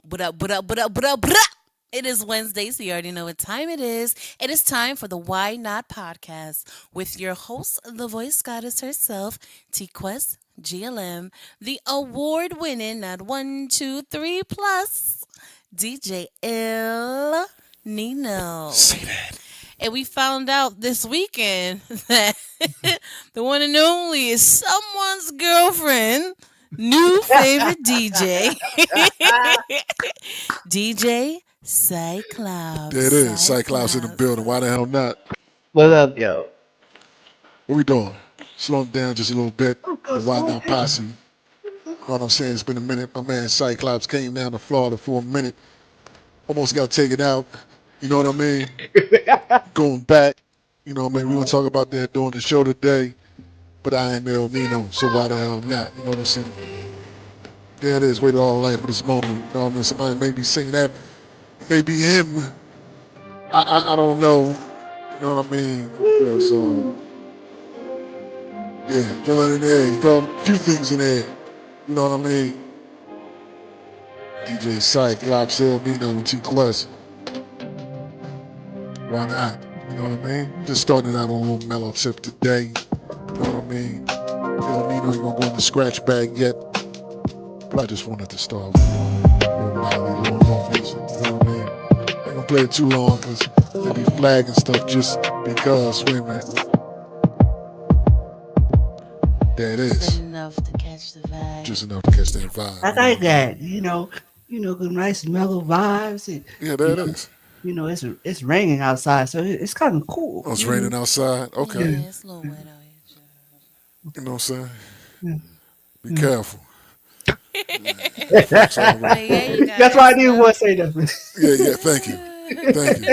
What up, what up, what up, what up, what up? It is Wednesday, so you already know what time it is. It is time for the Why Not podcast with your host, the voice goddess herself, TQuestGLM, the award winning, not one, two, three plus, DJ L. Nino. See that? And we found out this weekend that the one and only is someone's girlfriend, new favorite DJ, DJ Cyclops. There it is. Cyclops in the building. Why the hell not? What up, yo? What we doing? Slow it down just a little bit. The Why Not Posse. You know what I'm saying? It's been a minute. My man Cyclops came down to Florida for a minute. Almost got taken out. You know what I mean? Going back. You know what I mean? We're going to talk about that during the show today. But I am El Nino, so why the hell not? You know what I'm saying? There it is. Waited all life for this moment. You know what I mean? Somebody may be saying that. Maybe him. I don't know. You know what I mean? Yeah, so, yeah, throwing in there. You throw a few things in there. You know what I mean? DJ Cyclops, El Nino, T-Quest. Why not? You know what I mean? Just starting out on a little mellow tip today. You know what I mean? El Nino ain't gonna go in the scratch bag yet. But I just wanted to start with a little mellow, little motivation. You know what I mean? I ain't gonna play it too long because they be flagging stuff just because. Wait a minute. There it Just is. enough to catch the vibe. Just enough to catch that vibe. I like that. Good nice mellow vibes. And, Yeah, there it is. it's raining outside, so it's kind of cool. Oh, it's raining outside. Okay. Yeah, it's a little wet out here. You know what I'm saying? Yeah. Be careful. That's why I didn't want to say that. Yeah, thank you. Thank you.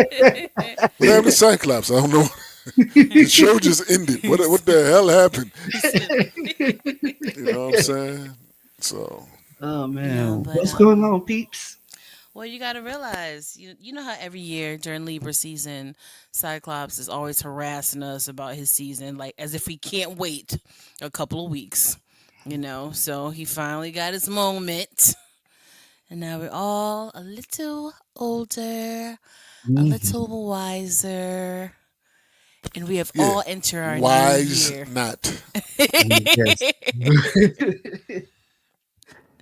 What happened to Cyclops? I don't know. The show just ended. What the hell happened? You know what I'm saying? So, Oh man, No, but, what's going on, peeps? Well, you got to realize, you know how every year during Libra season, Cyclops is always harassing us about his season, like as if we can't wait a couple of weeks, So he finally got his moment. And now we're all a little older, a little wiser, and we have yeah. all entered our Wise new year. not. Yes.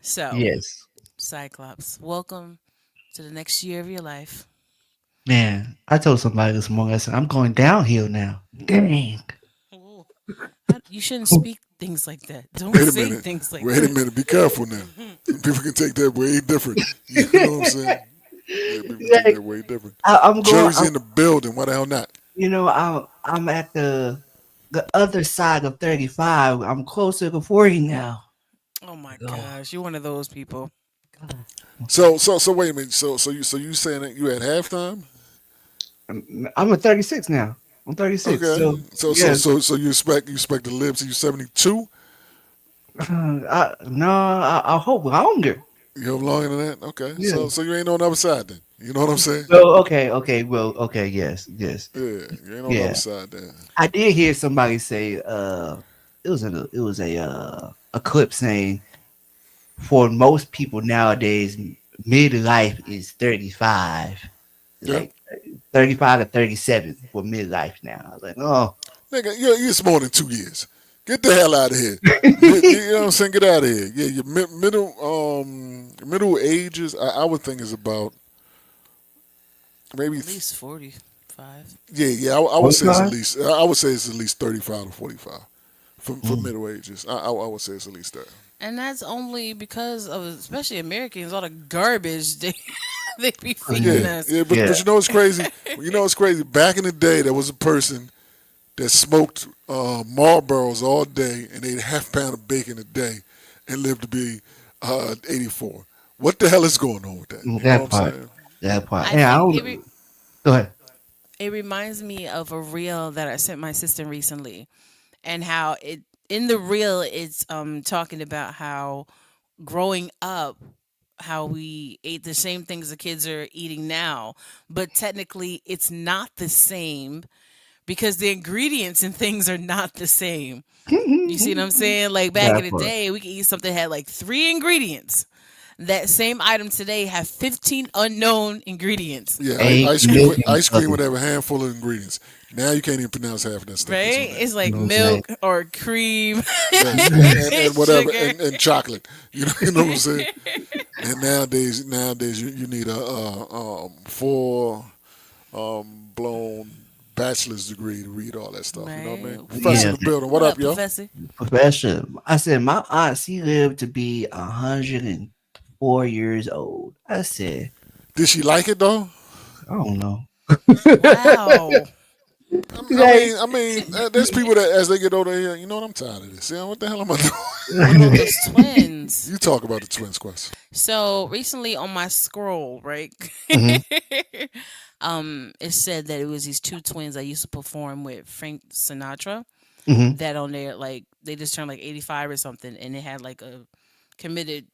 So, Yes, Cyclops, welcome to the next year of your life. man. I told somebody this morning. I said I'm going downhill now. Dang. Ooh. You shouldn't speak things like that. Don't Wait a say minute. things like Wait a that. minute. Be careful now. People can take that way different. You know what I'm saying? Yeah, people can take that way different. I'm going. Jersey in the building. Why the hell not? I'm at the other side of 35. I'm closer to 40 now. Oh my gosh, you're one of those people. So wait a minute. So you saying that you at halftime? I'm at 36 now. I'm 36. Okay. Yeah. So you expect to live to you 72? I hope longer. You have longer than that? Okay. Yeah. So you ain't on the other side then. You know what I'm saying? So okay. Well, okay. Yes. Yeah, you ain't on the Yeah. other side then. I did hear somebody say it was a clip saying for most people nowadays midlife is 35. Yeah. Like 35 to 37 for midlife now. I was like, oh, Nigga, it's more than 2 years. Get the hell out of here. You know what I'm saying? Get out of here. Yeah, your middle ages, I would think is about maybe At least 45. yeah. I would say it's at 45? least I would say it's at least 35 to 45 for middle ages. I would say it's at least that. And that's only because of, especially Americans, all the garbage they be feeding Yeah, us. yeah, but you know what's crazy? You know what's crazy? Back in the day, there was a person that smoked Marlboros all day and ate half pound of bacon a day and lived to be 84. What the hell is going on with that? You know that what I'm part. saying? That part. I Yeah, think go ahead. it reminds me of a reel that I sent my sister recently, and how it in the reel it's talking about how growing up, how we ate the same things the kids are eating now, but technically it's not the same because the ingredients and things are not the same. You see what I'm saying? Like back in That the part. day, we could eat something that had like three ingredients. that same item today have 15 unknown ingredients. Yeah, Eight million ice cream others. would have a handful of ingredients. Now you can't even pronounce half of that stuff that's on Right? there. It's You like know what I'm saying? milk or cream, Yes, and whatever, sugar. and chocolate. You know what I'm saying. And nowadays you need a full blown bachelor's degree to read all that stuff. You know what I mean? Man, Professor in Yeah, the building. What what up, up, yo? Professor? professor. I said my aunt, she lived to be 104 years old. I said, Did she like it though? I don't know. Wow. Like, There's people that as they get older, you know what? I'm tired of this. Yeah, what the hell am I doing? What about those twins? You talk about the twins quest. So recently on my scroll, right? mhm, It said that it was these two twins I used to perform with Frank Sinatra. mhm. That on there, like they just turned like 85 or something, and they had like a committed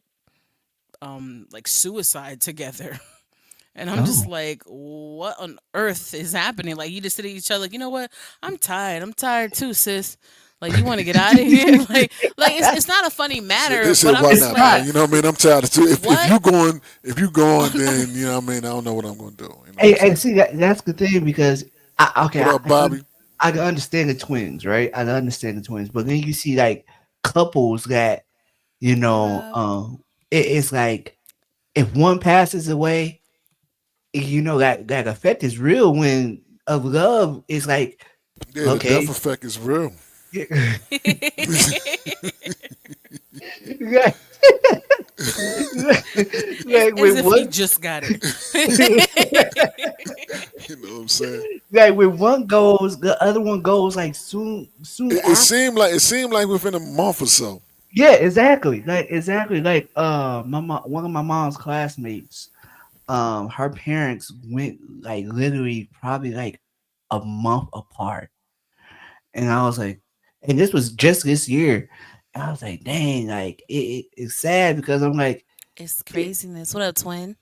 like suicide together. And I'm just Oh, like, what on earth is happening? Like you just sit at each other, like, you know what? I'm tired. I'm tired too, sis. Like you want to get out of here? like it's not a funny They matter, but said, I'm "Why just it's not, not. man? like, You know what I mean? I'm tired of too. If what? you going, then you know what I mean. I don't know what I'm going to do. You know what I'm Hey, saying? see that's the thing because okay, What up, Bobby? I can understand the twins, right? I can understand the twins, but then you see like couples that Hey, Rob. it's like if one passes away, that effect is real when of love is like Yeah, the death okay, effect is real. like, It's like as with if he one just got it. You know what I'm saying? like when one goes, the other one goes like soon It after. seemed like within a month or so. Yeah, exactly. Like exactly. Like my mom, one of my mom's classmates, her parents went like literally probably like a month apart. And I was like, and this was just this year. And I was like, dang, like it's sad because I'm like, It's it, craziness. What up, twin?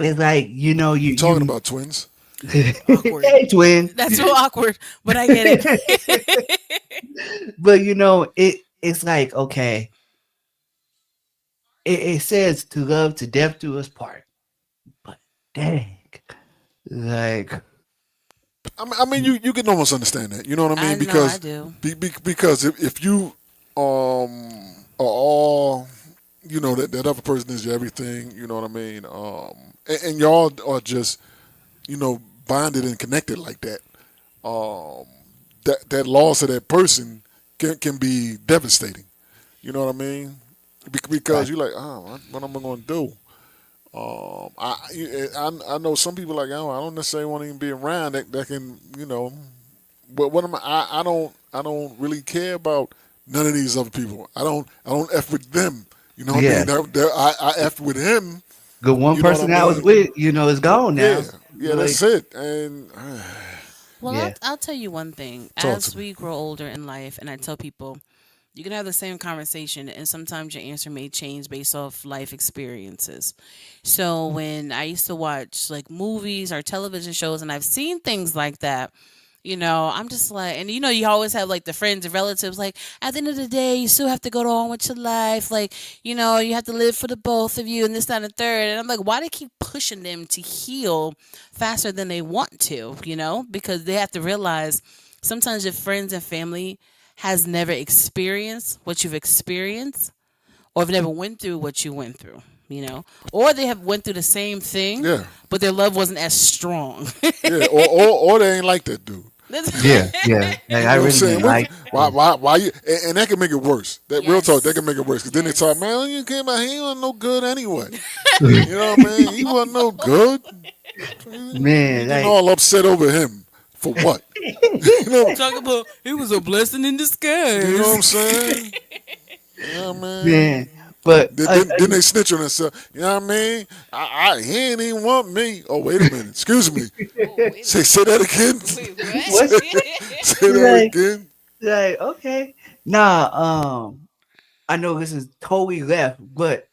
it's like You talking about twins? Awkward. hey twin. That's so awkward, but I get it. But it's like okay, it says to love to death do us part, but dang, like You can almost understand that. You know what I I mean? know I Because do. because if you are all that other person is your everything. You know what I mean? And y'all are just bonded and connected like that. Um, that loss of that person can be devastating. You know what I mean? Because right, you're like, oh, what am I going to do? I know some people like, oh, I don't necessarily want to even be around that can But what am I don't really care about none of these other people. I don't f with them. You know what I mean? yeah. I f with him. The one You know what I person I was mean? with, is gone Yeah, now. yeah, that's Like, it. And Well, yeah, I'll tell you one thing. talk As to me. we grow older in life, and I tell people, you can have the same conversation, and sometimes your answer may change based off life experiences. So when I used to watch like movies or television shows, and I've seen things like that, I'm just like, and you always have like the friends and relatives, like, at the end of the day, you still have to go on with your life. Like, you have to live for the both of you and this, that, and the third. And I'm like, why do they keep pushing them to heal faster than they want to, Because they have to realize sometimes your friends and family has never experienced what you've experienced or have never went through what you went through. Or they have went through the same thing, Yeah, but their love wasn't as strong. yeah. Or they ain't like that dude. yeah, yeah. Like You I know what I'm really saying? didn't like. Why you? And that can make it worse. That real talk, that Yes. can make it worse. Because then they talk, Yes. man, you came out, he wasn't no good anyway. You know what I mean? He wasn't no good. You Man, getting like all upset over him for what? you know, Talk about it was a blessing in you know what I'm disguise. saying? Yeah, man. man, but Then they snitch on themselves. You know what I mean? He ain't even want me. Oh, wait a minute. Excuse me. Oh, wait a Say that again. minute. Wait, what's Say that like again. okay? Nah, I know this is totally left, but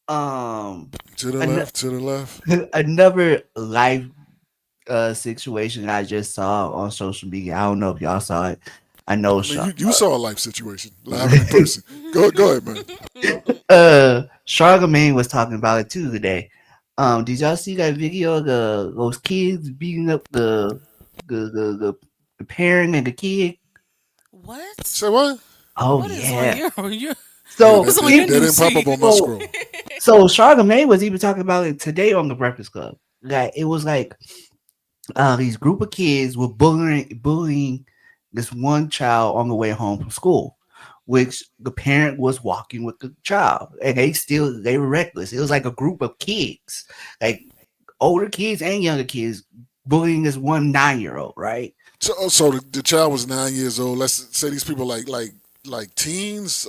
um, To the an- left. To the left. another life situation I just saw on social media. I don't know if y'all saw it. I know I mean, Sha- you saw a life situation live and in person. Go ahead, man. uh Charlemagne was talking about it too today. Did y'all see that video of those kids beating up the parent and the kid? What? Say what? Oh What is on yeah. your Yeah, So what's that on did, your he that news didn't pop up feed? on my so scroll. so Charlemagne was even talking about it today on the Breakfast Club. Like it was like these group of kids were bullying this one child on the way home from school, which the parent was walking with the child, and they were reckless. It was like a group of kids, like older kids and younger kids, bullying this one 9-year old. Right? So the child was 9 years old. Let's say these people like teens,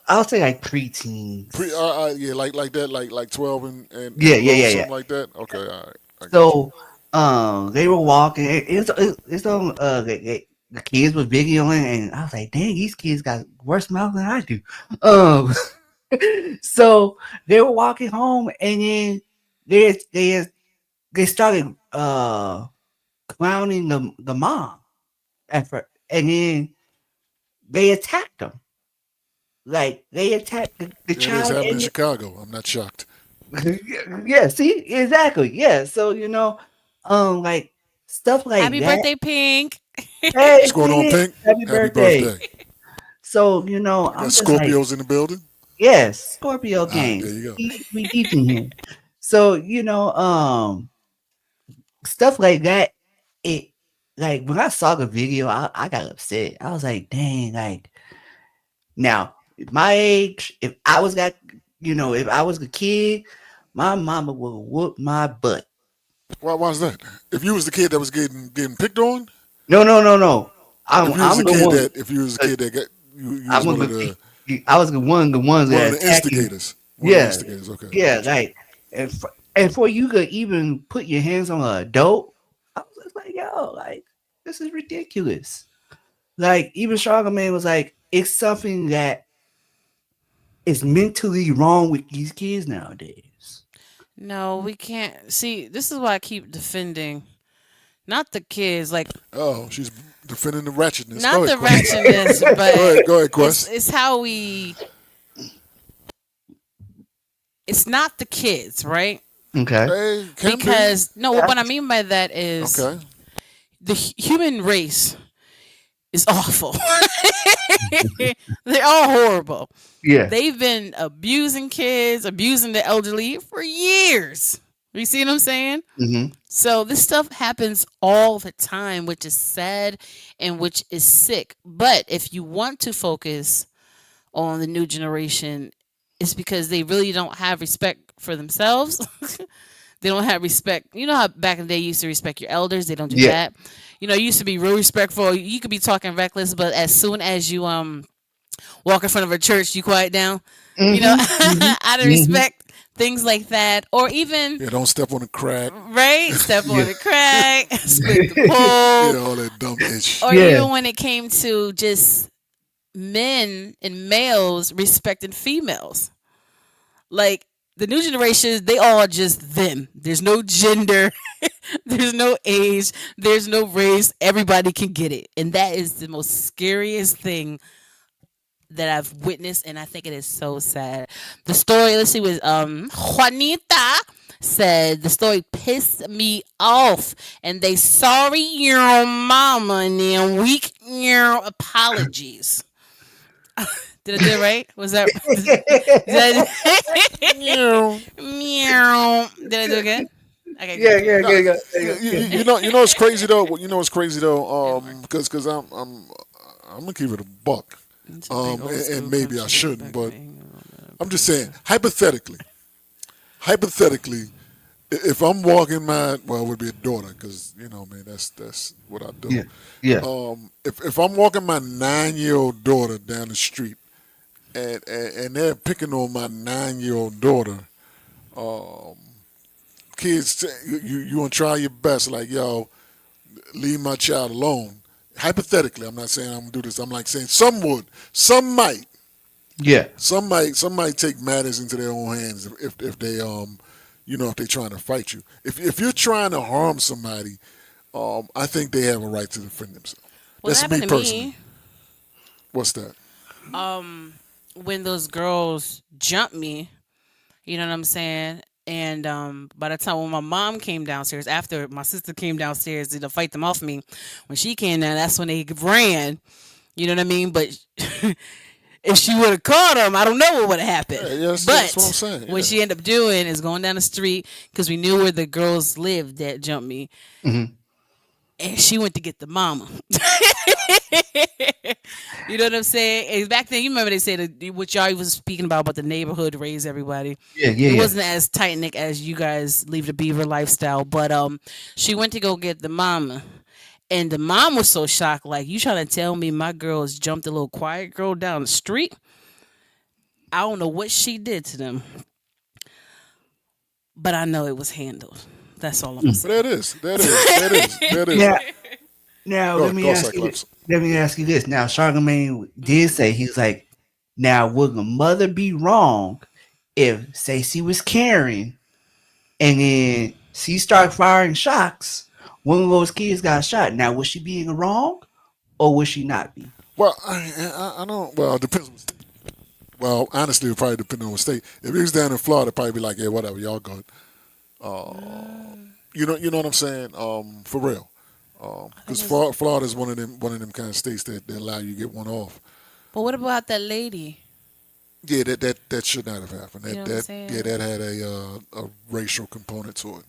I'll say like preteens. yeah, like that, like 12 and Yeah, yeah, below, yeah, yeah. something like that. Okay, all right, I got you. So, they were walking. It's on. The kids were videoing, and I was like, "Dang, these kids got worse mouth than I do." Um, so they were walking home, and then they they started clowning the mom at first, and then they attacked them. Like they attacked the Yeah, it is child, happening in and Chicago. I'm not shocked. yeah, see, exactly, yeah. So like stuff like Happy that. birthday, Pink. What's Hey, going on, Pete, Pink? happy Happy birthday. birthday. So, We got I'm just like, Scorpios in the building. yes, Scorpio All right, gang. there you go. We deep in here. So, stuff like that, it like when I saw the video, I got upset. I was like, dang, like now my age, if I was that, if I was a kid, my mama would whoop my butt. Why's that? If you was the kid that was getting picked on, No, no, no, no. if you was I'm the the kid one. that if you was the uh, kid that got you I'm was one of the I was the ones one of that the attacked you. instigators. One of the Yeah, instigators. Okay, I yeah, got you. like and for you to even put your hands on an adult, I was just like, yo, like this is ridiculous. Like even Charlamagne was like, it's something that is mentally wrong with these kids nowadays. No, we can't. See, this is why I keep defending not the kids, like Oh, she's defending the ratchetness. Go not ahead, the Quest. ratchetness, Go but ahead. Go ahead, it's Quest. it's how we. It's not the kids, right? Okay. Hey, can be. Because no, Yeah. what I mean by that is Okay. the human race is awful. They're all horrible. Yeah. They've been abusing kids, abusing the elderly for years. You see what I'm saying? Hmm. So this stuff happens all the time, which is sad and which is sick. But if you want to focus on the new generation, it's because they really don't have respect for themselves. They don't have respect. You know how back in the day you used to respect your elders? They don't do Yeah. that. You know, you used to be real respectful. You could be talking reckless, but as soon as you walk in front of a church, you quiet down. You know, Hmm. Hmm. out of Hmm. respect, things like that, or even Yeah, don't step on the crack. right, step Yeah. on the crack, split the Yeah, pole, all that dumb ish. or Yeah. even when it came to just men and males respecting females. Like the new generations, they all just them. There's no gender, there's no age, there's no race. Everybody can get it, and that is the most scariest thing that I've witnessed, and I think it is so sad. The story, let's see, was Juanita said the story pissed me off, and they sorry your mama and then weak your apologies. Did I do it right? Was that did Yeah. meow? Did I do it good? Okay, Yeah, good. yeah, No, yeah, yeah, you, yeah, you, yeah. you know it's crazy though. You know it's crazy though. It worked. Because I'm gonna keep it a buck. It's a big old And school maybe I country shouldn't, back but then. I'm just saying hypothetically, if I'm walking my well, it would be a daughter because man, that's what I do. Yeah. Yeah. If I'm walking my 9-year old daughter down the street and they're picking on my 9-year old daughter, um, kids, you gonna try your best, like yo, leave my child alone. Hypothetically, I'm not saying I'm gonna do this. I'm like saying some would, some might, Yeah. some might take matters into their own hands if they if they're trying to fight you. If you're trying to harm somebody, I think they have a right to defend themselves. Well, that That's me happened to personally. me. What's that? Um, when those girls jumped me, you know what I'm saying? And by the time when my mom came downstairs, after my sister came downstairs to fight them off me, when she came down, that's when they ran. You know what I mean? But if she would have caught him, I don't know what would have happened. Yeah, yes, that's what I'm But saying. what Yeah. she ended up doing is going down the street because we knew where the girls lived that jumped me, Hmm. and she went to get the mama. You know what I'm saying? And back then, you remember they said that what y'all was speaking about the neighborhood raise everybody. Yeah, yeah, It yeah. wasn't as tight knit as you guys leave the beaver lifestyle, but she went to go get the mama. And the mom was so shocked, like, you trying to tell me my girls jumped a little quiet girl down the street? I don't know what she did to them, but I know it was handled. That's all I'm gonna Mm. But that say. is, that is, that is, that is. Now, now Go, let me go, ask you. Cyclops. Let me ask you this. Now, Charlemagne did Mm-hmm. say he was like, now would the mother be wrong if, say, she was carrying and then she started firing shots? One of those kids got shot. Now, was she being wrong or would she not be? Well, I don't. Well, it depends. Well, honestly, it probably depend on the state. If he was down in Florida, probably be like, yeah, whatever, y'all good. You know what I'm saying? For real. I think Because it's. Florida is one of them kind of states that allow you to get one off. But what about that lady? Yeah, that should not have happened. You know That what I'm that yeah, saying? that had a racial component to it.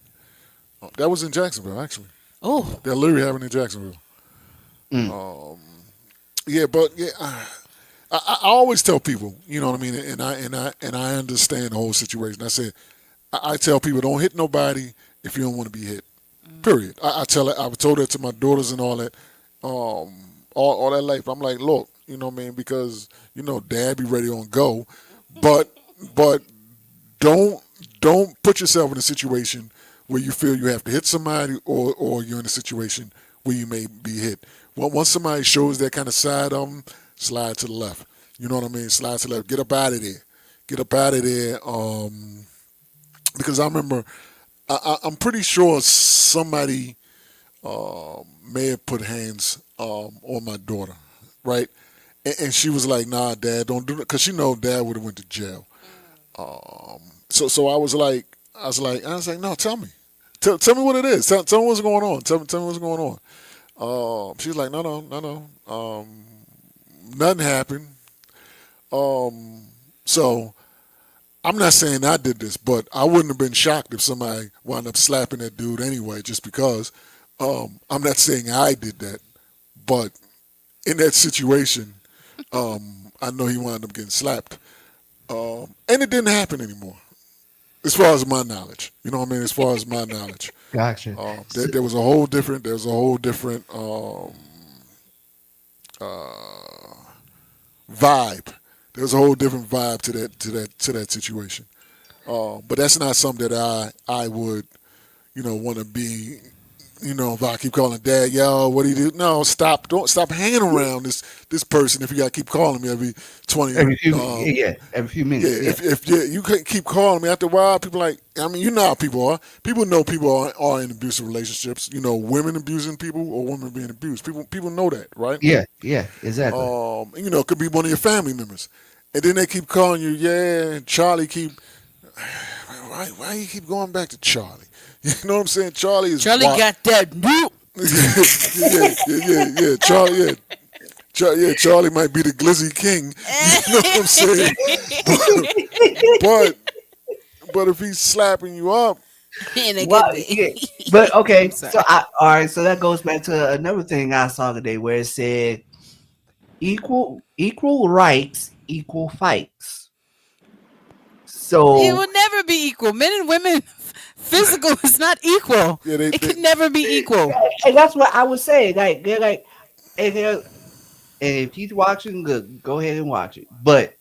That was in Jacksonville, actually. Oh, That literally happened in Jacksonville. Mm. Yeah, but yeah, I always tell people, you know what I mean, and I understand the whole situation. I said, I tell people, don't hit nobody if you don't want to be hit. Period. I tell it. I've told that to my daughters and all that, all that life. I'm like, look, you know what I mean, because dad be ready on go, but but don't don't put yourself in a situation where you feel you have to hit somebody, or you're in a situation where you may be hit. Well, once somebody shows that kind of side of them, slide to the left. You know what I mean? Slide to the left. Get up out of there. Get up out of there. Because I remember, I'm pretty sure somebody may have put hands on my daughter, right? And she was like, "Nah, Dad, don't do that," because she know Dad would have went to jail. So I was like, "No, tell me, tell me what it is. Tell me what's going on. Tell me what's going on." She was like, "No, no, no, no. Nothing happened." So I'm not saying I did this, but I wouldn't have been shocked if somebody wound up slapping that dude anyway, just because. I'm not saying I did that, but in that situation, I know he wound up getting slapped, and it didn't happen anymore, as far as my knowledge. You know what I mean? As far as my knowledge, Gotcha. there, So, there was a whole different. There was a whole different vibe. There was a whole different vibe to that situation. But that's not something that I would want to be. If I keep calling Dad, yo, what do you do? No, stop! Don't stop hanging around this person. If you got to keep calling me every 20, every few, yeah, yeah, every few yeah. minutes, yeah. If you can't keep calling me after a while, people like, I mean, you know how people are. People know people are in abusive relationships. Women abusing people or women being abused. People know that, right? Yeah, yeah, exactly. It could be one of your family members, and then they keep calling you. Yeah, Charlie keep. Why you keep going back to Charlie? You know what I'm saying? Charlie is Charlie what? got that new. Yeah. Charlie, yeah, Charlie might be the Glizzy King. You know what I'm saying? But but if he's slapping you up, In a Well, good way. yeah, but I'm okay. sorry. So all right. So that goes back to another thing I saw today, where it said equal rights, equal fights. It So will never be equal. Men and women, physical is not equal. yeah, they, It they could never be equal. and that's what I would say. Like they're like, and, they're, and if he's watching, good, go ahead and watch it. But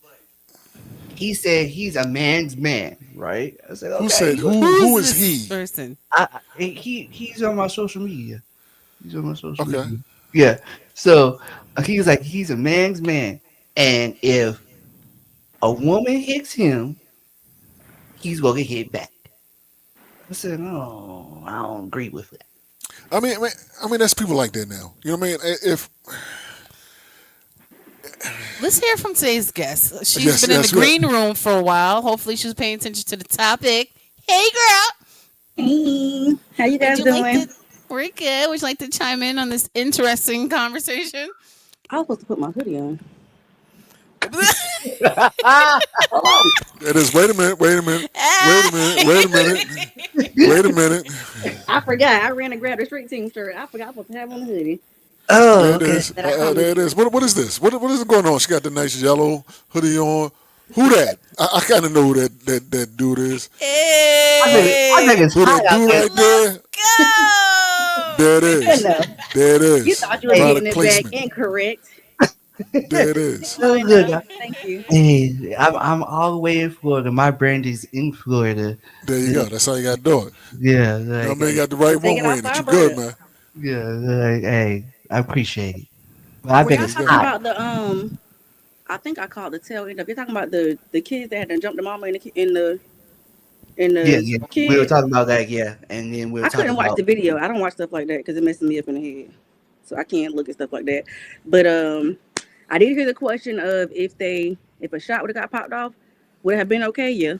he said he's a man's man, right? I said, who okay, said you. who Who's is this he? person? He's on my social media. He's on my social Okay, media. Yeah. So he's like he's a man's man, and if a woman hits him, he's gonna get hit back. I said, no, I don't agree with that. I mean, that's people like that now. You know what I mean? If Let's hear from today's guest. She's Yes, been in the yes, yes. green room for a while. Hopefully, she's paying attention to the topic. Hey, girl. Hey, how you Would guys you like doing? to? We're good. Would you like to chime in on this interesting conversation? I was supposed to put my hoodie on. Ah, Hold on. It is. Wait a minute. Wait a minute. Wait a minute. Wait a minute. Wait a minute. I forgot. I ran and grabbed a street team shirt. I forgot I was supposed to have on the hoodie There oh, it okay. is. that I There promised it is. you. What is this? What is going on? She got the nice yellow hoodie on. Who that? I kind of know who that dude is. I think Hey, it's Who hot that out dude there. right let's there? go. There it Good is. enough. There it You is. thought you was Hey, Product getting it back placement. incorrect. There it is. Good oh, good. enough. Thank you. Hey, I'm all the way in Florida. My brand is in Florida. There you go. That's how you got to do it. Yeah, Now, like, man, you hey, got the right Take one it off wearing it. our You good, product. man. yeah, like, hey, I appreciate it. But I Were bet y'all it's There you go. talking hot. about the? I think I called the tail end up. You're talking about the kids that had to jump the mama in the Yeah, yeah. We were kid. talking about that, yeah, and then we were I talking couldn't watch about the video. I don't watch stuff like that because it messes me up in the head. So I can't look at stuff like that. But I did hear the question of if a shot would have got popped off, would it have been okay? Yeah.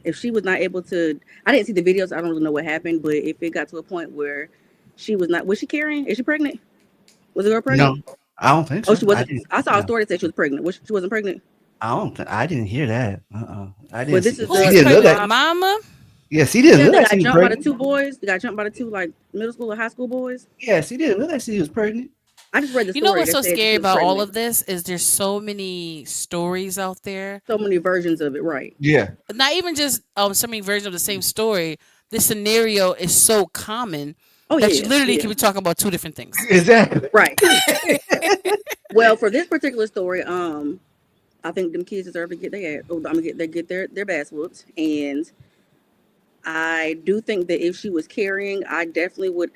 If she was not able to, I didn't see the videos. I don't really know what happened. But if it got to a point where she was not, was she carrying? Is she pregnant? Was the girl no. pregnant? I don't think Oh, so. she I wasn't. didn't. I saw a No, story that said she was pregnant. She wasn't pregnant. I don't. I didn't hear that. I didn't But this see. is Who She was the didn't look pregnant? like. The mom. mama? Yeah, she didn't Yeah, look that like got she was jumped by the pregnant. two boys. That got jumped by the two like middle school or high school boys. Yeah, she didn't look like she was pregnant. I just read the You know story what's that so said scary she was about all pregnant. of this is there's so many stories out there. So many versions of it, right? Yeah. Not even just so many versions of the same story. This scenario is so common Oh that you yeah, literally could yeah, be talking about two different things. Exactly. right. Well, for this particular story, I think them kids deserve to get their ass. Oh, I'm gonna get their bass whooped, and I do think that if she was carrying, I definitely would.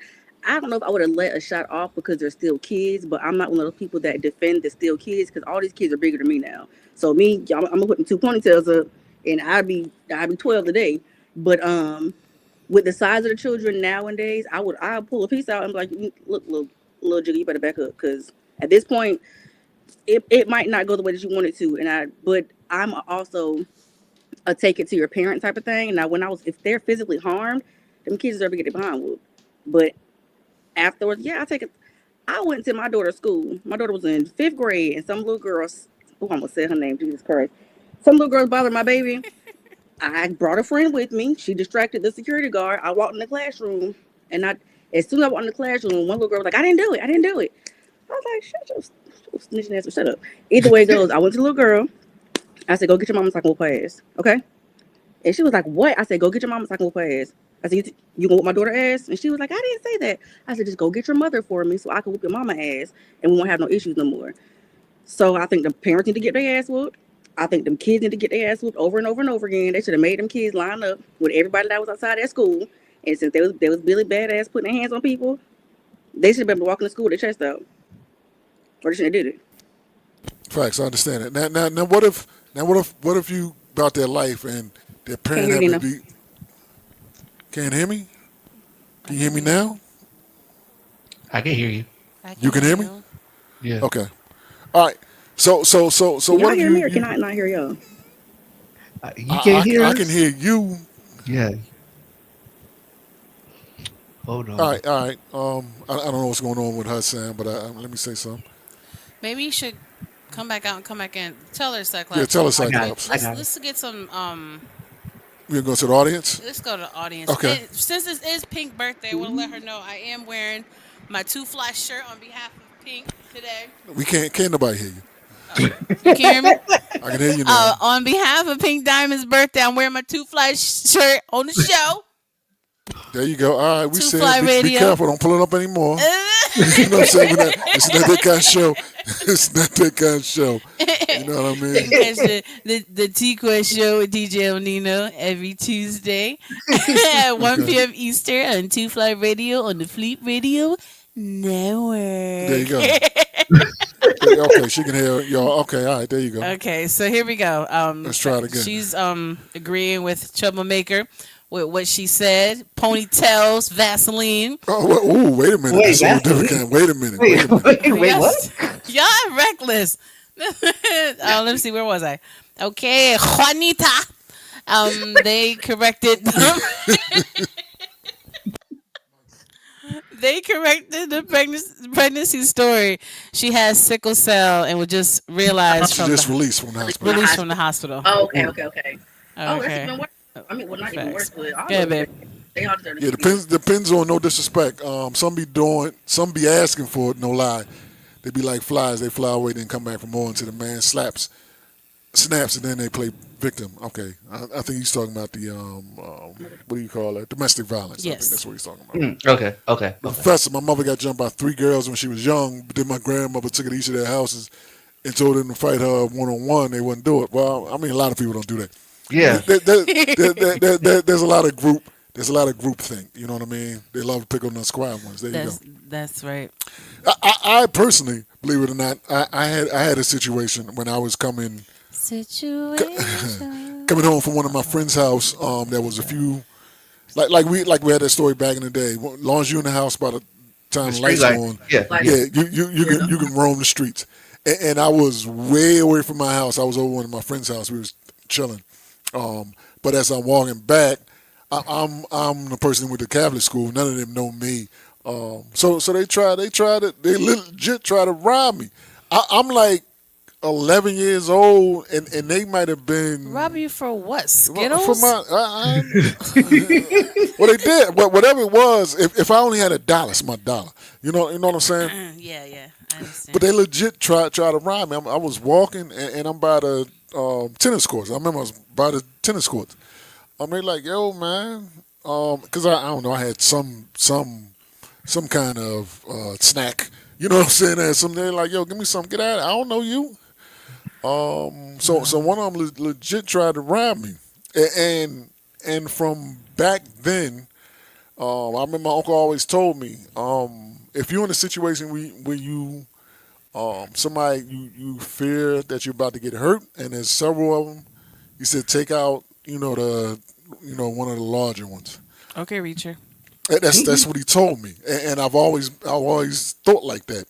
I don't know if I would have let a shot off because they're still kids, but I'm not one of those people that defend the still kids because all these kids are bigger than me now. So me, I'm gonna put them two ponytails up, and I'd be 12 today. But with the size of the children nowadays, I'll pull a piece out and be like, look, little jiggy, you better back up because at this point, it might not go the way that you want it to. But I'm also a take it to your parent type of thing. Now, if they're physically harmed, them kids deserve to get their behind whooped. But afterwards, yeah, I take it. I went to my daughter's school. My daughter was in fifth grade, and some little girls. Oh, I almost said her name. Jesus Christ. Some little girls bothered my baby. I brought a friend with me. She distracted the security guard. I walked in the classroom, and as soon as I walked in the classroom, one little girl was like, "I didn't do it. I didn't do it." I was like, "Shut your snitching ass, shut up." Either way it goes, I went to the little girl. I said, "Go get your mama so I can whoop her ass." Okay. And she was like, "What?" I said, "Go get your mama so I can whoop her ass." I said, "You gonna whoop my daughter ass?" And she was like, "I didn't say that." I said, "Just go get your mother for me so I can whoop your mama ass and we won't have no issues no more." So I think the parents need to get their ass whooped. I think them kids need to get their ass whooped over and over and over again. They should have made them kids line up with everybody that was outside their school. And since they was Billy badass putting their hands on people, they should have been walking to school with their chest out. Or they shouldn't have did it. Facts. I understand it. Now, what if you about their life and their Can't parent hear happen to Nina. be? Can't hear me? Can you hear me now? I can hear you. I You can can hear hear me? you. Yeah. Okay. All right. So Can what y'all if hear you me or can I not hear y'all? You can't hear I can us? hear you. Yeah. Hold All on. right, all right. I don't know what's going on with her sound, but let me say something. Maybe you should come back out and come back in. Tell her Yeah, Cyclops. tell us, I got it. Cyclops. I Let's got it. let's get some We're gonna go to the audience. let's go to the audience. Okay. And since this is Pink birthday, I want to let her know I am wearing my Two Fly shirt on behalf of Pink today. We can't nobody hear you. You can hear me? I can hear you now. On behalf of Pink Diamond's birthday, I'm wearing my Two Fly shirt on the show. There you go. All right, we Two said Fly be Radio. careful. Don't pull it up anymore. You know what I'm saying? It's not that kind of show. It's not that kind of show. You know what I You mean? can catch the TQuest show with DJ El Nino every Tuesday at 1 Okay. p.m. Eastern on Two Fly Radio on the Fleet Radio There you Network. go. Okay, she can hear y'all. Okay, all right, there you go. Okay, so here we go. Let's try it again. She's agreeing with Troublemaker. with what she said. Ponytails, Vaseline. Oh, ooh, wait a minute. Wait, That's a little different. Vaseline. Wait a minute. Wait Wait, a minute. wait, what? Yes, y'all are reckless. Let me see. Where was I? Okay, Juanita. They corrected. They corrected the pregnancy story. She has sickle cell and was just realized She from just the released from the Released from hospital. the released from the hospital. hospital. Oh, okay, Ooh. okay, okay. Oh, that's Okay, even worse. I mean, well, not even worse, facts. but all Yeah, of babe. them, they all deserve to Yeah, keep it. depends on no disrespect. Some be doing, some be asking for it. No lie, they be like flies. They fly away, then come back for more until the man snaps, and then they play victim. Okay, I think he's talking about the what do you call it? Domestic violence. I think Yes. that's what he's talking about. Okay, okay, okay. Professor, my mother got jumped by three girls when she was young, but then my grandmother took her to each of their houses and told them to fight her one on one. They wouldn't do it. Well, I mean, a lot of people don't do that. Yeah, There's a lot of group. There's a lot of group think. You know what I mean? They love to pick on the squad ones. There you go. That's right. I personally, believe it or not, I had a situation when I was Situation. coming home from one of my friend's house. There was a few like we had that story back in the day. As long as you're in the house by the time the the street lights light. go on, Yeah, Like, yeah. yeah, you can roam the streets. And I was way away from my house. I was over one of my friend's house. We was chilling. But as I'm walking back, I'm the person with the Catholic school. None of them know me. So they legit try to rob me. I'm like 11 years old, and they might have been Rob you for what? for Skittles? my. Well, they did. Whatever it was, if I only had $1, it's my dollar. You know what I'm saying? Yeah, yeah. I understand. But they legit try to rob me. I was walking, and I'm by the tennis courts. I remember I was by the tennis courts. They like, yo, man, because I don't know, I had some kind of snack. You know what I'm saying? And some they like, yo, give me some. Get out of it. I don't know you. So one of them legit tried to rob me, and from back then, I remember my uncle always told me, if you're in a situation where you somebody you fear that you're about to get hurt, and there's several of them, he said take out one of the larger ones. Okay, Reacher. That's what he told me, and I've always thought like that.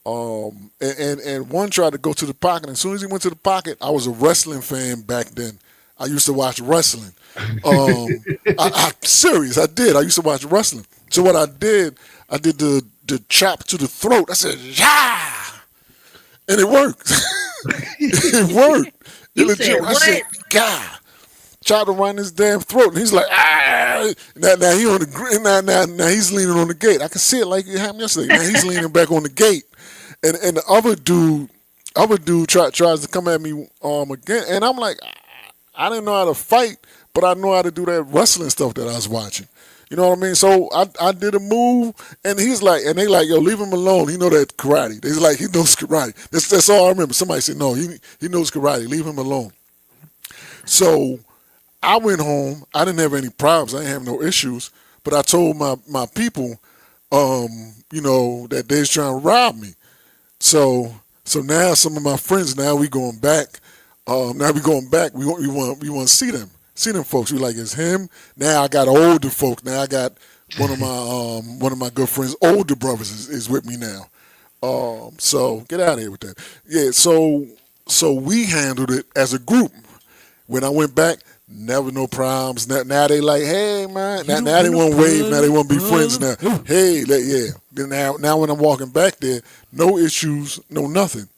And one tried to go to the pocket. And as soon as he went to the pocket, I was a wrestling fan back then. I used to watch wrestling. I serious. I did. I used to watch wrestling. So what I did the chop to the throat. I said, yeah, and it worked. It worked. It You legit. said I said, what? God. Tried to run his damn throat, and he's like, ah. Now he on the now he's leaning on the gate. I can see it like it happened yesterday. Now he's leaning back on the gate, and the other dude tries to come at me again, and I'm like, I didn't know how to fight, but I know how to do that wrestling stuff that I was watching. You know what I mean? So I did a move, and he's like, and they like, yo, leave him alone. He know that karate. They's like, he knows karate. That's all I remember. Somebody said, no, he knows karate. Leave him alone. So I went home. I didn't have any problems. I didn't have no issues. But I told my people, that they was trying to rob me. So now some of my friends, now we going back. Now we going back. We want to see them. See them folks. We like, it's him. Now I got older folks. Now I got one of my good friends, older brothers is with me now. So get out of here with that. Yeah. So we handled it as a group. When I went back, never no problems. Now they like, hey man. Now they want to wave. Now they want to be friends. Now, hey, yeah. Then now when I'm walking back there, no issues, no nothing.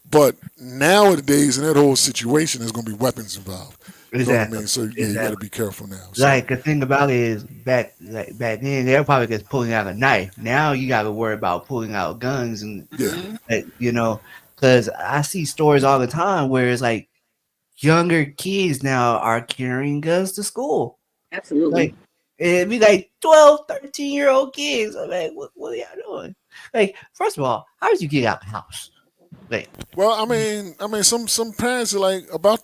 But nowadays in that whole situation, there's gonna be weapons involved. You know what I Exactly. mean? So yeah, you got to be careful now. So, Like the thing about it is back then they're probably just pulling out a knife. Now you got to worry about pulling out guns and yeah, because I see stories all the time where it's like younger kids now are carrying guns to school. Absolutely. Like it'd be like 12, 13-year-old kids. I'm like, what are y'all doing? Like, first of all, how did you get out the house? Like, well, I mean, some parents are like about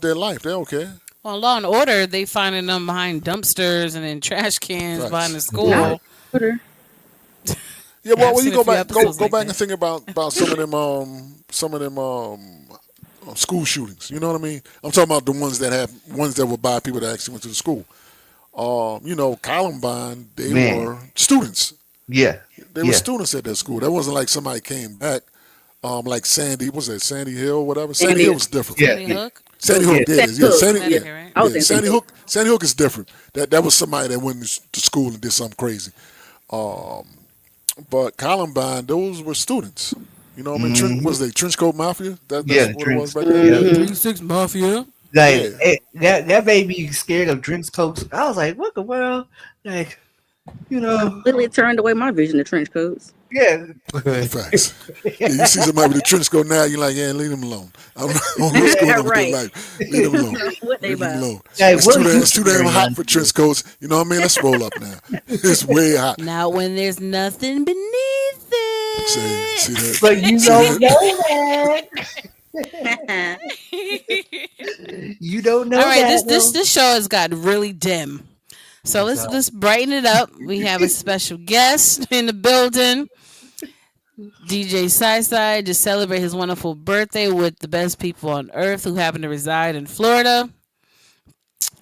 their life. They don't care. Well, Law and Order, they finding them behind dumpsters and in trash cans behind the Facts. Not school. Twitter. Yeah, Yeah, well, I've when you seen a go few back, episodes go like back that. and think about some of them school shootings. You know what I mean? I'm talking about the ones that would buy people that actually went to the school. Columbine, they Man, were students. yeah, They were yeah. students at that school. That wasn't like somebody came back, like Sandy, was that Sandy Hill, whatever? Sandy Hill Sandy was different. Yeah, Sandy yeah, Hook, Sandy yeah. Hook, there it Sandy is. Yeah, Hook. Sandy, Yeah, yeah, Connecticut, right? I was yeah. in Sandy Hook. Sandy Hook is different. That was somebody that went to school and did something crazy. Um, but Columbine, those were students. You know what I mean? Hmm. Was they trench coat mafia? That's Yeah, what it was drinks. back then. Yeah. Yeah, Three Mm-hmm. Six Mafia. Like yeah. that made me scared of drinks cokes. I was like, what the world? Like, you know, Literally turned away my vision of trench coats. yeah. Facts. Yeah, you see somebody with a trench coat now, you're like, yeah, leave them alone. I don't know what's going on with their Right. life. Leave them alone. What they Leave them about? alone. Like, what are you It's too damn wearing hot under for this? trench coats. You know what I mean? Let's roll up now. It's way hot. Not when there's nothing beneath See it. that? But you See don't that? know that. You don't All know right, that, this show has got really dim. So though. let's brighten it up. We have a special guest in the building. DJ Side just celebrate his wonderful birthday with the best people on earth who happen to reside in Florida.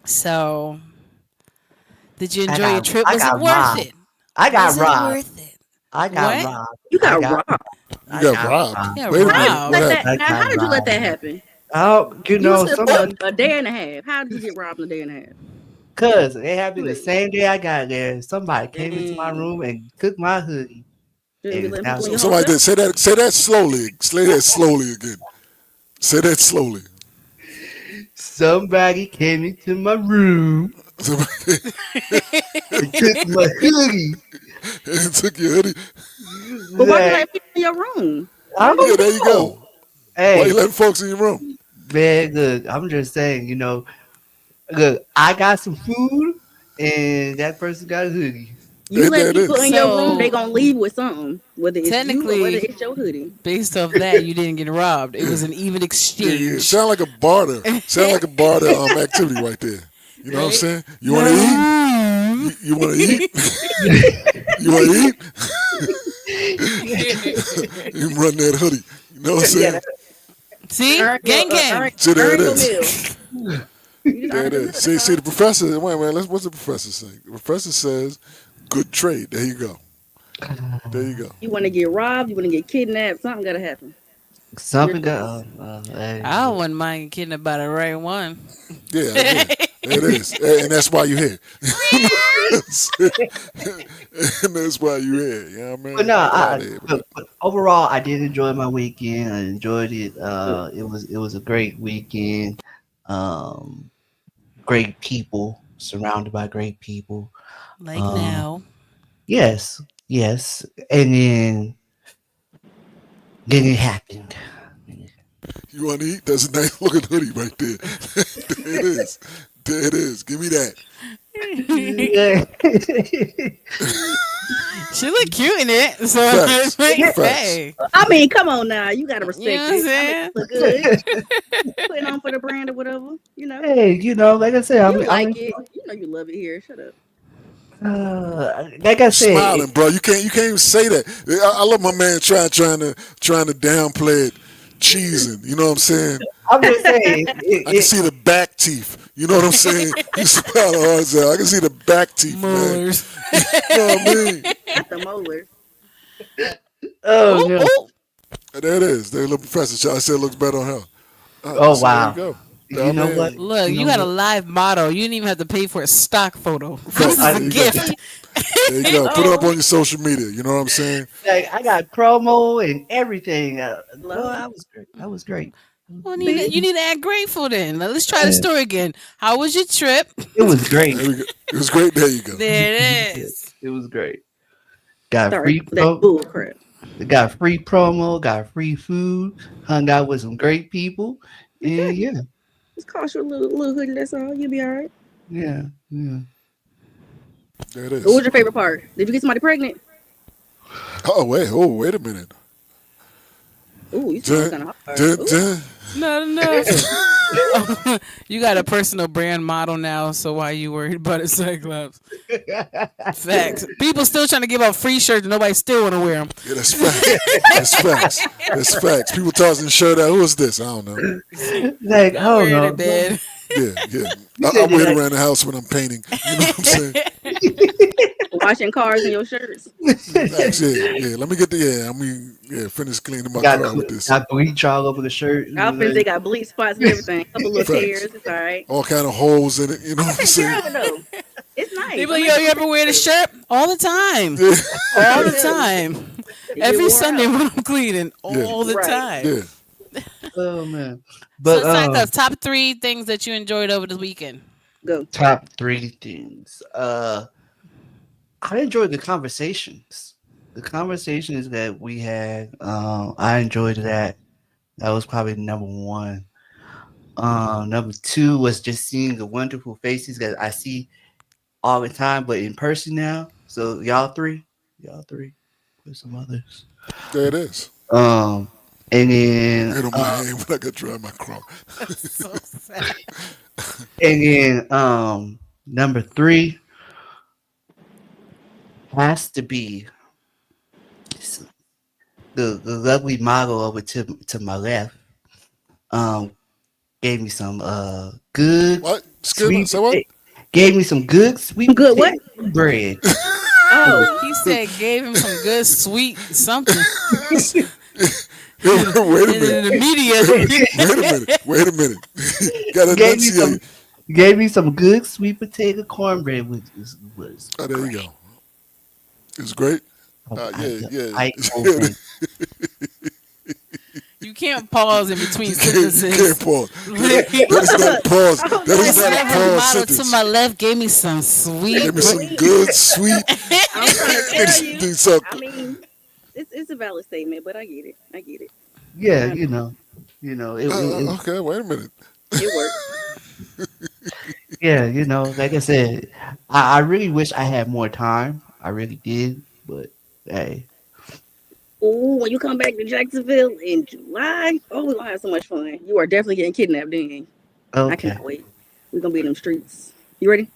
So, did you enjoy your trip? I Was it got worth robbed. it? I got Was it robbed. worth it? I got What? robbed. You I got got robbed. You I got got robbed. robbed. Yeah, Wait a How did minute. you What robbed. let happened? that? I Now, how got did you let that robbed. happen? Oh, You was someone, a day and a half. How did you get robbed in a day and a half? cause it happened the Please. same day I got there. Somebody came into my Dang. room and took my hoodie, Shouldn't be and letting now people in So your somebody hotel. did say that slowly. Say that slowly again. Say that slowly. somebody came into my room Somebody and took my hoodie. took your hoodie. But why you Like, let people in your room? I Why you? Yeah, don't there you know. go. Why you Hey, letting folks in your room? man, look, I'm just saying, look, I got some food, and that person got a hoodie. You let There it people in is. your room, they So, gonna leave with something, whether it's you or whether technically, it's your hoodie. based off that, you didn't get robbed. It was an even Yeah, yeah. exchange. Sound like a barter. Sound like a barter activity right there. You know what I'm Right? saying? You want to eat? You want to eat? You want to eat? You run that hoodie. You know what I'm Yeah, saying? See? Gang gang. See, there it earn your is. meal. You just There earned it your is. meal. That's See, all. the professor. Wait, what's the professor say? The professor says, "Good trade." There you go. There you go. You want to get robbed, you want to get kidnapped, something gotta happen. Your something choice. got. Hey, I look. wouldn't mind getting about the right one. Yeah, again, there it is, and that's why you're here. And that's why you're here. You know what I But mean? no, Get out of here with that. but overall, I did enjoy my weekend. I enjoyed it. Good. It was a great weekend. Um, Great people, surrounded by great people. Like Um, now. yes, yes, and then it happened. You want to eat? That's a nice looking hoodie right there. There it is. There it is. Give me that. She look cute in it. So Facts. it's like, Facts. hey. I mean, come on now, you gotta You know respect what I'm it. I mean, saying? look good. Put it on for the brand or whatever. Hey, like I said, You like it. You know you love it here. Shut up. like I You said, smiling, bro. You can't even say that. I love my man trying to downplay it, cheesing. You know what I'm saying? I'm just saying, I can see the back teeth. You know what I'm saying? You smiling hard as hell. I can see the back teeth, man. Molars. You know what I mean? Not the molars. oh Oh, no, oh. There it is. There, little professor. I said it looks better on her. oh So there you wow, go. I you know what, mean, Look, you got a live model. You didn't even have to pay for a stock photo. This facts. is There a you go. gift. There you go. Put it up Oh, on your social media. You know what I'm saying? like I got promo and everything. Well, hello. that was great. That was great. Well, See, you need to act grateful then. Now, let's try the Yeah, story again. How was your trip? it was great. There we go. It was great. There you go. There it Yeah, is. it was great. Got sorry free for that pro, bull crap. got free promo, got free food, hung out with some great people, and Okay, yeah, just cost you a little hoodie. That's all. You'll be all right. yeah, yeah. There it What is. was your favorite part? Did you get somebody pregnant? Wait a minute. Ooh, you sound Dun, kind of hard. dun, Ooh, dun. Not enough. You got a personal brand model now, so why you worried about a Cyclops? Facts. People still trying to give out free shirts, and nobody still want to wear them. Yeah, that's facts. That's facts. That's facts. People tossing the shirt out. Who is this? I don't know. Like, I I don't wear it know. in bed. Yeah, yeah. You I said wear it that around the house when I'm painting. You know what I'm saying? Washing cars in your shirts. Facts. Yeah, yeah. Let me get the finish cleaning my got car with this. got bleach all over the shirt. I finna say got bleach spots and everything. Couple little Facts. tears. It's all right. All kind of holes in it. You know I what I'm take care saying? of it though. It's They nice. be I like, make yo, sure you ever wear the shirt? All the time. Yeah, All I the tell you, time. it get Every wore Sunday out. when I'm cleaning. yeah, All the Right. time. yeah. Oh man. So, But Cyclops, top three things that you enjoyed over the weekend. Go. top three things. I enjoyed the conversations. The conversations that we had. I enjoyed that. That was probably number one. Number two was just seeing the wonderful faces that I see all the time, but in person now. So y'all three, put some others. There it is. Um, and then Right on my hand when I got dry my car. So sad. number three has to be the lovely model over to my left. Um, gave me some good What? Excuse me. sweet Say what? potato. Gave me some good sweet Good what? potato bread. Oh. He said gave him some good sweet something. Wait a And minute. in the media, Wait a minute. Wait a minute. Got to gave me some enunciate. gave me some good sweet potato cornbread, which was Oh, there you great. go. It's great. I Yeah, yeah. I over. you can't pause in between You can't sentences. pause. Like, That is not a pause. I was That like, is this not a what? lovely pause model to sentence. my left gave me some sweet. Give me some Sweet. good, sweet. I'm trying to tell you. Do something. I mean, it's a valid statement, but I get it. I get it. Yeah, I, Okay, wait a minute. it works. yeah, like I said, I really wish I had more time. I really did, but hey, Ooh, when you come back to Jacksonville in July, oh, we're gonna have so much fun. You are definitely getting kidnapped then. I okay, cannot wait. We're gonna be in them streets. You ready?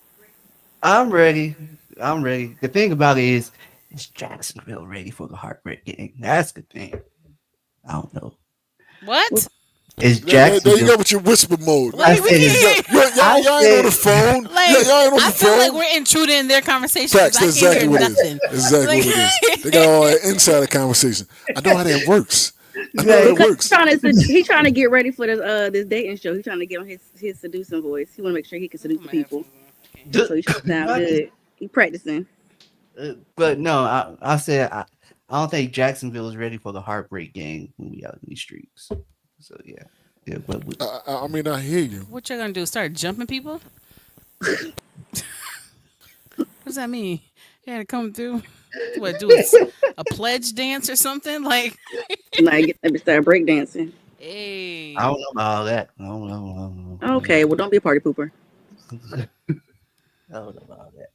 I'm ready. I'm ready. The thing about it is Jacksonville ready for the heartbreak game? That's the thing. I don't know. Well, What? Is There you Jacksonville? go with your whisper mode. I Like we said, can't. I Y'all ain't on said, the phone. Like Y'all ain't on I the feel like phone. we're intruding in their conversation because Facts, I that's can't exactly hear what it is. nothing. That's exactly Like what it is. They got all that insider conversation. I know how that works. I know how that like, because works. he's trying to get ready for this dating show. He's trying to get on his seducing voice. He want to make sure he can Let me seduce put the my people. headphones on. I can't hear So he's trying to sound not good. He practicing. but no, I said I don't think Jacksonville is ready for the heartbreak game when we out in these streets. So yeah, yeah, but I mean, I hear you. what you gonna do? Start jumping people? What does that mean? You had to come through. What do a pledge dance or something? Like, Like get them to start breakdancing. I hey, don't know about all that. I don't Okay, well don't be a party pooper. know. I don't know about all that.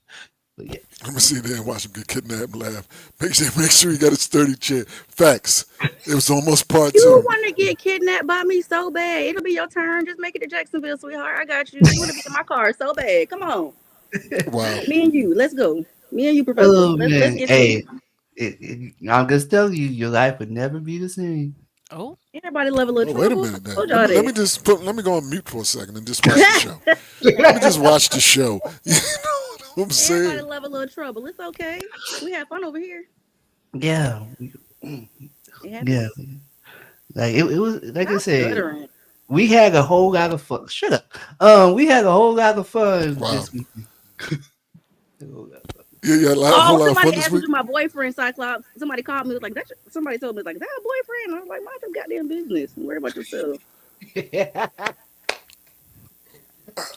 But yeah, I'm gonna sit there and watch him get kidnapped and laugh. Make sure he got a sturdy chair. Facts. It was almost part You two. want to get kidnapped by me so bad? It'll be your turn. Just make it to Jacksonville, sweetheart. I got you. You want to be in my car so bad? Come on, Wow. me and you. Let's go. Me and you, Professor. oh Let's man, get to hey, it. I'm just telling you, your life would never be the same. oh, Everybody love a little Oh, wait a trouble. I minute now. told y'all Let me that. just let me go on mute for a second and just watch the show. Let me just watch the show. You know what I'm Everybody saying? love a little trouble. It's okay. We have fun over here. Yeah, It yeah. happens. Like it was like I Stop said, stuttering. we had a whole lot of fun. Shut up. We had a whole lot of fun Wow. this week. A whole lot of fun. Yeah, yeah, a whole Oh, lot of somebody fun this asked me week. to my boyfriend, Cyclops. Somebody called me. Was like, that's somebody told me like, that a boyfriend. I was like, mind your goddamn business. Don't worry about yourself.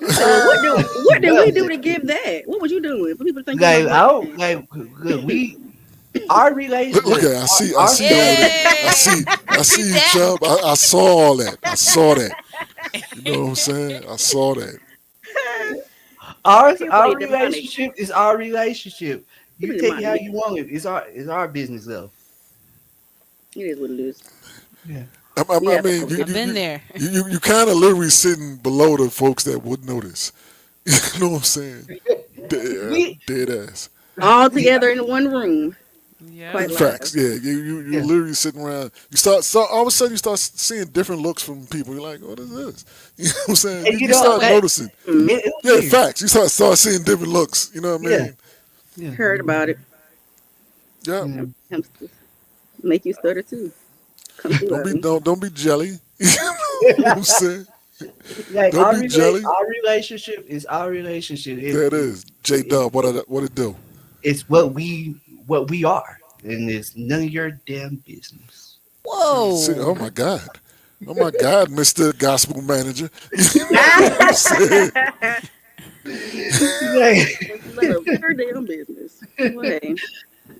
I said, well, what did we no, do to give that? What was you doing for people to think you my like I don't boyfriend? like we our Look relationship, at I our see all that. hey, I see see you, that? Chubb. I saw all that. I saw that. You know what I'm saying? I saw that. People our need demonic. relationship is our relationship. You People need take it how demonic. you want it. It's our business though. It is what it is. Yeah. I Yeah, mean, I've been there. you kind of literally sitting below the folks that would notice. You know what I'm saying? We Dead ass. all together in one room, Yep. quite live. Facts. Yeah, you yeah. literally sitting around. You start all of a sudden you start seeing different looks from people. You're like, what is this? You know what I'm saying? And You Oh start wait. that noticing. Mm, it was Yeah, weird. facts. You start seeing different looks. You know what I Yeah, mean? yeah, heard about it. Yeah. yeah. Hamsters make you stutter too. Come through at me. Don't be jelly. You know what I'm saying? Like Don't be jelly. our relationship is our relationship. There it is. J Dub. What it do? It's what we are, and it's none of your damn business. See, Whoa. oh my God. Oh my God, Mr. Gospel Manager. You know what I'm saying? Like, It's none of your damn business. Well, hey,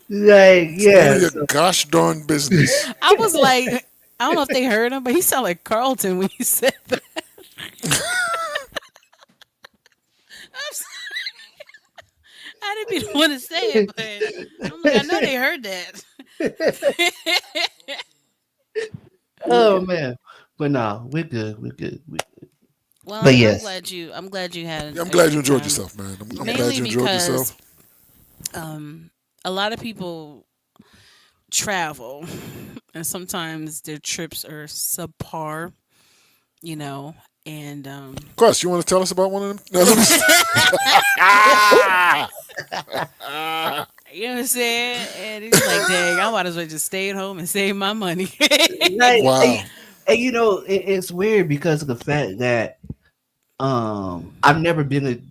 like It's none of yeah. your So gosh darn business. I was like, I don't know if they heard him, but he sounded like Carlton when he said that. I'm sorry. I didn't even want to say it, but I'm like, I know they heard that. oh yeah. man, but no, we're good. We're good. Well, But I'm yes, glad you. I'm glad you had Yeah, I'm a glad you good enjoyed time. yourself, man. I'm glad Mainly you enjoyed because yourself. um, a lot of people travel, and sometimes their trips are subpar. You know, and Quest, you want to tell us about one of them? No, let me you know what I'm saying. And he's like, "Dang, I might as well just stay at home and save my money." like, Wow. and you know, it's weird because of the fact that I've never been to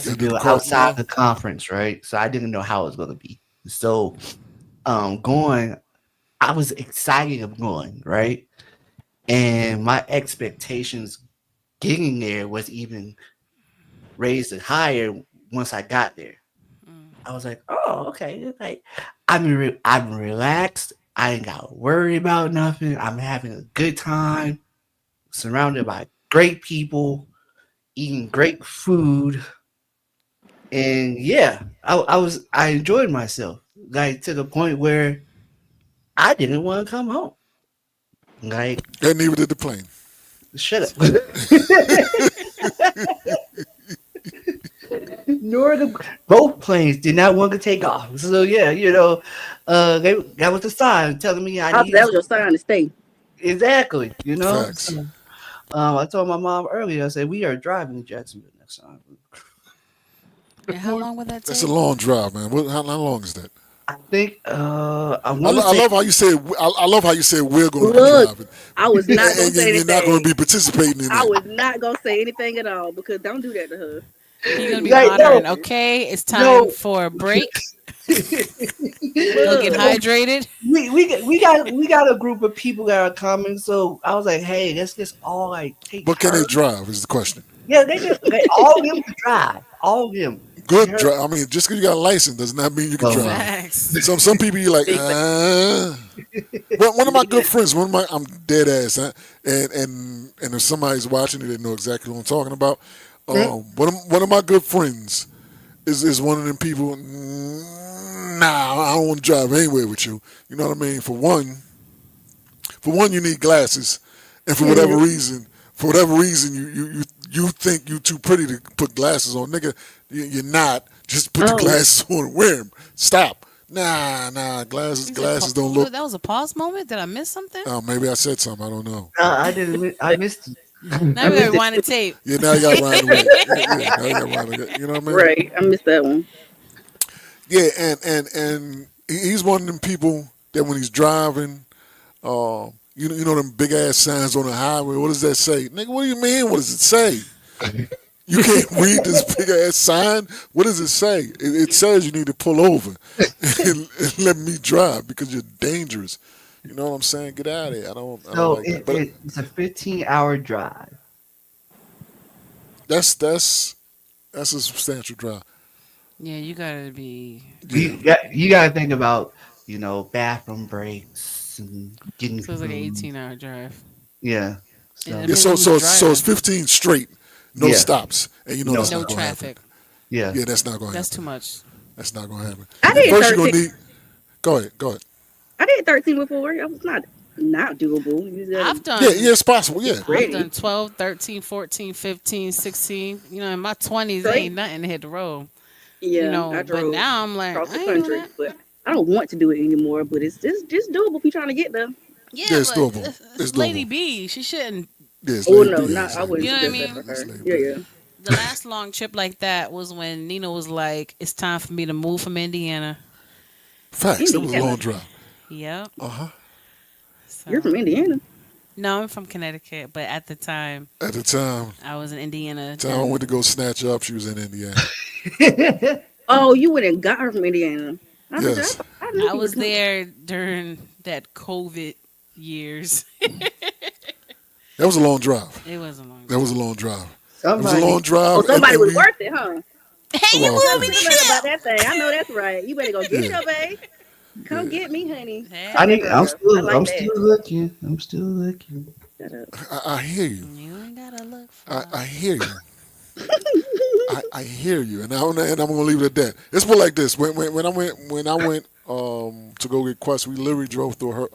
You gotta do the Jacksonville Carlton outside Law. the conference, right? So I didn't know how it was gonna be. So going, I was excited of going, right? And my expectations getting there was even raised higher once I got there. Mm. I was like, oh, okay. Like I'm relaxed. I ain't got to worry about nothing. I'm having a good time, surrounded by great people, eating great food, and yeah, I enjoyed myself. Like to the point where I didn't want to come home. Like And neither did the plane. shut up. Nor the both planes did not want to take off. So yeah, you know, that was the sign telling me I That needed was your sign to stay. exactly. You know, Facts. so, I told my mom earlier. I said we are driving to Jacksonville next time. And how long would that That's a take? long drive, man. How long is that? I think I want to I say love how you said. I love how you said we're going to be Look, driving, I was not gonna and say you're not going to anything. be participating in I that. was not gonna say anything at all because don't do that to her. He gonna be like monitoring. no, Okay, it's time no. for a break. Go get Look, So hydrated. we got a group of people that are coming. So I was like, hey, let's just all like take But can they turns. drive? Is the question. Yeah, they all of them can drive. All of them. Good Her, drive. I mean, just because you got a license does not mean you can oh drive. my. Facts. Some people you're like, big fa- Well, one of my big good fa- friends, one of my I'm dead ass, huh? And if somebody's watching it, they know exactly what I'm talking about. Mm, One of my good friends is one of them people. Nah, I don't want to drive anywhere with you. You know what I mean? For one, you need glasses, and Mhm. for whatever reason, you think you too pretty to put glasses on, nigga. You're not. Just put the Oh, glasses on and wear them. Stop. Nah. He said, Glasses don't "What? look. That was a pause moment. Did I miss something?" Maybe I said something. I don't know. I didn't. I missed it. Now I we gotta missed it. rewind the tape. Yeah, now you got Ryan with it. Yeah, now you got Ryan with it. You know what I mean? right. I missed that one. Yeah, and he's one of them people that when he's driving, you know them big ass signs on the highway. What does that say, nigga? What do you mean? What does it say? You can't read this big ass sign. What does it say? It says you need to pull over and let me drive because you're dangerous. You know what I'm saying? Get out of here. I don't So like that. But it's a 15-hour drive. that's that's that's a substantial drive. Yeah, you gotta be. Yeah. You got to think about bathroom breaks and getting So it's like an food. 18-hour drive. Yeah. And it So Yeah, depends on who's so it's driving. 15 straight, no yeah, stops, and you know no that's No not gonna stop. happen. traffic. Yeah. Yeah, that's not gonna That's happen. too much. That's not gonna happen. I At did first, you're 13. gonna need. Go ahead. Go ahead. I did 13 before. I was not. not doable. You gotta I've Yeah, done yeah, it's possible. get Yeah, I've ready. done 12, 13, 14, 15, 16. You know, in my 20s, it ain't Straight. nothing to hit the road. You Yeah, I know, but drove now I'm like, across I the ain't doing country, that. but I don't want to do it anymore. But it's just doable if you're trying to get there. yeah, Yeah, it's but doable. it's It's Lady doable. B. She shouldn't. Yeah, it's Oh Lady B. no, Yeah, not it's I Lady B. wouldn't You know what I Yeah, suggest that for mean? it's her. Lady Yeah, B. yeah. The last long trip like that was when Nina was like, "It's time for me to move from Indiana." Facts. That was a long Indiana. drive. Yep. Uh huh. You're So from Indiana. no, I'm from Connecticut, but at the time At the time, I was in Indiana, I and went to go snatch her up. She was in Indiana. Oh, you went and got her from Indiana. I said, Yes. I knew I you were was from. there during that COVID years. That was a long drive. It was a long That was a drive. long drive. It was a Somebody, long drive, Oh, somebody and was we, worth it, huh? Hey, you well, moving Girl, me sit to around about chill. that thing. I know that's right. You better go get yeah, your babe. Come yeah. get me, honey. Hey, I Type need. I'm girl. I still. like I'm that. still looking. I'm still looking. Shut up. I hear you. you ain't gotta look I far. hear you. I hear you, and I'm gonna leave it at that. It's more like this. When I went to go get Quest, we literally drove through her.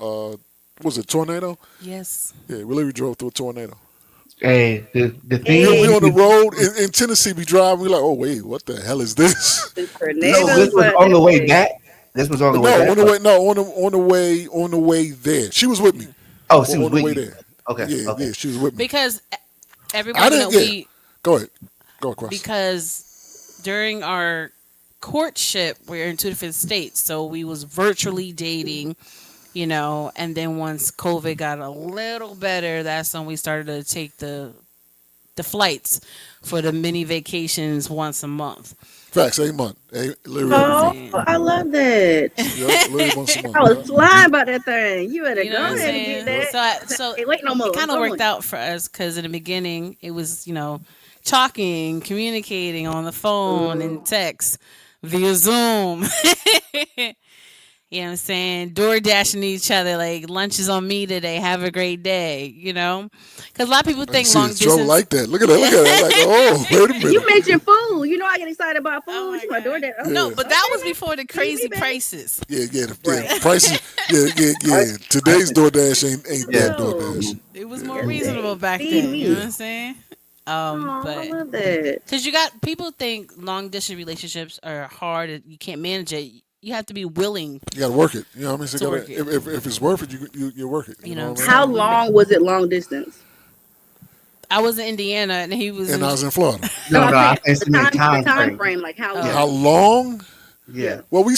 Was it tornado? Yes. Yeah, we literally drove through a tornado. Hey, the We thing we you Hey, on the can. road in Tennessee. We drive. We like, oh wait, what the hell is this? the No, this tornadoes was out on that the way way. back. This was on the way No, back. on the way. No, on the way there. She was with me. Oh, she was On the with way you. there. Okay. Yeah, Okay. yeah, she was with me. Because I everybody know didn't. Yeah, we go ahead. Go across. because during our courtship we're in two different states, so we was virtually dating, and then once COVID got a little better, that's when we started to take the flights for the mini vacations once a month. Facts. A month. Literally You know what every I'm Oh, month. saying? I love that. Yep. Literally once a month. I was Yep. flying about that thing. You better You know what go I'm ahead and get saying? Yep. that. So so Hey, wait no it more. I'm kind of worked going. out for us because in the beginning it was, talking, communicating on the phone and Ooh. text via Zoom. You know what I'm saying? Door dashing each other like lunch is on me today. Have a great day, Because a lot of people I didn't think see long the trouble distance. like that. Look at that. Look at that. Like, oh, wait a You minute. mentioned food. You know I get excited about Oh food. my You my door god. that. No, Yeah. but Okay, that was baby. before the Feed me, crazy baby. prices. Yeah. Right. Prices. Yeah, yeah, I, yeah. I Today's DoorDash ain't yeah. that No. DoorDash. Mhm. It was more Yeah, And reasonable back Feed then, you know what yeah. I'm me. saying? Oh, I But love that. because you got people think long distance relationships are hard, you can't manage it. You have to be willing You gotta work it. You know what I mean? So to you gotta work it. if it's worth it, you work it. You know what I mean? How So long was it long distance? I was in Indiana and he was And in. I was in Florida. No, no, I'm no. I saying think she meant the time time frame. frame, like how Yeah. How Oh, long? long? Yeah. Yeah. Well, we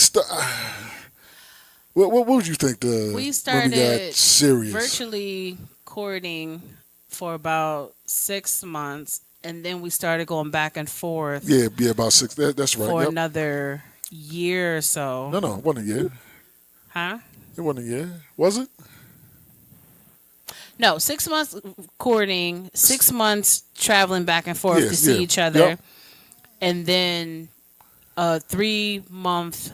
what would you think we when we got started serious? virtually courting for about 6 months, and then we started going back and forth Yeah, be about six. That's right. for Yep. another year or so. No, it wasn't a year. Huh? It wasn't a year. Was it? No, 6 months courting, 6 months traveling back and forth Yeah, to see yeah. each Yep. other, and then a 3 month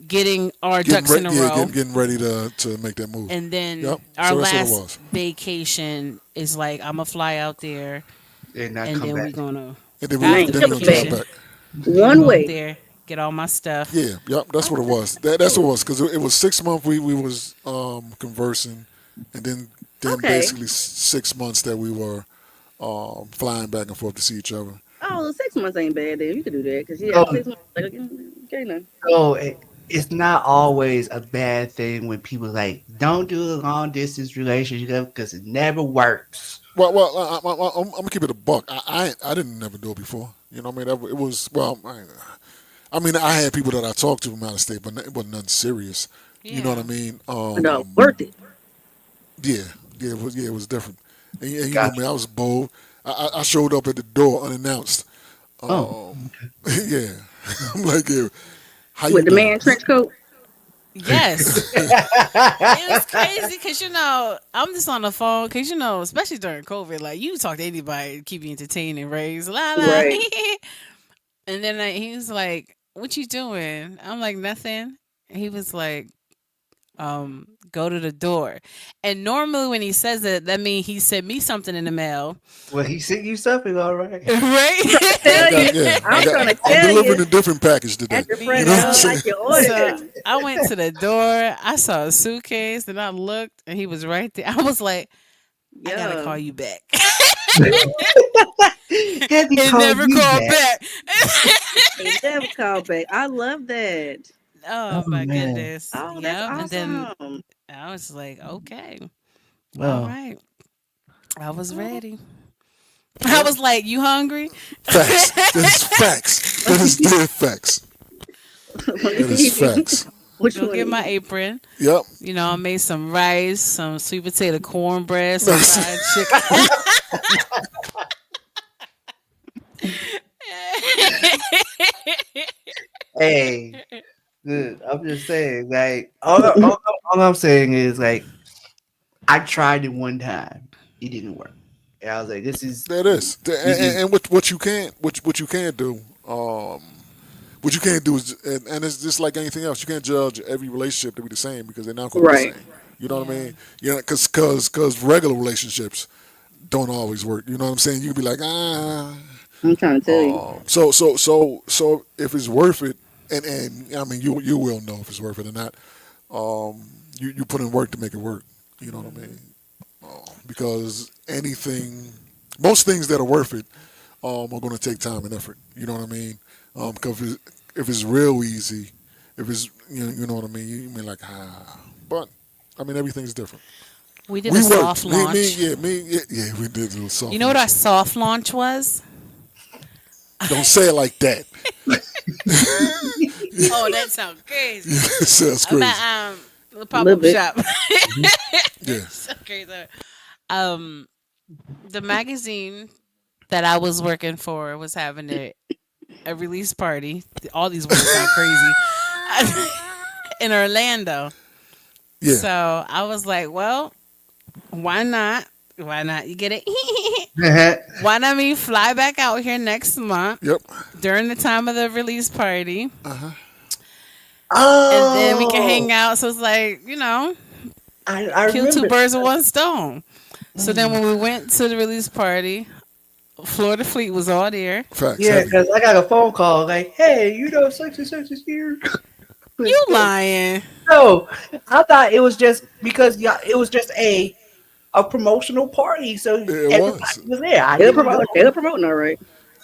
getting our ducks in a row. Getting ready to make that move. And then Yep. our So that's what it last was. vacation is like I'm gonna fly out there, And not and come then we back. gonna And then You we after ain't the then we coming gonna drive back. vacation back. we gonna One go up way. there, get all my stuff. Yeah, yep, that's what it was. That's what it was because it was 6 months we was conversing, and then Okay. basically 6 months that we were flying back and forth to see each other. Oh, 6 months ain't bad then. You could do that because yeah, So, 6 months. Like, okay, now. it's not always a bad thing when people like don't do a long distance relationship because it never works. I'm gonna keep it a buck. I didn't never do it before. You know what I mean? It was well. I mean, I had people that I talked to from out of state, but it wasn't nothing serious. You know what I Yeah. mean? No, worth it. Yeah, it was different. And you know Gotcha. me, I was bold. I showed up at the door unannounced. Oh, Um, yeah, I'm like, yeah, how you With the doing? man trench coat. Yes. It was crazy because I'm just on the phone because especially during COVID, like you talk to anybody, keep you entertained and raised la la. Right. And then he was like, "What you doing?" I'm like, "Nothing." He was like, go to the door. And normally when he says it, that means he sent me something in the mail. Well, he sent you something, all right. I Tell got you, yeah. I'm trying to I'm tell delivering you a different package today. at your You You front know what I'm door know? saying? like you So ordered. I went to the door, I saw a suitcase, and I looked and he was right there. I was like, I gotta Yeah. call you back. Had he It called never you called back? back. He never called back. I love that. Oh Oh my man. goodness. Oh, that's Yep. And then awesome. I was like, okay, all Well, right. I was Oh, ready. I Yep. was like, you hungry? Facts. That is facts. That is dead facts. let me That is feed you. facts. Which Go one? get my apron. Yep. You know, I made some rice, some sweet potato cornbread, some fried chicken. hey, good. I'm just saying, like, all I'm saying is, like, I tried it one time. It didn't work. And I was like, That is. this is, And what you can't what you can't do. What you can't do is, and it's just like anything else. You can't judge every relationship to be the same because they're not going to be the Right. same. You know what I Yeah. mean? You know, because regular relationships don't always work. You know what I'm saying? You can be like, ah. I'm trying to tell you. So if it's worth it, and I mean you will know if it's worth it or not. You put in work to make it work. You know what I mean? Because most things that are worth it, are going to take time and effort. You know what I mean? Because if it's real easy, if it's you know what I mean, you mean like but I mean everything's different. We did a We soft worked. launch. Yeah, we did do a You soft know what our launch. soft launch was? Don't say it like that. Oh, that sounds crazy. It sounds I'm crazy. at the A pop little up bit. shop. Yeah, So crazy. Um, the magazine that I was working for was having a release party. All these words sound crazy in Orlando. yeah. So I was like, well, why not? Why not? You get it? Why not me fly back out here next month Yep. during the time of the release party, and then we can oh, hang out. So it's like, I kill two remember. birds with one stone. So then when we went to the release party, Florida Fleet was all there. Facts Yeah, heavy. because I got a phone call like, hey, such and such is here. You lying? No, I thought it was just because it was just a promotional party, so Yeah, it everybody was. was there. I They're didn't promoting. know. They're promoting, all right.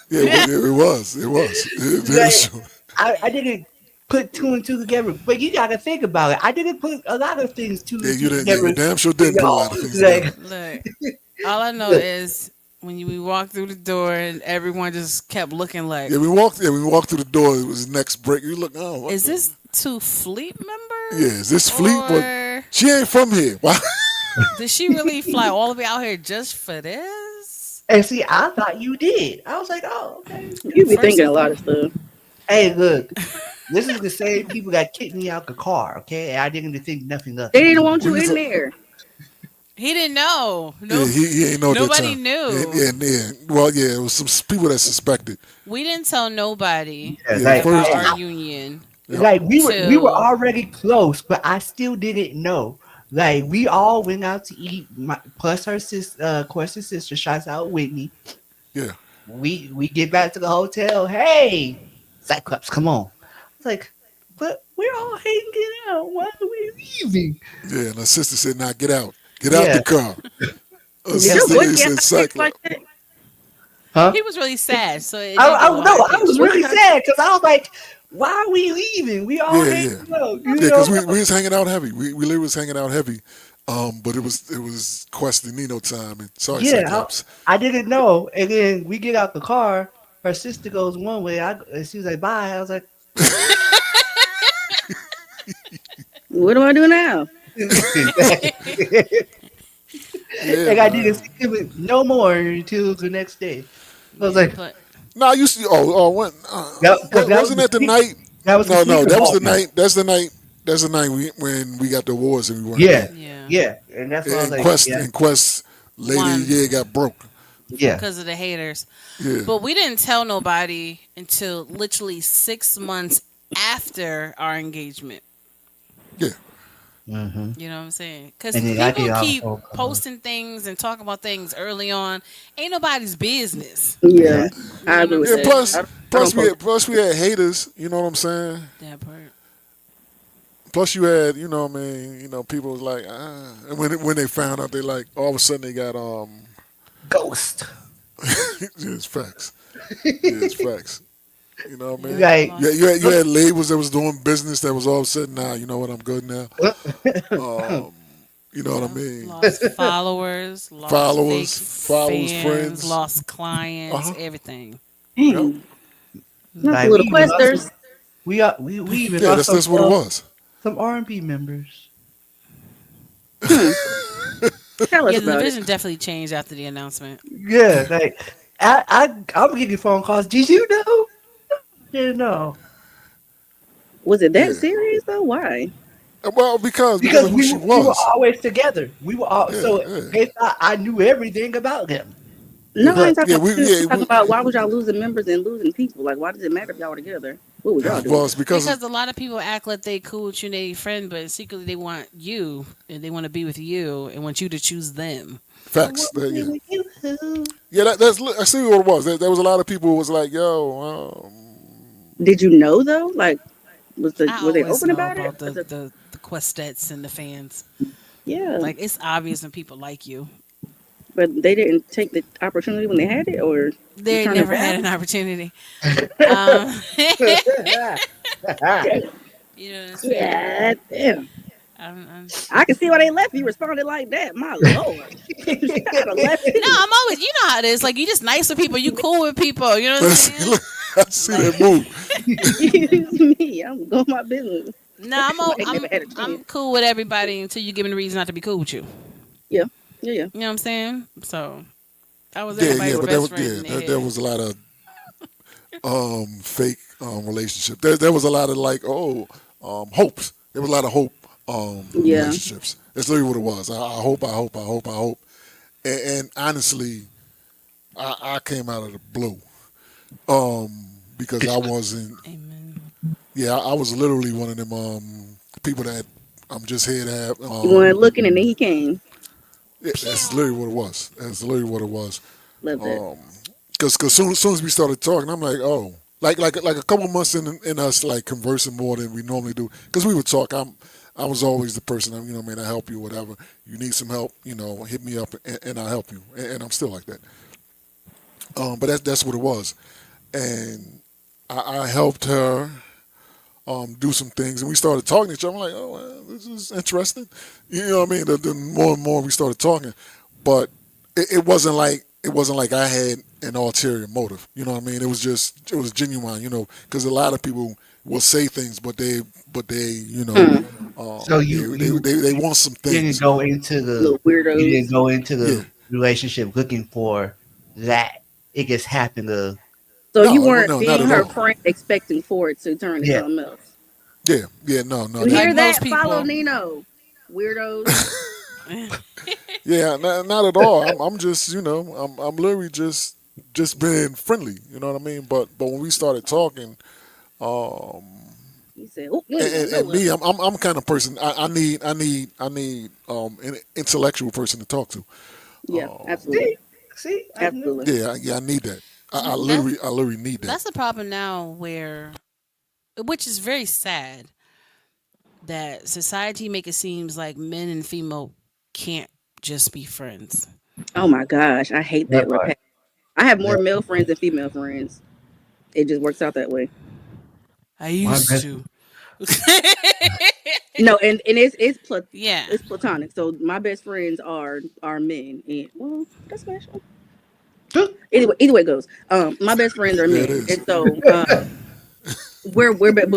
Yeah, it was. It was. It is Like, true. I didn't put two and two together, but you got to think about it. I didn't put a lot of things two Yeah, and you two didn't. Yeah, together. you damn sure You didn't put a know, lot of things together. like, Look, all I know look, is when we walked through the door and everyone just kept looking like, Yeah, we walked. Yeah, we walked through the door. It was next break. You look. Oh, what is the? this two Fleet Yeah, members is this Fleet? But or she ain't from here. Why? did she really fly all the way out here just for this? and see, I thought you did. I was like, oh, okay. You be First thinking a and lot of stuff. Hey, look, this is the same people that kicked me out the car, okay? And I didn't think nothing of They it. didn't want When you you in talk, there. he didn't know. yeah, No, he ain't know at that nobody time. knew. Yeah. Well, yeah, it was some people that suspected. We didn't tell nobody Yeah, Yeah, like, about first. our union Yep. we were till already close, but I still didn't know. Like we all went out to eat. Plus her sister, Question's sister, shouts out Whitney. Yeah. We get back to the hotel. Hey, Cyclops, come on. It's like, but we're all hanging out. Why are we leaving? Yeah. And her sister said, "Now get out. Get out Yeah, the car." Her Did yeah. your sister voice is get in high like Cyclops. that? Huh? he was really sad, so it I, did get I a little no, high I was pitched. What really kind? sad because I was like, why are we leaving? We all Yeah, hanging yeah. out, Yeah, you know? because we was hanging out heavy. We literally was hanging out heavy. But it was Quest and Nino time. And sorry, Yeah, Cyclops. I didn't know. And then we get out the car. Her sister goes one way. And she was like, bye. I was like, What do I do now? Yeah, like I didn't man. see him no more until the next day. I was Yeah, like, but No, you see. Oh, when? because that was Wasn't the that the sneak, night? that was the No, sneaker that was ball the night. night. That's the night. That's the night when we got the awards and we weren't Yeah, there. yeah, yeah, and that's why I was And like, Quest yeah, and Quest later one yeah got broke. yeah. because of the haters. Yeah, But we didn't tell nobody until literally 6 months after our engagement. yeah. Mm-hmm. You know what I'm saying? Because And then I people get all keep oh, posting things and talking about things early on. Ain't nobody's business. Yeah, yeah. I You know what agree I'm with Yeah, that. saying? I don't post. plus we had haters. You know what I'm saying? That part. Plus you had, you know what I mean, people was like, and when they found out, they like all of a sudden they got Ghost. it's facts. Yeah, it's facts. You know what I Yeah, mean? Like Yeah, lost. you had labels that was doing business that was all of a sudden, nah, you know what, I'm good now. You know what I Yeah, mean? lost followers, lost fake Followers, fans, friends. lost Uh clients, huh. everything. Yep. Dang, not the like we little even lost questers. some we even Yeah, lost that's what it was. some R&B members. Hmm. Tell us Yeah, the about it. division definitely changed after the announcement. Yeah, like I'm getting phone calls. Did you know? Didn't know. Was it that Yeah. serious though? Why? Well, because Because of who she we were was. always together. We were all Yeah, so yeah, they thought I knew everything about them. No, yeah, I ain't But talking yeah. about you. I'm talking We about why was y'all losing members and losing people? Like, why does it matter if y'all were together? What was y'all well, doing? it's because Because a lot of people act like they cool with you and they friend, but secretly they want you and they want to be with you and want you to choose them. I facts. want to be Yeah, with you. yeah. I see what it was. There was a lot of people who was like, "Yo, Did you know though? Like, I were they always open know about it? about the Questettes and the fans. Yeah, Like it's obvious when people like you. but they didn't take the opportunity when they had it, or you They turned it never had down. an opportunity. Um, Damn. you know what I'm saying? Yeah, damn. I'm I can see why they left. You responded like that. My lord, you should have left No, too. I'm always. You know how it is. Like you just nice with people. You cool with people. You know what I'm saying? look, I see Like that move." Excuse me. I'm going my business. no, I ain't never had a chance. I'm cool with everybody until you give me the reason not to be cool with you. Yeah, yeah, yeah. You know what I'm saying? So I was Yeah, yeah, everybody's but best friend in their there head. was a lot of fake relationship. There was a lot of like hopes. There was a lot of hope Yeah. relationships. That's literally what it was. I hope. And honestly, I came out of the blue because I wasn't. Amen. Yeah, I was literally one of them people that I'm just here to have. You weren't looking, and then he came. Yeah, that's literally what it was. That's literally what it was. Love that. Because soon as we started talking, I'm like, oh, like a couple months in us like conversing more than we normally do. Because we would talk. I was always the person. Man, I help you, whatever. You need some help, hit me up, and I'll help you. And I'm still like that. But that's what it was. And I helped her do some things, and we started talking to each other. I'm like, oh, well, this is interesting. You know what I mean? The more and more we started talking, but it wasn't like I had an ulterior motive. You know what I mean? It was genuine. Because a lot of people will say things, but they Mm. So they want some didn't things. go into the Little you didn't weirdos. go into Yeah. the relationship looking for that. It just happened to So you No, weren't no, not being at her all. friend, expecting for it to turn to yeah. something else. Yeah, yeah, no, no, You that Like hear no. most that? Follow people. Nino. Weirdos. Yeah, not at all. I'm just, I'm literally just being friendly. You know what I mean? But when we started talking, um, He said, "Oh, you ain't going and nowhere." me, I'm kind of person. I need an intellectual person to talk to. Yeah, absolutely, See, see, I knew. absolutely. Yeah, I need that. That's I literally need that. that's the problem now where which is very sad that society make it seems like men and female can't just be friends. Oh my gosh, I hate that. That We're part. past. I have more That male friends than female friends. It just works out that way. I my used best. to. No, and Yeah. it's platonic. So my best friends are men, and well, that's special. Either way it goes. My best friends are Yeah, it men, is. and so but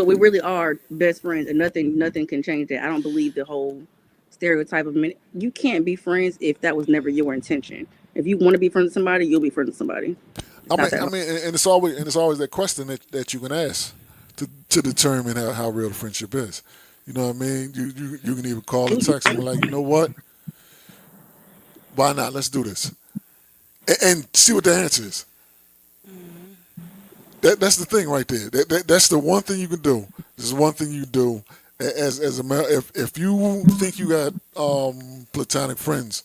we really are best friends, and nothing can change that. I don't believe the whole stereotype of men. You can't be friends if that was never your intention. If you want to be friends with somebody, you'll be friends with somebody. It's not that I hard. mean, and it's always that question that you can ask to determine how real the friendship is. You know what I mean? You can even call or text and be like, you know what? Why not? Let's do this, and see what the answer is. That's the thing right there. That's the one thing you can do. This is one thing you do, As a matter, if you think you got platonic friends,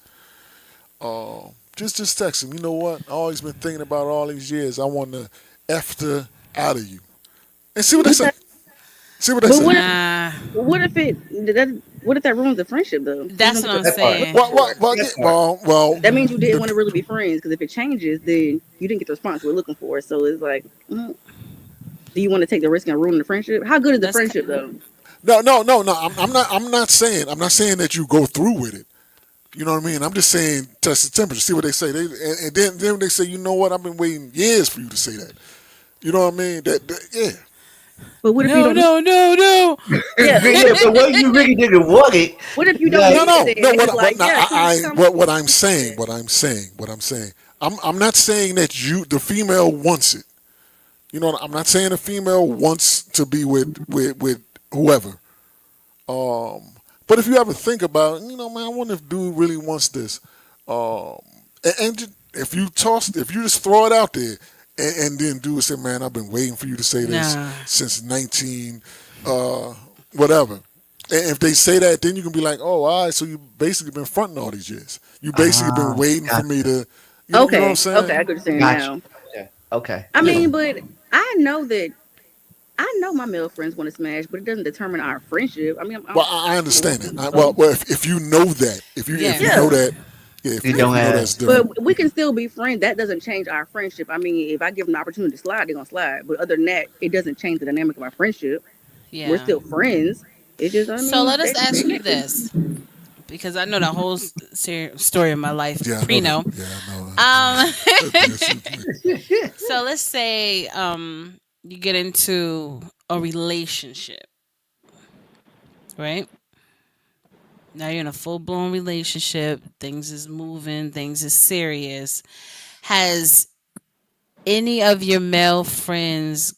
just text them. You know what? I always been thinking about all these years. I want to after out of you and see what they Okay. say. See what they But say. Nah, what if it that what if that ruins the friendship though? So you that's don't what get I'm the That part. saying. Well, yeah, That part. that means you didn't want to the, really be friends because if it changes, then you didn't get the response you were looking for. So it's like, do you want to take the risk and ruin the friendship? How good is the That's friendship though? no. I'm not saying that you go through with it. You know what I mean? I'm just saying test the temperature, see what they say. And then they say, you know what? I've been waiting years for you to say that. You know what I mean? Yeah. But what if you no, don't? no, no, no. Yeah. Yeah, but what you really didn't want it? What if you don't Like, No, need it no, then? no. And it's What like, no, yeah, what I'm come saying, then. what I'm saying. I'm not saying that you, the female, wants it. You know, I'm not saying the female wants to be with whoever. Um, but if you ever think about it, you know, man, I wonder if dude really wants this. And if you just throw it out there, and then dude say, man, I've been waiting for you to say this Nah. since 19, uh, whatever. And if they say that, then you can be like, oh, all right, so you basically been fronting all these years. You basically been waiting for me gotcha, to, you know what I'm Okay, okay, I saying? understand gotcha. now. Okay, okay, I You okay. mean, know. but I know that I know my male friends want to smash, but it doesn't determine our friendship. I mean, Well, I I'm a understand that. woman, Well, so if you know that, if you know Yes. yeah. that, yeah, You if don't you know that's ask. different. But we can still be friends. That doesn't change our friendship. I mean, if I give them the opportunity to slide, they're gonna slide. But other than that, it doesn't change the dynamic of our friendship. We're Yeah. still friends. It's just, I So mean, let us they ask you connected. this, because I know the whole story of my life Yeah, I know that. pre-know. Yeah, I know. Um, Yeah. so let's say you get into a relationship, right? Now you're in a full blown relationship. Things is moving. Things is serious. Has any of your male friends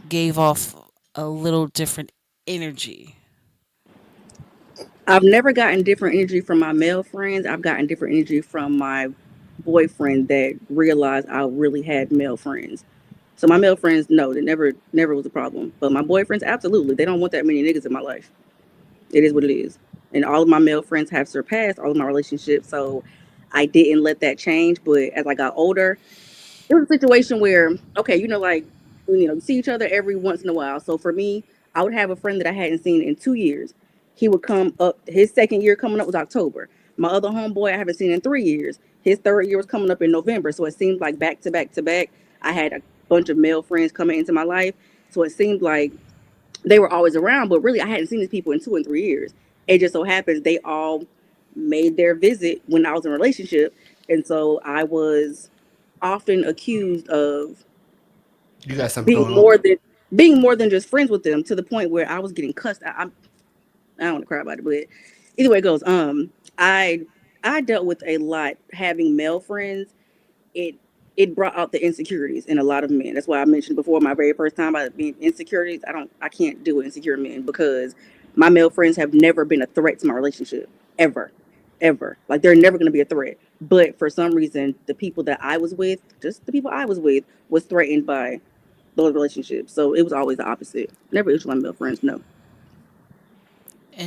gave off a little different energy? I've never gotten different energy from my male friends. I've gotten different energy from my boyfriend that realized I really had male friends. So my male friends, no, that never was a problem. But my boyfriends, absolutely, they don't want that many niggas in my life. It is what it is. And all of my male friends have surpassed all of my relationships. So I didn't let that change. But as I got older, it was a situation where, okay, like, you see each other every once in a while. So for me, I would have a friend that I hadn't seen in 2 years. He would come up, his second year coming up was October. My other homeboy I haven't seen in 3 years. His third year was coming up in November. So it seemed like back to back to back, I had a bunch of male friends coming into my life. So it seemed like they were always around, but really I hadn't seen these people in 2 and 3 years. It just so happens they all made their visit when I was in a relationship. And so I was often accused of You got something being going on. more than being more than just friends with them, to the point where I was getting cussed. I don't want to cry about it, but either way it goes. I I dealt with a lot having male friends. it it brought out the insecurities in a lot of men. That's why I mentioned before my very first time about being insecurities. I can't deal with insecure men because my male friends have never been a threat to my relationship ever, ever. Like they're never going to be a threat. But for some reason, the people that I was with, just the people I was with, was threatened by those relationships. So it was always the opposite. Never issue my male friends. No,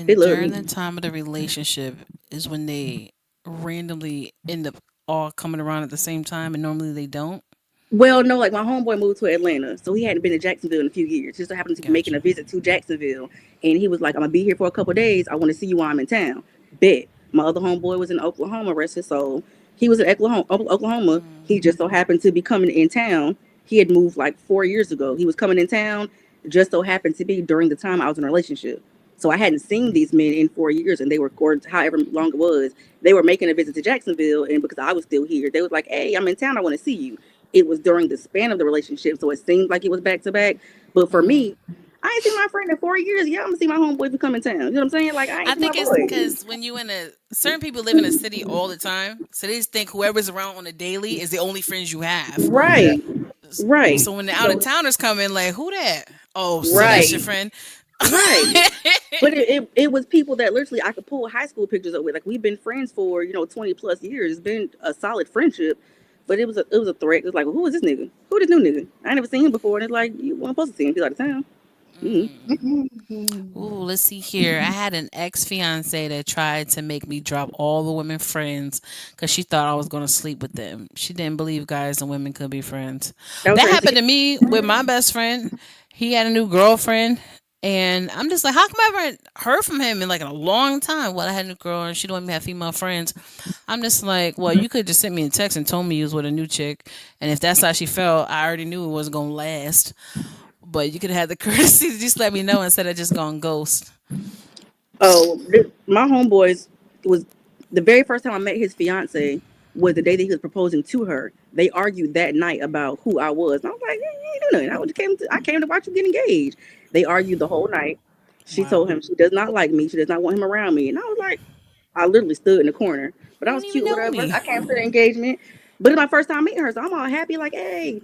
they And love during me. the time of the relationship is when they randomly end up all coming around at the same time, and normally they don't. Well, no, like my homeboy moved to Atlanta, so he hadn't been to Jacksonville in a few years. Just so happened to be making Gotcha. a visit to Jacksonville, and he was like, "I'm gonna be here for a couple of days. I want to see you while I'm in town." Bet. My other homeboy was in Oklahoma, rest his soul. He was in Oklahoma. Oklahoma. He just so happened to be coming in town. He had moved like 4 years ago. He was coming in town. Just so happened to be during the time I was in a relationship. So I hadn't seen these men in 4 years, and they were, or however long it was, they were making a visit to Jacksonville, and because I was still here, they was like, "Hey, I'm in town. I want to see you." It was during the span of the relationship, so it seemed like it was back to back. But for me, I ain't seen my friend in 4 years. Yeah, I'm gonna see my homeboy if he come in town. You know what I'm saying? Like I ain't I seen my think it's boy. because when you in a certain people live in a city all the time, so they just think whoever's around on a daily is the only friends you have. Yeah. Right, right. So when the out of So towners come in, like, who that? Oh, so that's your right, friend. right. But it was people that literally I could pull high school pictures up with. Like we've been friends for 20 plus years. It's been a solid friendship. But it was a threat. It was like, well, who is this nigga? Who this new nigga? I ain't never seen him before. And it's like you weren't supposed to see him. He's out of town. Mm. Ooh, let's see here. I had an ex fiance that tried to make me drop all the women friends because she thought I was going to sleep with them. She didn't believe guys and women could be friends. That was That her happened insecurity. to me with my best friend. He had a new girlfriend. And I'm just like, how come I haven't heard from him in like a long time? Well, I had a new girl and she don't even have female friends. I'm just like, well, you could just send me a text and told me you was with a new chick. And if that's how she felt, I already knew it wasn't going to last. But you could have had the courtesy to just let me know instead of just going ghost. Oh, my homeboys was the very first time I met his fiance was the day that he was proposing to her. They argued that night about who I was. And I was like, you ain't do nothing. I came to watch you get engaged. They argued the whole night. She Wow. told him she does not like me. She does not want him around me. And I was like, I literally stood in the corner. But You I don't was even cute, know whatever. me. I came to the engagement. But it's my first time meeting her. So I'm all happy, like, hey,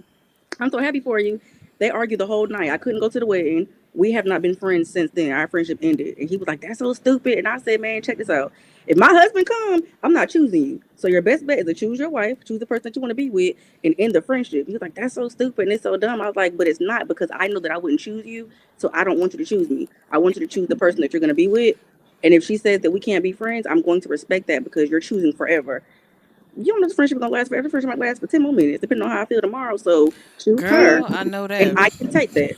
I'm so happy for you. They argued the whole night. I couldn't go to the wedding. We have not been friends since then. Our friendship ended. And he was like, that's so stupid. And I said, man, check this out. If my husband come, I'm not choosing you. So your best bet is to choose your wife, choose the person that you want to be with, and end the friendship. He was like, that's so stupid and it's so dumb. I was like, but it's not because I know that I wouldn't choose you. So I don't want you to choose me. I want you to choose the person that you're going to be with. And if she says that we can't be friends, I'm going to respect that because you're choosing forever. You don't know this friendship is gonna last forever. Friendship might last for 10 more minutes, depending on how I feel tomorrow. So choose her, Girl, I know and that. I can take that.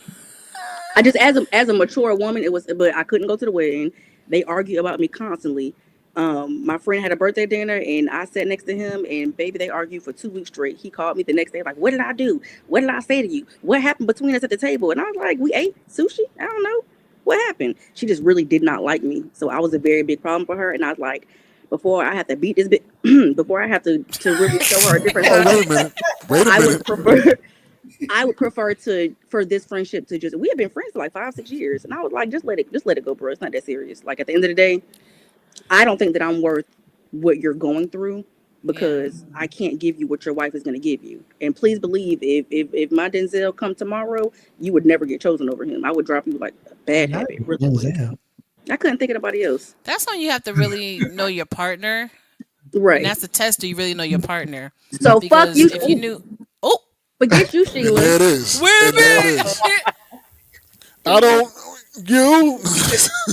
I just as a mature woman, it was, but I couldn't go to the wedding. They argue about me constantly. My friend had a birthday dinner, and I sat next to him, and baby, they argued for 2 weeks straight. He called me the next day, like, "What did I do? What did I say to you? What happened between us at the table?" And I was like, "We ate sushi. I don't know what happened." She just really did not like me, so I was a very big problem for her. And I was like, before I have to beat this bit, before I have to really show her a different Oh, side, wait a minute. Wait a I minute. would prefer I would prefer to for this friendship to just we have been friends for like 5 6 years, and I was like, just let it go, bro. It's not that serious. Like at the end of the day, I don't think that I'm worth what you're going through Yeah. because I can't give you what your wife is going to give you. And please believe, if my Denzel come tomorrow, you would never get chosen over him. I would drop you like a bad Not habit really quick. Denzel. I couldn't think of anybody else. That's when you have to really know your partner. And Right. that's the test. Do you really know your partner? So fuck Because you. if you Ooh, knew. Oh, forget you, And Sheila. there it is. wait a And there it minute. is. Shit. I don't. You.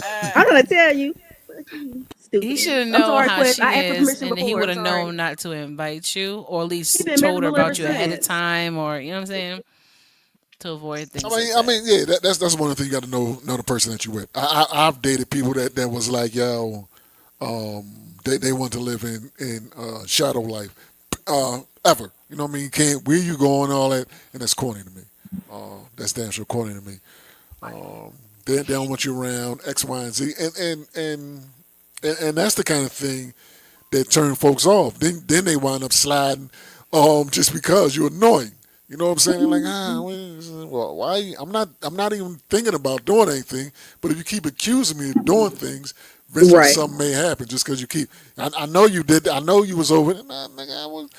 Uh, I'm gonna tell you. Fuck you, he stupid should have ass. I'm known sorry, how Quest. I she asked for is, permission and he before. would I'm have known sorry. not to invite you, or at He's least been told her miserable ever about you ahead of since. time, or you know what I'm saying, to avoid I things mean, like I that. mean, yeah. That's one of the things you got to know the person that you with. I've dated people that was like, yo, they want to live in shadow life, ever. You know what I mean? Can't where you going all that, and that's corny to me. That's damn sure corny to me. They don't want you around X, Y, and Z, and that's the kind of thing that turn folks off. Then they wind up sliding, just because you're annoying. You know what I'm saying? They're like, well, why? I'm not even thinking about doing anything. But if you keep accusing me of doing things, eventually Right. something may happen. Just because you keep, I know you did. I know you was over. Nah, nigga,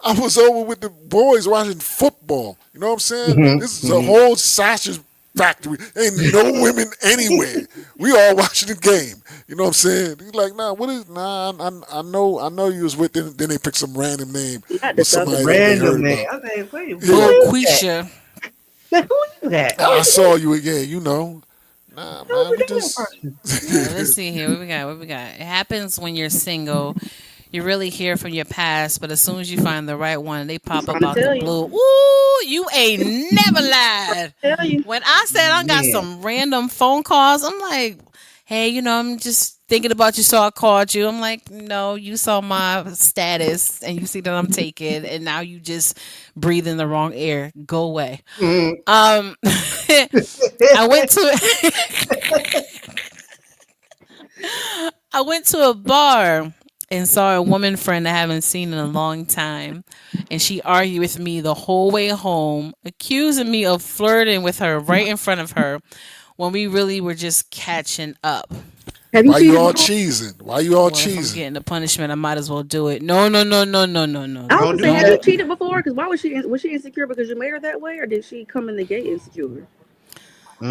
I was over with the boys watching football. You know what I'm saying? This is a whole sausage factory. Ain't no women anywhere. We all watching the game. You know what I'm saying? He's like, nah, what is nah, I know you was with them. Then they pick some random name Not the of sausage somebody that they factory. heard Random name. about. I was like, wait, who Yeah. Bo is that? Quisha. Like, who is that? I saw you again, you know. Nah, Who's man, we the damn just person? All right, let's see here. What we got? What we got? It happens when you're single. You really hear from your past, but as soon as you find the right one, they I'm pop up trying to out the tell you. blue. Ooh, you ain't never lied. Tell you. When I said I got Man. some random phone calls, I'm like, hey, I'm just thinking about you, so I called you. I'm like, no, you saw my status and you see that I'm taken, and now you just breathe in the wrong air. Go away. Um, I went to I went to a bar and saw a woman friend I haven't seen in a long time, and she argued with me the whole way home, accusing me of flirting with her right in front of her when we really were just catching up. Have you why you cheated all before? cheesing? Why you all Well, if I'm cheesing? getting the punishment, I might as well do it. No, no, no, no, no, no, no. I was Don't gonna do say, have you that. Don't. cheated before? Because why was she insecure because you made her that way, or did she come in the gate insecure?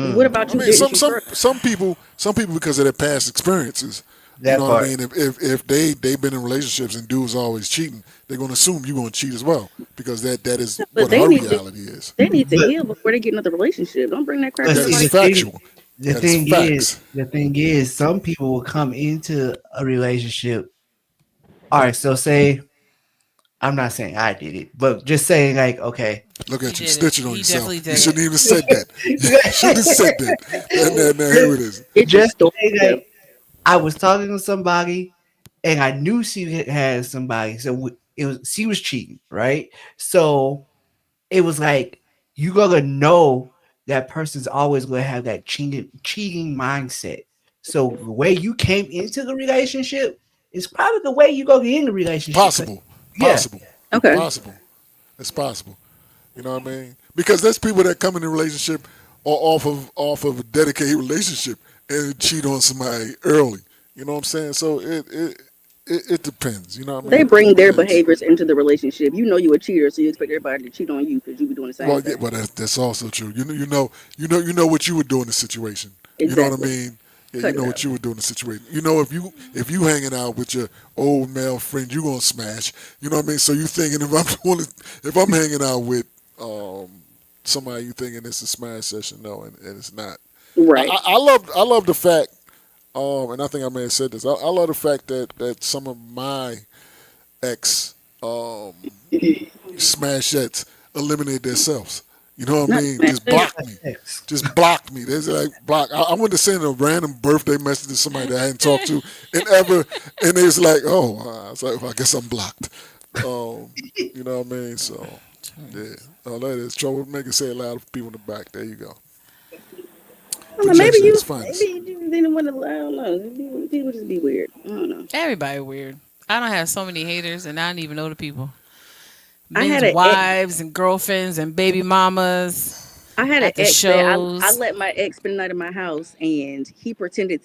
And what Mm. about I you? mean, Didn't some you some trust? some people because of their past experiences, You know That what I part. mean? If they've been in relationships and dudes always cheating, they're gonna assume you're gonna cheat as well because that is Yeah, but what her reality is. they need to But heal before they get another relationship. Don't bring that crap but in That is see, nobody's. factual. the That is thing is, facts. some people will come into a relationship. All right, so say I'm not saying I did it, but just saying like, okay, Look He at you did it. snitching on He definitely yourself. You did shouldn't it. even said that. You should have said that. Now here it is. Get your just story say together. like I was talking to somebody and I knew she had somebody, so it was she was cheating, right? So it was like you gotta know that person's always gonna have that cheating mindset. So the way you came into the relationship is probably the way you go in the relationship. Possible. Yeah, Possible. Okay. Possible. It's possible. You know what I mean? Because there's people that come in a relationship or off of a dedicated relationship and cheat on somebody early. You know what I'm saying? So it depends. You know what I They mean? It bring their depends. behaviors into the relationship. You know you a cheater, so you expect everybody to cheat on you because you be doing the same Well, yeah, thing. but that's also true. You know what you would do in the situation. You know what I Exactly. mean? Yeah, you Cut it know what out. you would do in the situation. You know if you hanging out with your old male friend, you gonna smash. You know what I mean? So you thinking if I'm hanging out with um, somebody, you thinking it's a smash session? No, and it's not. Right. I love the fact, and I think I may have said this. I love the fact that some of my ex um, smashettes eliminate themselves. You know what I Not mean? smash Just it. block me. Just block me. There's like block. I went to send a random birthday message to somebody that I hadn't talked to and ever, and it's like, oh, I was like, well, I guess I'm blocked. Um, you know what I mean? So yeah. Oh, that is trouble. Make it say it loud for people in the back. There you go. I don't know. Maybe Projection at you. its finest. Maybe you didn't want to. I don't know. People just be weird. I don't know. Everybody weird. I don't have so many haters, and I don't even know the people. I Men's had an ex. wives and girlfriends and baby mamas I had an at the ex that I shows. let my ex spend the night in my house, and he pretended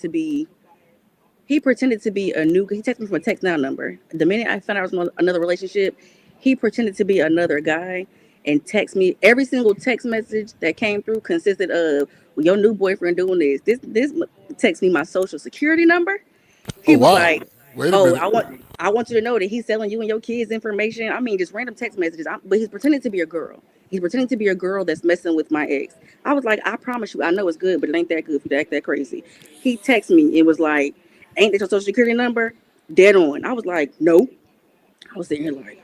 to be a new. He texted me from a text now number. The minute I found out I was in another relationship, he pretended to be another guy and text me. Every single text message that came through consisted of, well, "Your new boyfriend doing this." This text me my social security number. Oh He was wow. like, Wait a "Oh, minute. I want you to know that he's selling you and your kids information." I mean, just random text messages. But he's pretending to be a girl. He's pretending to be a girl that's messing with my ex. I was like, "I promise you, I know it's good, but it ain't that good if you act that crazy." He texted me. It was like, "Ain't that your social security number?" Dead on. I was like, "No." I was sitting here like,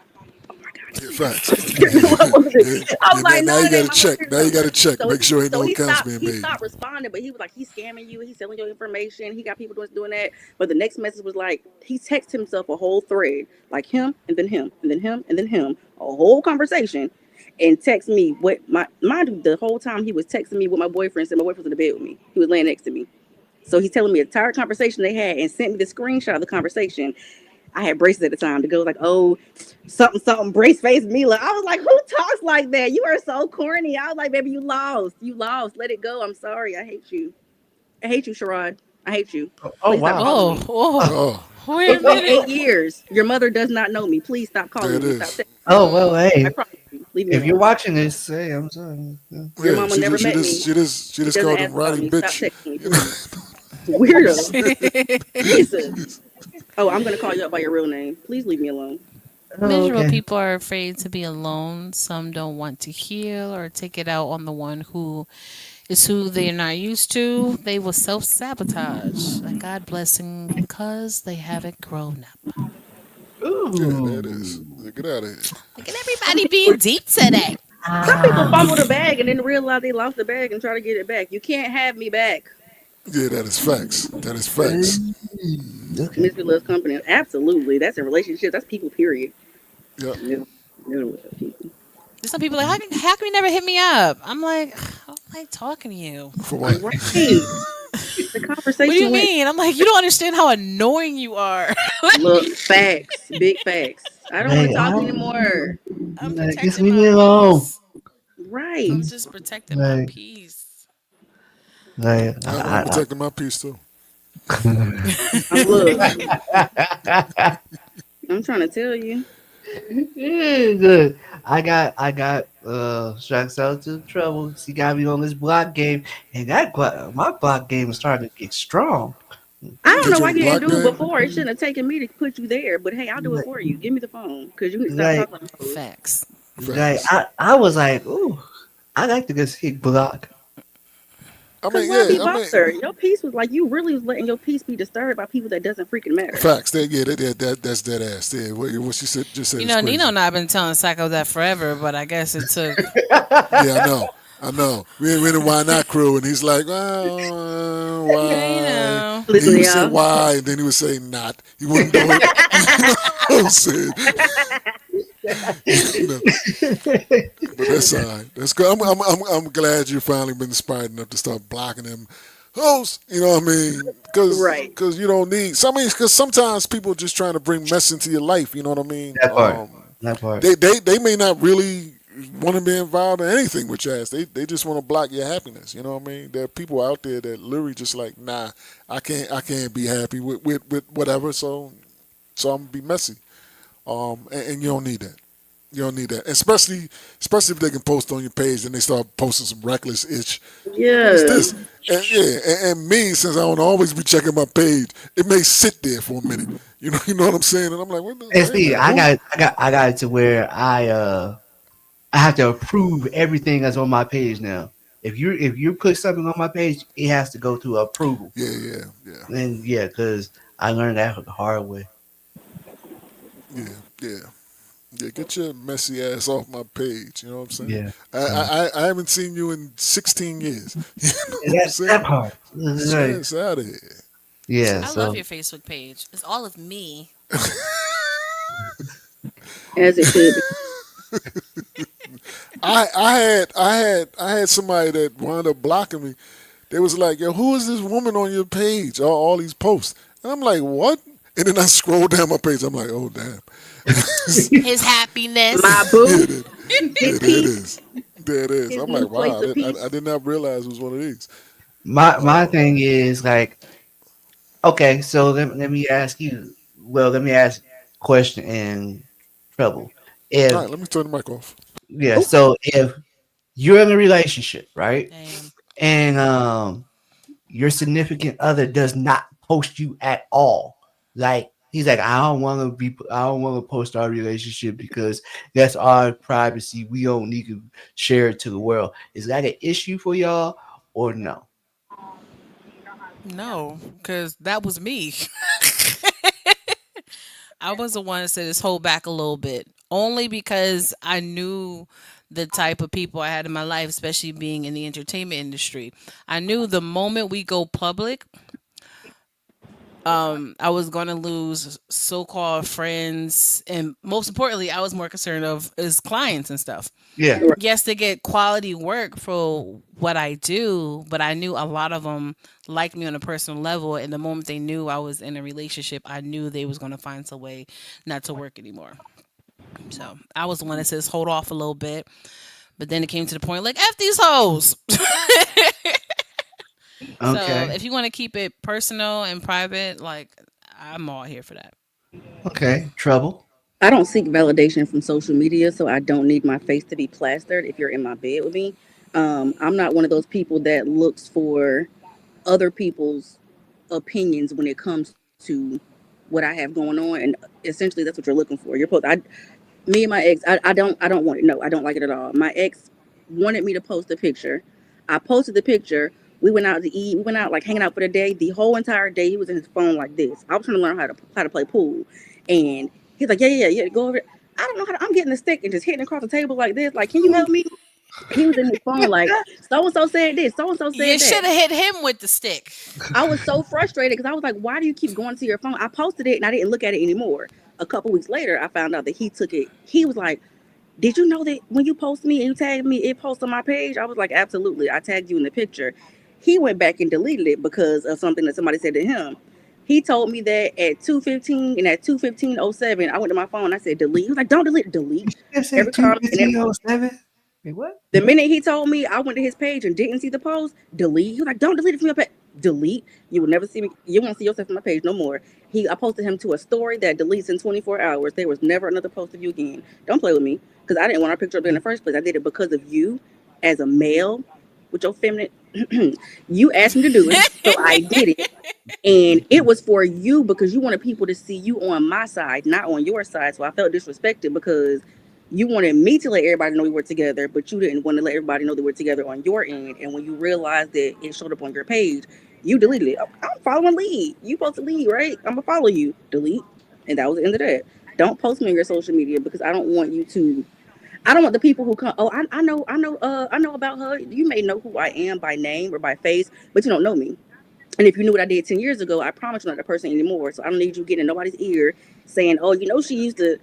"Oh my god, this Yeah, nigga got my facts. social security number." What was Yeah, it? I was yeah. Now, like, now "No, you it got ain't to my social check. security Now you got number." to check. So Make sure ain't so no he accounts stopped being he made. stopped responding, but he was like, he's scamming you, he's selling your information, he got people doing that. But the next message was like, he texted himself a whole thread, like him and then him and then him and then him, a whole conversation, and text me what my mind you, the whole time he was texting me what my boyfriend said. My boyfriend was in the bed with me. He was laying next to me. So he's telling me a entire conversation they had and sent me the screenshot of the conversation. I had braces at the time. To go like, "Oh, something something brace face Mila." I was like, "Who talks like that? You are so corny." I was like, "Baby, you lost. You lost. Let it go. I'm sorry. I hate you. I hate you, Sherrod. I hate you. Oh Please stop wow. calling Oh, me. oh, Oh, wait a It's been minute. 8 years. Your mother does not know me. Please stop there calling it me. Stop is. texting me. Oh well, I hey, promise you. Leave me if you're alone. watching this, say I'm sorry. Yeah. Your Yeah, mama never met me. she She just doesn't called him ask about Roddy me. Stop bitch. texting me, You know? please. Weirdo. Jesus. Oh, I'm gonna call you out by your real name. Please leave me alone. Oh, Miserable okay. people are afraid to be alone. Some don't want to heal or take it out on the one who is who they're not used to. They will self sabotage. And God bless them because they haven't grown up. Yeah, there it is. Ooh. Get out of here. Look at Some everybody people being deep today. Some people Ah. fumble the bag and then realize they lost the bag and try to get it back. You can't have me back. Yeah, that is facts. That is facts. Okay. Misery loves company. Absolutely. That's a relationship. That's people, period. Yep. Never, never love people. There's some people like, how can you never hit me up? I'm like, I don't like talking to you. For what? Right. The What do you conversation went, mean? I'm like, you don't understand how annoying you are. look, facts, big facts. I don't want to Like, talk anymore. I'm just protecting leave my me alone. peace. I'm Right. just protecting my Like, peace. like, I'm protecting my peace too. Look, I'm trying to tell you. yeah, good. I got shouts out to Trouble. She got me on this block game, and my block game is starting to get strong. I don't Did know you why you didn't unblock do it that? before. It shouldn't have taken me to put you there. But hey, I'll do it Like, for you. Give me the phone because you need to stop like, talking like a hoe. Facts. Facts. I was like, ooh, I like to just hit block. I Cause mean, why yeah. be I mean, bothered? Your peace was like you really was letting your peace be disturbed by people that doesn't freaking matter. facts. That's dead ass. Yeah, what she said just said You is know, Nino crazy. and I have been telling Psycho that forever, but I guess it took. Yeah, I know. I know. We're in the Why Not crew, and he's like, Yeah, you why? know. And he Listen, would say y'all. why, and then he would say not. He wouldn't do it. You know what I'm saying? You know, but that's all right. That's good. I'm glad you finally been inspired enough to start blocking them hosts. You know what I mean? Right. Because you don't need. So, I mean, because sometimes people just trying to bring mess into your life. You know what I mean? That part. That part. They may not really want to be involved in anything with your ass. They just want to block your happiness. You know what I mean? There are people out there that literally just like, nah, I can't be happy with whatever. So I'm gonna be messy. And you don't need that. You don't need that, especially if they can post on your page and they start posting some reckless itch. What is Yeah. this? And yeah, and me, since I don't always be checking my page, it may sit there for a minute. You know what I'm saying? And I'm like, And wait a see, minute, who? I got it to where I have to approve everything that's on my page now. If you put something on my page, it has to go through approval. Yeah, yeah, yeah, And yeah, because I learned that the hard way. yeah, yeah. Yeah, get your messy ass off my page. You know what I'm saying? Yeah. I, So I haven't seen you in 16 years. You know what I'm that saying? part. It's Your like, ass out of here. yeah. I love So your Facebook page. It's all of me. As it should be. I had somebody that wound up blocking me. They was like, "Yo, who is this woman on your page? All these posts." And I'm like, "What?" And then I scroll down my page. I'm like, "Oh damn." His My happiness. Yeah, boo, yeah, his there it peace, is. There it is. his I'm new like, place wow, of I peace. did not realize it was one of these. my Uh, thing is like, okay, so let me ask you. Well, let me ask question and trouble. all If right, let me turn the mic off. yeah, Oh, so if you're in a relationship, right? Damn. And your significant other does not post you at all. Like he's like, I don't want to post our relationship because that's our privacy. We don't need to share it to the world. Is that an issue for y'all or no? No, because that was me. I was the one that said, "Just hold back a little bit," only because I knew the type of people I had in my life, especially being in the entertainment industry. I knew the moment we go public, I was going to lose so-called friends, and most importantly, I was more concerned of as clients and stuff. Yeah. right. Yes, they get quality work for what I do, but I knew a lot of them liked me on a personal level. And the moment they knew I was in a relationship, I knew they was going to find some way not to work anymore. So I was the one that says hold off a little bit, but then it came to the point like f these hoes. So Okay. if you want to keep it personal and private, like I'm all here for that. Okay. Trouble. I don't seek validation from social media, so I don't need my face to be plastered if you're in my bed with me. I'm not one of those people that looks for other people's opinions when it comes to what I have going on, and essentially that's what you're looking for. You're supposed. Me and my ex, I don't want it. No, I don't like it at all. My ex wanted me to post a picture. I posted the picture. We went out to eat. We went out like hanging out for the day. The whole entire day he was in his phone like this. I was trying to learn how to play pool, and he's like, yeah, go over it. I don't know how to, I'm getting a stick and just hitting across the table like this. Like, can you help me? He was in his phone like so and so said this, so and so You said that. should have hit him with the stick. I was so frustrated because I was like, why do you keep going to your phone? I posted it and I didn't look at it anymore. A couple weeks later, I found out that he took it. He was like, did you know that when you post me and you tag me, it posts on my page? I was like, absolutely. I tagged you in the picture. He went back and deleted it because of something that somebody said to him. He told me that at 2:15 and at 2:15:07, I went to my phone. I said delete. He was like, don't delete, delete Just say every two comment and fifteen every. oh seven. Wait, what? The minute he told me, I went to his page and didn't see the post. Delete. He was like, don't delete it from your page. Delete. You will never see me. You won't see yourself on my page no more. I posted him to a story that deletes in 24 hours. There was never another post of you again. Don't play with me because I didn't want our picture up there in the first place. I did it because of you, as a male, with your feminine. You asked me to do it, so I did it. And it was for you because you wanted people to see you on my side, not on your side. So I felt disrespected because you wanted me to let everybody know we were together, but you didn't want to let everybody know that we're together on your end. And when you realized that it showed up on your page, you deleted it. I'm following lead. You supposed to lead, right? I'm gonna follow you. Delete. And that was the end of that. Don't post me on your social media because I don't want you to. I don't want the people who come. Oh, I know about her. You may know who I am by name or by face, but you don't know me. And if you knew what I did 10 years ago, I promise you're not that person anymore. So I don't need you getting in nobody's ear saying, oh, she I used to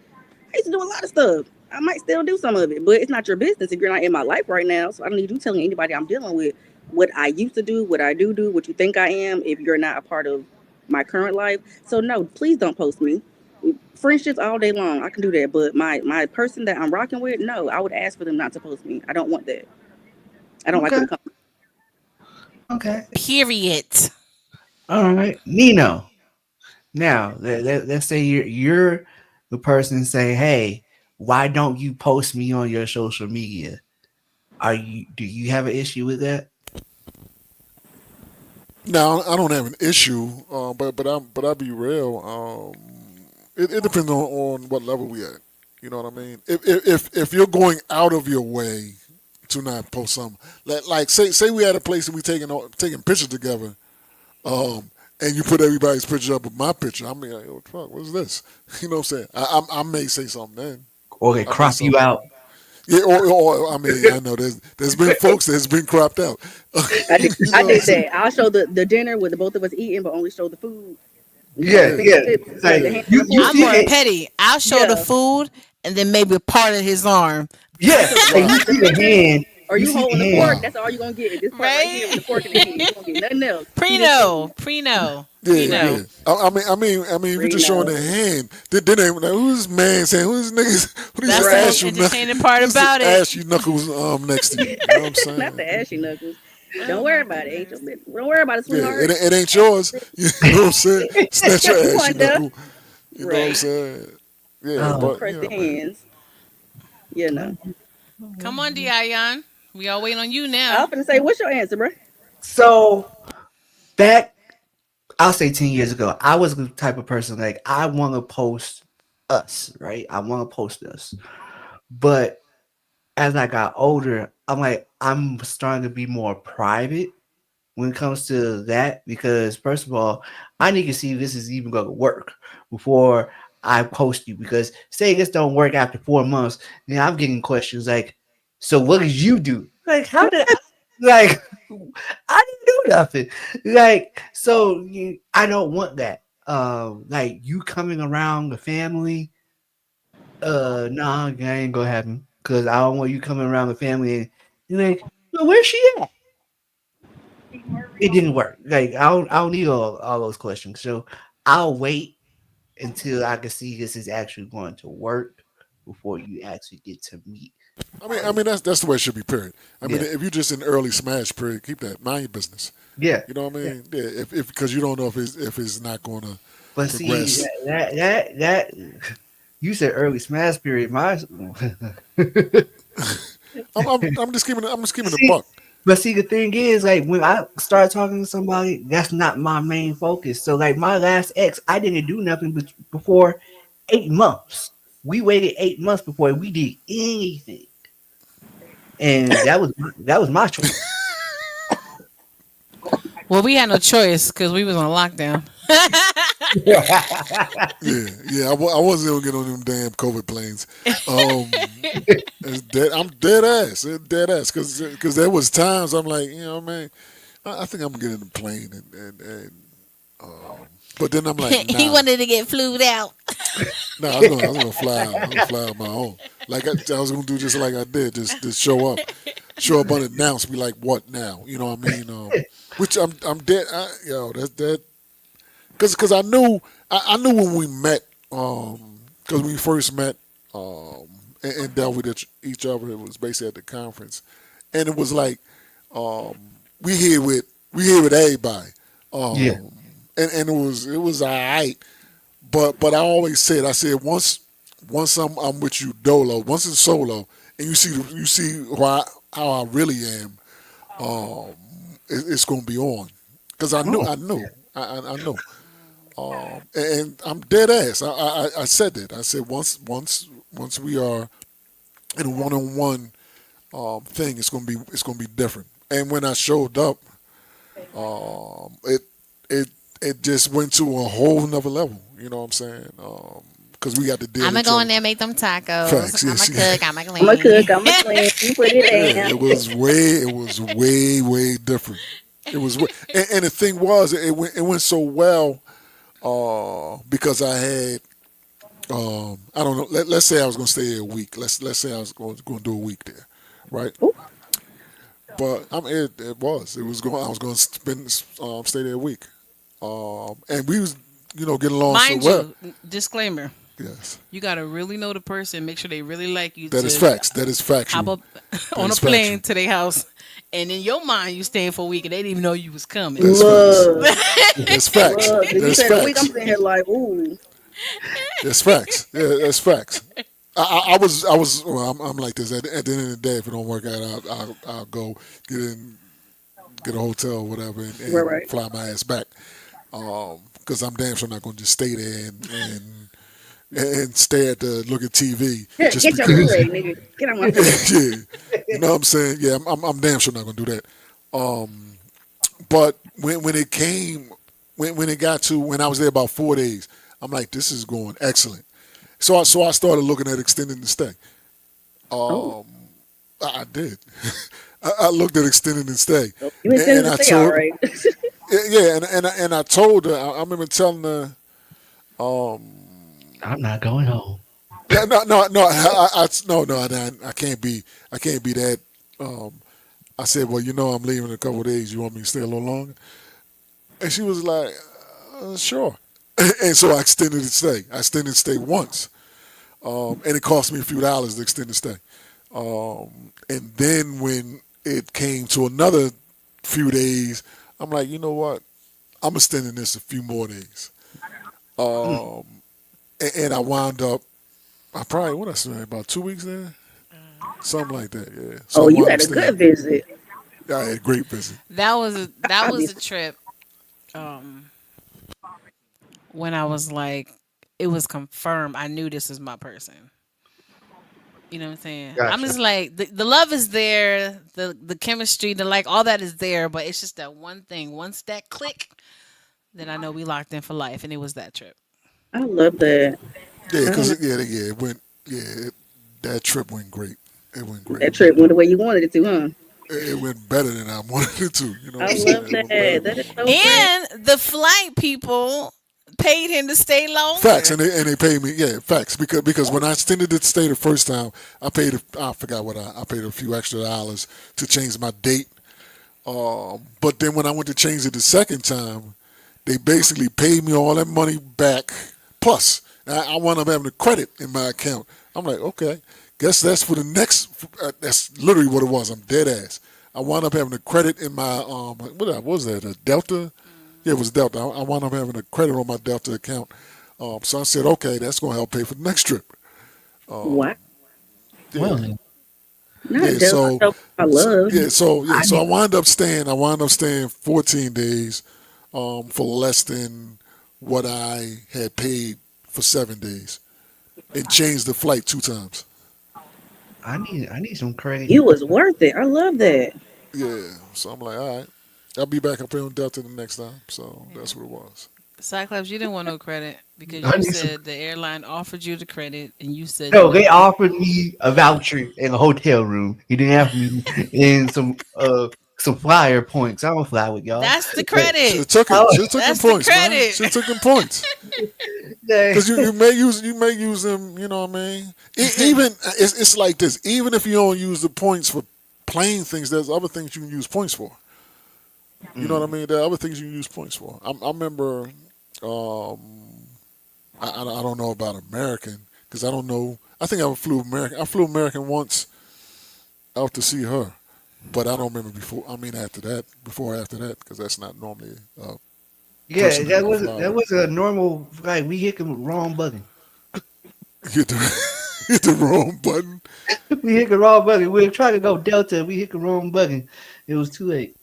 do a lot of stuff. I might still do some of it, but it's not your business if you're not in my life right now. So I don't need you telling anybody I'm dealing with what I used to do, what I do, what you think I am, if you're not a part of my current life. So no, please don't post me. Friendships all day long, I can do that. But my person that I'm rocking with, no, I would ask for them not to post me. I don't want that. I don't like Okay. what it comes. Okay. Period. All right. Nino. Now, let's say you're the person saying, "Hey, why don't you post me on your social media?" Do you have an issue with that? Now I don't have an issue, but I'll be real. It depends on what level we at. You know what I mean? If you're going out of your way to not post something, like say we at a place and we taking pictures together, and you put everybody's picture up with my picture, I mean, like, oh, fuck, what's this? You know what I'm saying? I may say something then. Or they I may crop you something. out? Yeah, or I mean, I know there's been folks that's been cropped out. I did, You I know what I'm did saying? that. I'll show the dinner with the both of us eating, but only show the food. Like the Yeah, Yeah, yeah. fingertips, It's like like the yeah. hand and the you fork. I'm see more it. petty. I'll show the Yeah, food and then maybe part of his arm. I Yeah, show the like food, you Right. the see the fingers, hand. or You you see holding the the fork. hand. Wow. That's all you're gonna get. This part right here Right? with the fork and the head. You won't get nothing else. See this food, Yeah, right? yeah. If you're just showing Reno, their hand, then ain't like, who's this man saying who's niggas who these That's the right? most ashy entertaining part who's the about it. ashy knuckles next to you? You know what I'm Not saying? the ashy knuckles. Oh Don't worry my about it. Ain't your goodness. business. Don't worry about it, Yeah, sweetheart. it ain't yours. You know what I'm saying? It's not your You ashy want there, knuckle. You know what I'm right? saying? Yeah, No Oh, but you crusty know, man. hands. You know. Come on, Dion. We all waiting on you I now. often say, "What's your answer, bro?" so back, I'll say 10 years ago, I was the type of person like I want to post us, right? I want to post us, but as I got older, I'm like I'm starting to be more private when it comes to that because first of all, I need to see if this is even going to work before I post you. Because say this don't work after 4 months, then I'm getting questions like, "So what did you do? Like how did I, like I didn't do nothing? Like so I don't want that. Like you coming around the family, nah, that ain't gonna happen because I don't want you coming around the family and you're like, well, where's she at? It didn't work. Like I don't need all those questions. So I'll wait until I can see this is actually going to work before you actually get to meet I party. mean that's the way it should be. Period. I mean, Yeah. if you're just in the early smash period, keep that. Mind your business. Yeah. You know what I Yeah. mean? Yeah. If because you don't know if it's not going to But see progress. that you said early smash period. My I'm just keeping the see, buck. but see, the thing is, like when I start talking to somebody, that's not my main focus. So, like my last ex, I didn't do nothing before 8 months. We waited 8 months before we did anything, and that was my choice. Well, we had no choice because we was on lockdown. Yeah, yeah. I wasn't gonna get on them damn COVID planes. Um, it's dead. I'm dead ass. It's dead ass. Cause there was times I'm like, you know, man, I think I'm gonna get in the plane and but then I'm like, He nah, wanted to get flued out. nah. I was gonna fly out. I was gonna fly out my own. Like I was gonna do just like I did, just show up unannounced. Be like, what now? You know what I mean? Which I'm dead. That's that. Cause I knew when we met. Cause when we first met, um, and dealt with each other, it was basically at the conference, and it was like um, we here with everybody, Yeah. um, and it was alright. But I said once I'm with you dolo, once it's solo, and you see how I really am, um, it's gonna be on. Cause Oh, I knew. I know. And I'm dead ass. I said that. I said once we are in a one-on-one thing, it's gonna be different. And when I showed up, it it it just went to a whole nother level. You know what I'm saying? Because we got to deal I'm gonna each go other. in there and make them tacos. Facts. I'm gonna Yes. cook. I'm gonna I'm a cook. clean. I'm a clean. You put Yeah. it It down. was way different. It was, and the thing was, it went so well because I had I don't know. Let's say I was going to stay there a week. Let's say I was going to do a week there, right? Ooh, But it was going. I was going to stay there a week, and we was getting along so Mind well. you, disclaimer: Yes, you gotta really know the person, make sure they really like you that is to facts. That is hop factual. up That on a is factual. plane to their house, and in your mind, you staying for a week, and they didn't even know you was coming. That's facts. look, That's facts. look. If you That's said a week, I'm facts. sitting here like, ooh, That's facts. Yeah, that's facts. Well, I'm like this. At the end of the day, if it don't work out, I'll go get in, get a hotel or whatever, right, and right. fly my ass back. Because I'm damn sure not going to just stay there and stay at the look at TV Yeah, just get your food because. ready, nigga. Get on my food. Yeah, you know what I'm saying? Yeah, I'm damn sure not going to do that. But when it came, when it got to when I was there about 4 days, I'm like, this is going excellent. So I started looking at extending the stay. Oh, I did. I looked at extending the stay, you and intended to I stay, all told right. yeah, and I told her. I remember telling her. I'm not going home. Yeah, no. I can't be. I can't be that. Um, I said, well, I'm leaving in a couple of days. You want me to stay a little longer? And she was like, sure. And so I extended the stay. I extended the stay once, and it cost me a few dollars to extend the stay. And then when it came to another few days, I'm like, you know what? I'm extending this a few more days. Mm, And I wound up, I probably, what I say, about 2 weeks there? Something like that, yeah. So Oh, I you wound up had a staying. good visit. I had a great visit. That was a Obviously. trip. Um, when I was like, it was confirmed. I knew this was my person. You know what I'm saying? I'm gotcha. just like the love is there, the chemistry, the like, all that is there, but it's just that one thing. Once that click, then I know we locked in for life, and it was that trip. I love that. Yeah, I because don't know. it went, that trip went great. It went great. That trip went the way you wanted it to, huh? It went better than I wanted it to. You know what I I'm saying? love It went better that. than That I is wanted so it to. great. And the flight people paid him to stay Facts, longer. and they paid me. Yeah, facts. Because when I extended the stay the first time, I forgot what I paid a few extra dollars to change my date. But then when I went to change it the second time, they basically paid me all that money back. Plus, I wound up having a credit in my account. I'm like, okay, guess that's for the next. That's literally what it was. I'm dead ass. I wound up having a credit in my what was that? A Delta? Yeah, it was Delta. I wound up having a credit on my Delta account. So I said, okay, that's going to help pay for the next trip. What? Yeah, Well, Not yeah. Delta. So, I so love. yeah, so yeah, I so need. I wound up staying. I wound up staying 14 days, for less than what I had paid for 7 days, and changed the flight 2 times. I need some credit. You was worth it. I love that. Yeah, so I'm like, all right, I'll be back up here on Delta the next time. So Yeah. that's what it was. Cyclops, you didn't want no credit because I you need some. said the airline offered you the credit, and you said No, they no. offered me a voucher in a hotel room. He didn't have me in some flyer points. I don't fly with y'all. That's the But Should credit. have took it. I, Should have took them That's the points, man. credit. Should have took them points. was- Because you may use them. You know what I mean. Even it's like this. Even if you don't use the points for plain things, there's other things you can use points for. You know what I Mm, mean? There are other things you can use points for. I remember. I don't know about American because I don't know. I think I flew American. I flew American once out to see her, but I don't remember before. I mean, after that, before or after that, because that's not normally a yeah, person that that you can was fly that with. was a normal like we hit the wrong button. Hit the hit the wrong button. We hit the wrong button. We were trying to go Delta. We hit the wrong button. It was too late.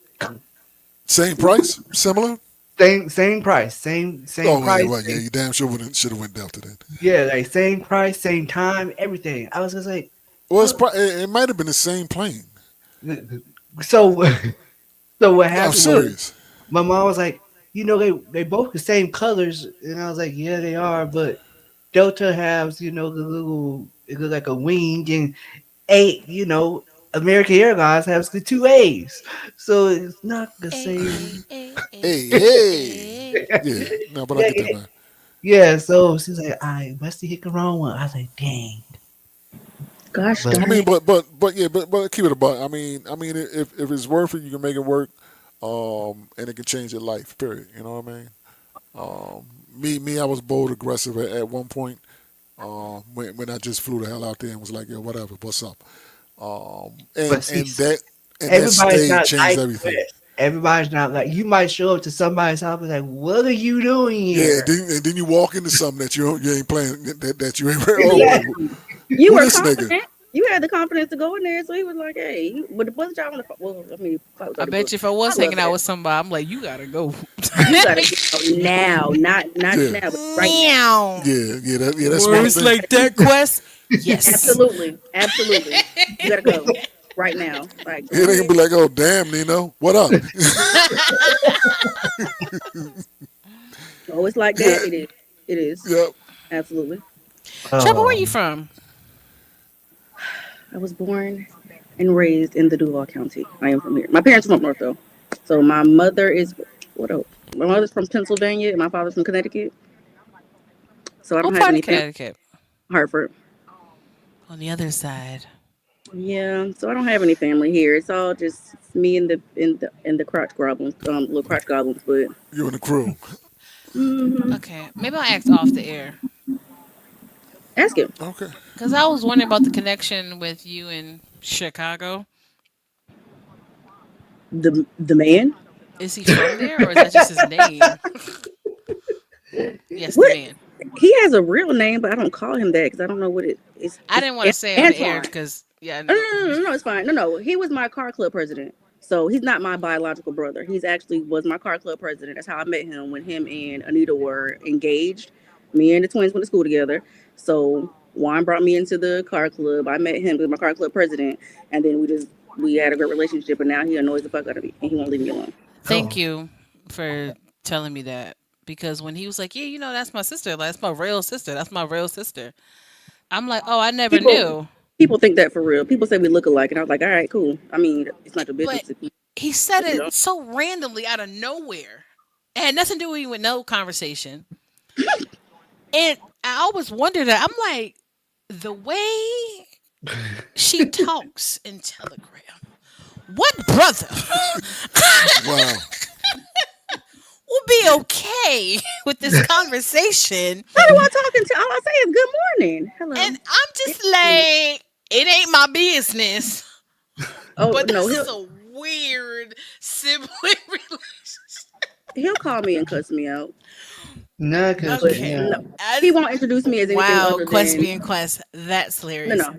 Same price, similar. same price, same Oh yeah, price. right. Yeah, you damn sure wouldn't should have went Delta then. Yeah, like same price, same time, everything. I was just like, Well, oh. it might have been the same plane. So so what I'm happened was serious. my mom was like, they both the same colors, and I was like, yeah, they are, but Delta has the little it look like a wing, and American Airlines has the two A's, so it's not the A same. A A A Hey, hey. A. Yeah. No, but I Yeah, get that, man. yeah. So she's like, I must have hit the wrong one. I was like, dang, Gosh but I darn mean, it. but yeah, but keep it a buck. I mean, if it's worth it, you can make it work, and it can change your life. Period. You know what I mean? Me, I was bold, aggressive at one point. When I just flew the hell out there and was like, yo, whatever, what's up? but see, And that everybody's stay not changed like everything. that. Everybody's not like you. Might show up to somebody's house and like, what are you doing Yeah, here? and then you walk into something that you ain't playing that you ain't. Oh, like Exactly. You who were this nigga? confident. You had the confidence to go in there, so he was like, "Hey," but wasn't y'all on the phone? Well, I mean, I was I already bet booked. you if I I was love hanging out that. with somebody, I'm like, you gotta go. You gotta get out now, not Yeah, now, but right now. Meow. that's smart Words thing. like that, Quest? Yes. Absolutely, absolutely. You gotta go right now. Like, go Yeah, they can ahead. be like, oh damn, Nino, what up? Oh, it's like Yeah, that. It is. It is. yeah. Absolutely. Trevor, where Oh, you from? I was born and raised in the Duval County. I am from here. My parents are from North though, so my mother is what else? My mother's from Pennsylvania and my father's from Connecticut. So I don't What have part any of family. Connecticut? Hartford. On the other side. Yeah, so I don't have any family here. It's all just me and the crotch goblins, little crotch goblins. But You and the crew. hmm Okay, maybe I'll ask off the air. ask him. Okay. Because I was wondering about the connection with you in Chicago. The man. Is he from there or is that just his name? Yes, the What? man. He has a real name, but I don't call him that because I don't know what it is. I It's didn't want to say it on the air Antoine. because, yeah, I Oh, know. no, no, no, no, it's fine. No, no, he was my car club president. So he's not my biological brother. He's actually was my car club president. That's how I met him when him and Anita were engaged. Me and the twins went to school together. So Juan brought me into the car club. I met him as my car club president, and then we had a great relationship. And now he annoys the fuck out of me, and he won't leave me alone. Thank you for telling me that. Because when he was like, yeah, that's my sister. Like, that's my real sister. That's my real sister. I'm like, oh, I never People knew. people think that for real. People say we look alike, and I was like, all right, cool. I mean, it's not your But business he said if you it don't. so randomly out of nowhere. It had nothing to do with no conversation. And I always wondered that. I'm like, the way she talks in Telegram. What brother Wow. will be okay with this conversation? How do I talk until all I say is good morning, And hello? I'm just like, it ain't my business. Oh But no, this is a weird sibling relationship. he'll call me and cuss me out, no, because but Okay. yeah, no, he As, won't introduce me as anything wow, other Quest than being Quest. That's no, hilarious. no.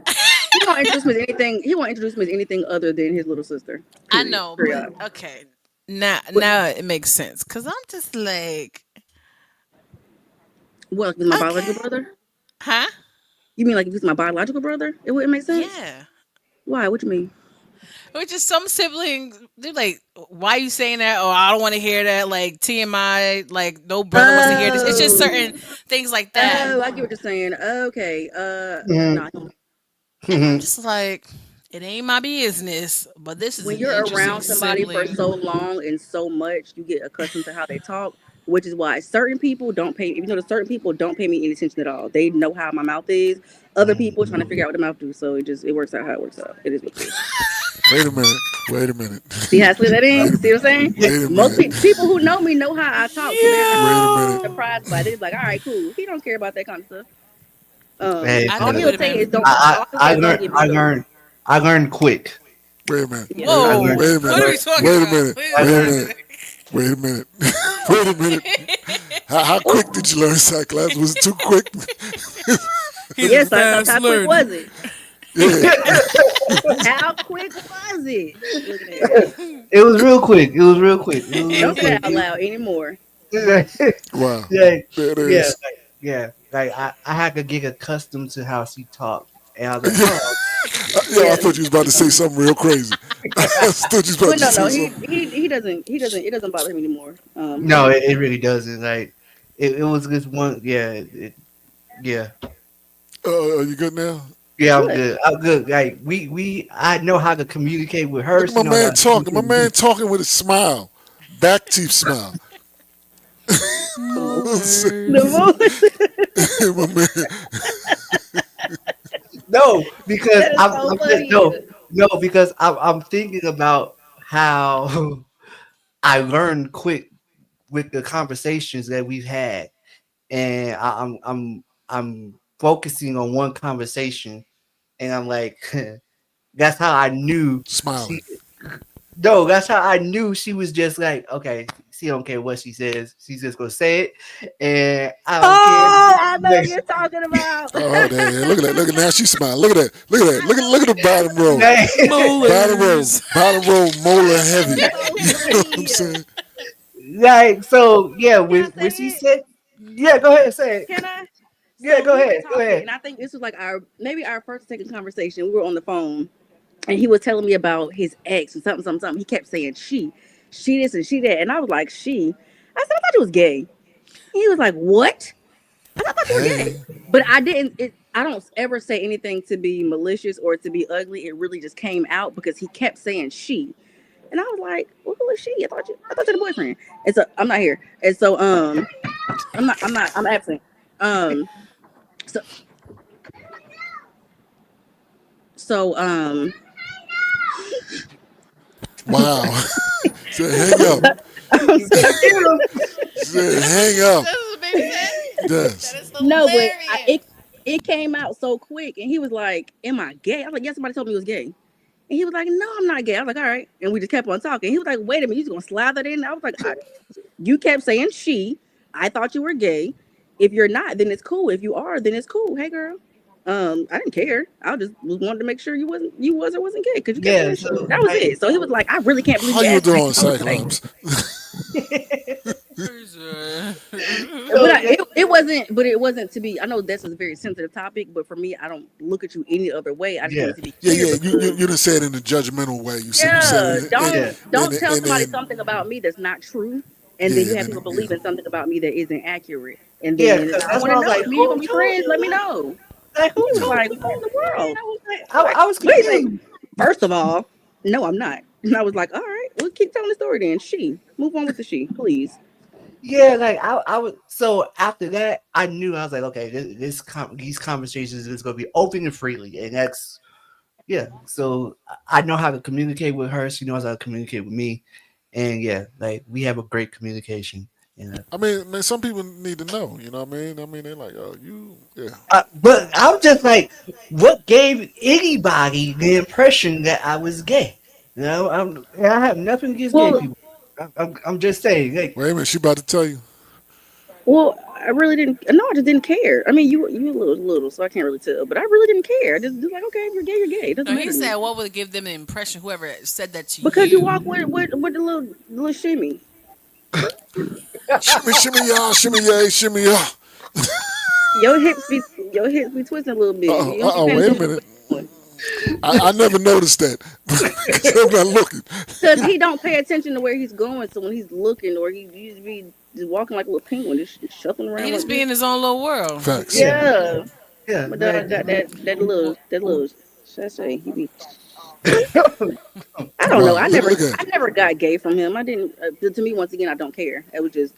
He won't introduce me as anything. He won't introduce me as anything other than his little sister. I Period. know, but Period. okay. Now, But now it makes sense. Because I'm just like, what? Like, with my okay. biological brother? Huh? You mean like if he's my biological brother? It wouldn't make sense. Yeah. Why? What you mean? Which is some siblings, they're like, why you saying that? Or I don't want to hear that. Like TMI, like no brother wants to hear this. It's just certain Oh, things like that. oh, I get what you're saying. Okay. mm. Nah. And I'm just like, it ain't my business, but this is When an you're interesting around somebody for sibling. so long and so much, you get accustomed to how they talk, which is why certain people don't pay. Even though certain people don't pay me any attention at all, they know how my mouth is. Other people trying to figure out what the mouth do, so it works out how it works out. It is what it is. Wait a minute. Wait a minute. See how I slid that Wait in? a See what I'm minute. saying? Wait a Most minute. people who know me know how I talk, so they're not Wait a minute. Yo, surprised by it. They're like, all right, cool. He don't care about that kind of stuff. Hey, I All think it fellas, would he'll have say is been. don't. All he'll say I is don't learned, get I beat up. learned, I learned quick. Wait a minute. Yeah. I Whoa, learned, Wait a I what are minute. we learned, talking Wait a about? minute. What are I we Wait a learned. talking minute. Wait a minute. Wait a minute. How about? quick did you learn Cyclops? Was it too quick? He's a Yes, Cyclops. fast How quick learner. was it? Yeah. How quick was it? Look at that. It was real quick. It was real quick. It was real Don't say that quick. out loud anymore. yeah, Wow. yeah, There it yeah, is. yeah. Like I had to get accustomed to how she talked, and I was like, oh, Yeah, I Yeah. thought you was about to say something real crazy. I thought you was about But to no, say no, something. it doesn't bother him anymore. no, it really doesn't. Like it was just one. Yeah, yeah, Are you good now? yeah. I'm What? good. I'm good. Like I know how to communicate with her. Look at She my knows how man to talking. My communicate with man me. talking with a smile. Back teeth smile. The Molars. most. My man. No, because That is I'm, so I'm just, funny. no, because I'm thinking about how I learned quick with the conversations that we've had, and I'm focusing on one conversation, and I'm like, that's how I knew Smiling. she. No, that's how I knew she was just like, okay, she don't care what she says, she's just gonna say it, and I don't care. Oh, I know what you're talking about. Oh, there. Look at that. Look at now she's smiling. Look at that. Look at that. Look at the bottom row. Bottom row. Molars. Bottom row molar That heavy. is so You know what I'm funny. saying? like so, yeah. Can I When she say it? said, yeah, go ahead, say it. Can I? Yeah, So go we were ahead, go talking, ahead. and I think this was like our maybe our first or second conversation. We were on the phone, and he was telling me about his ex and something, something, something. He kept saying she this and she that, and I was like, she. I said, I thought you was gay. He was like, what? I thought you were gay. Hey. But I didn't. I don't ever say anything to be malicious or to be ugly. It really just came out because he kept saying she, and I was like, well, who is she? I thought you had a boyfriend. And so I'm not here. And so I'm absent. Um, so so Wow. Said hang up. I'm I sorry. get him. Said hang up. That's what the baby said. That Yes. is No, but hilarious. it came out so quick, and he was like, "Am I gay?" I was like, "Yeah, somebody told me he was gay." And he was like, "No, I'm not gay." I was like, "All right," and we just kept on talking. He was like, "Wait a minute, you just gonna slide that in?" I was like, "You kept saying she. I thought you were gay. If you're not, then it's cool. If you are, then it's cool. Hey, girl." I didn't care. I just was wanted to make sure you wasn't gay because you kept Yeah, saying she. so That was like it. So he was like, "I really can't believe How you you asked me." doing, I was like, Cyclops? but so yeah, it wasn't to be. I know this is a very sensitive topic, but for me, I don't look at you any other way. I just yeah, wanted to be Yeah, clear yeah. You because didn't say it in a judgmental way. You said yeah, it yeah, don't tell and somebody then something about me that's not true, and then yeah, you and have then people yeah. believing something about me that isn't accurate, and yeah, then because I that's want why to I was know like, if me and you who gonna be told friends. Let you? me know. Like, who He was Yeah. told like, you "What in the world?" that? Like, I was what is it? confused. First of all, no, I'm not. And I was like, "All right, well, keep telling the story then." She move on with the she, please. Yeah, like I was. So after that, I knew I was like, okay, these conversations is gonna be open and freely, and that's yeah. So I know how to communicate with her. She knows how to communicate with me, and yeah, like we have a great communication. You know. I mean, man, some people need to know. You know what I mean? I mean, they're like, oh, you, yeah. But I'm just like, what gave anybody the impression that I was gay? You know, I have nothing against gay Well, people. I'm just saying, like, Wait a minute, she about to tell you. Well, I really didn't. No, I just didn't care. I mean, you a little, so I can't really tell. But I really didn't care. Just like, okay, if you're gay, you're gay. It doesn't No, he matter to said, me what would give them the impression, whoever said that to because you you? walk with the little shimmy. Shimmy, y'all, shimmy, yay, shimmy, y'all. Your hips be twisting a little bit. You don't be paying Wait a attention to minute. what you're doing I never noticed that because I'm not looking. because he don't pay attention to where he's going. So when he's looking, or he used to be just walking like a little penguin, just shuffling He around just like be this. in his own little world. Facts. yeah, Yeah, yeah, my like, dog got that little. Should I say he be? I don't know. Wow. Look at I never got gay from him. I didn't. To me, once again, I don't care. It was just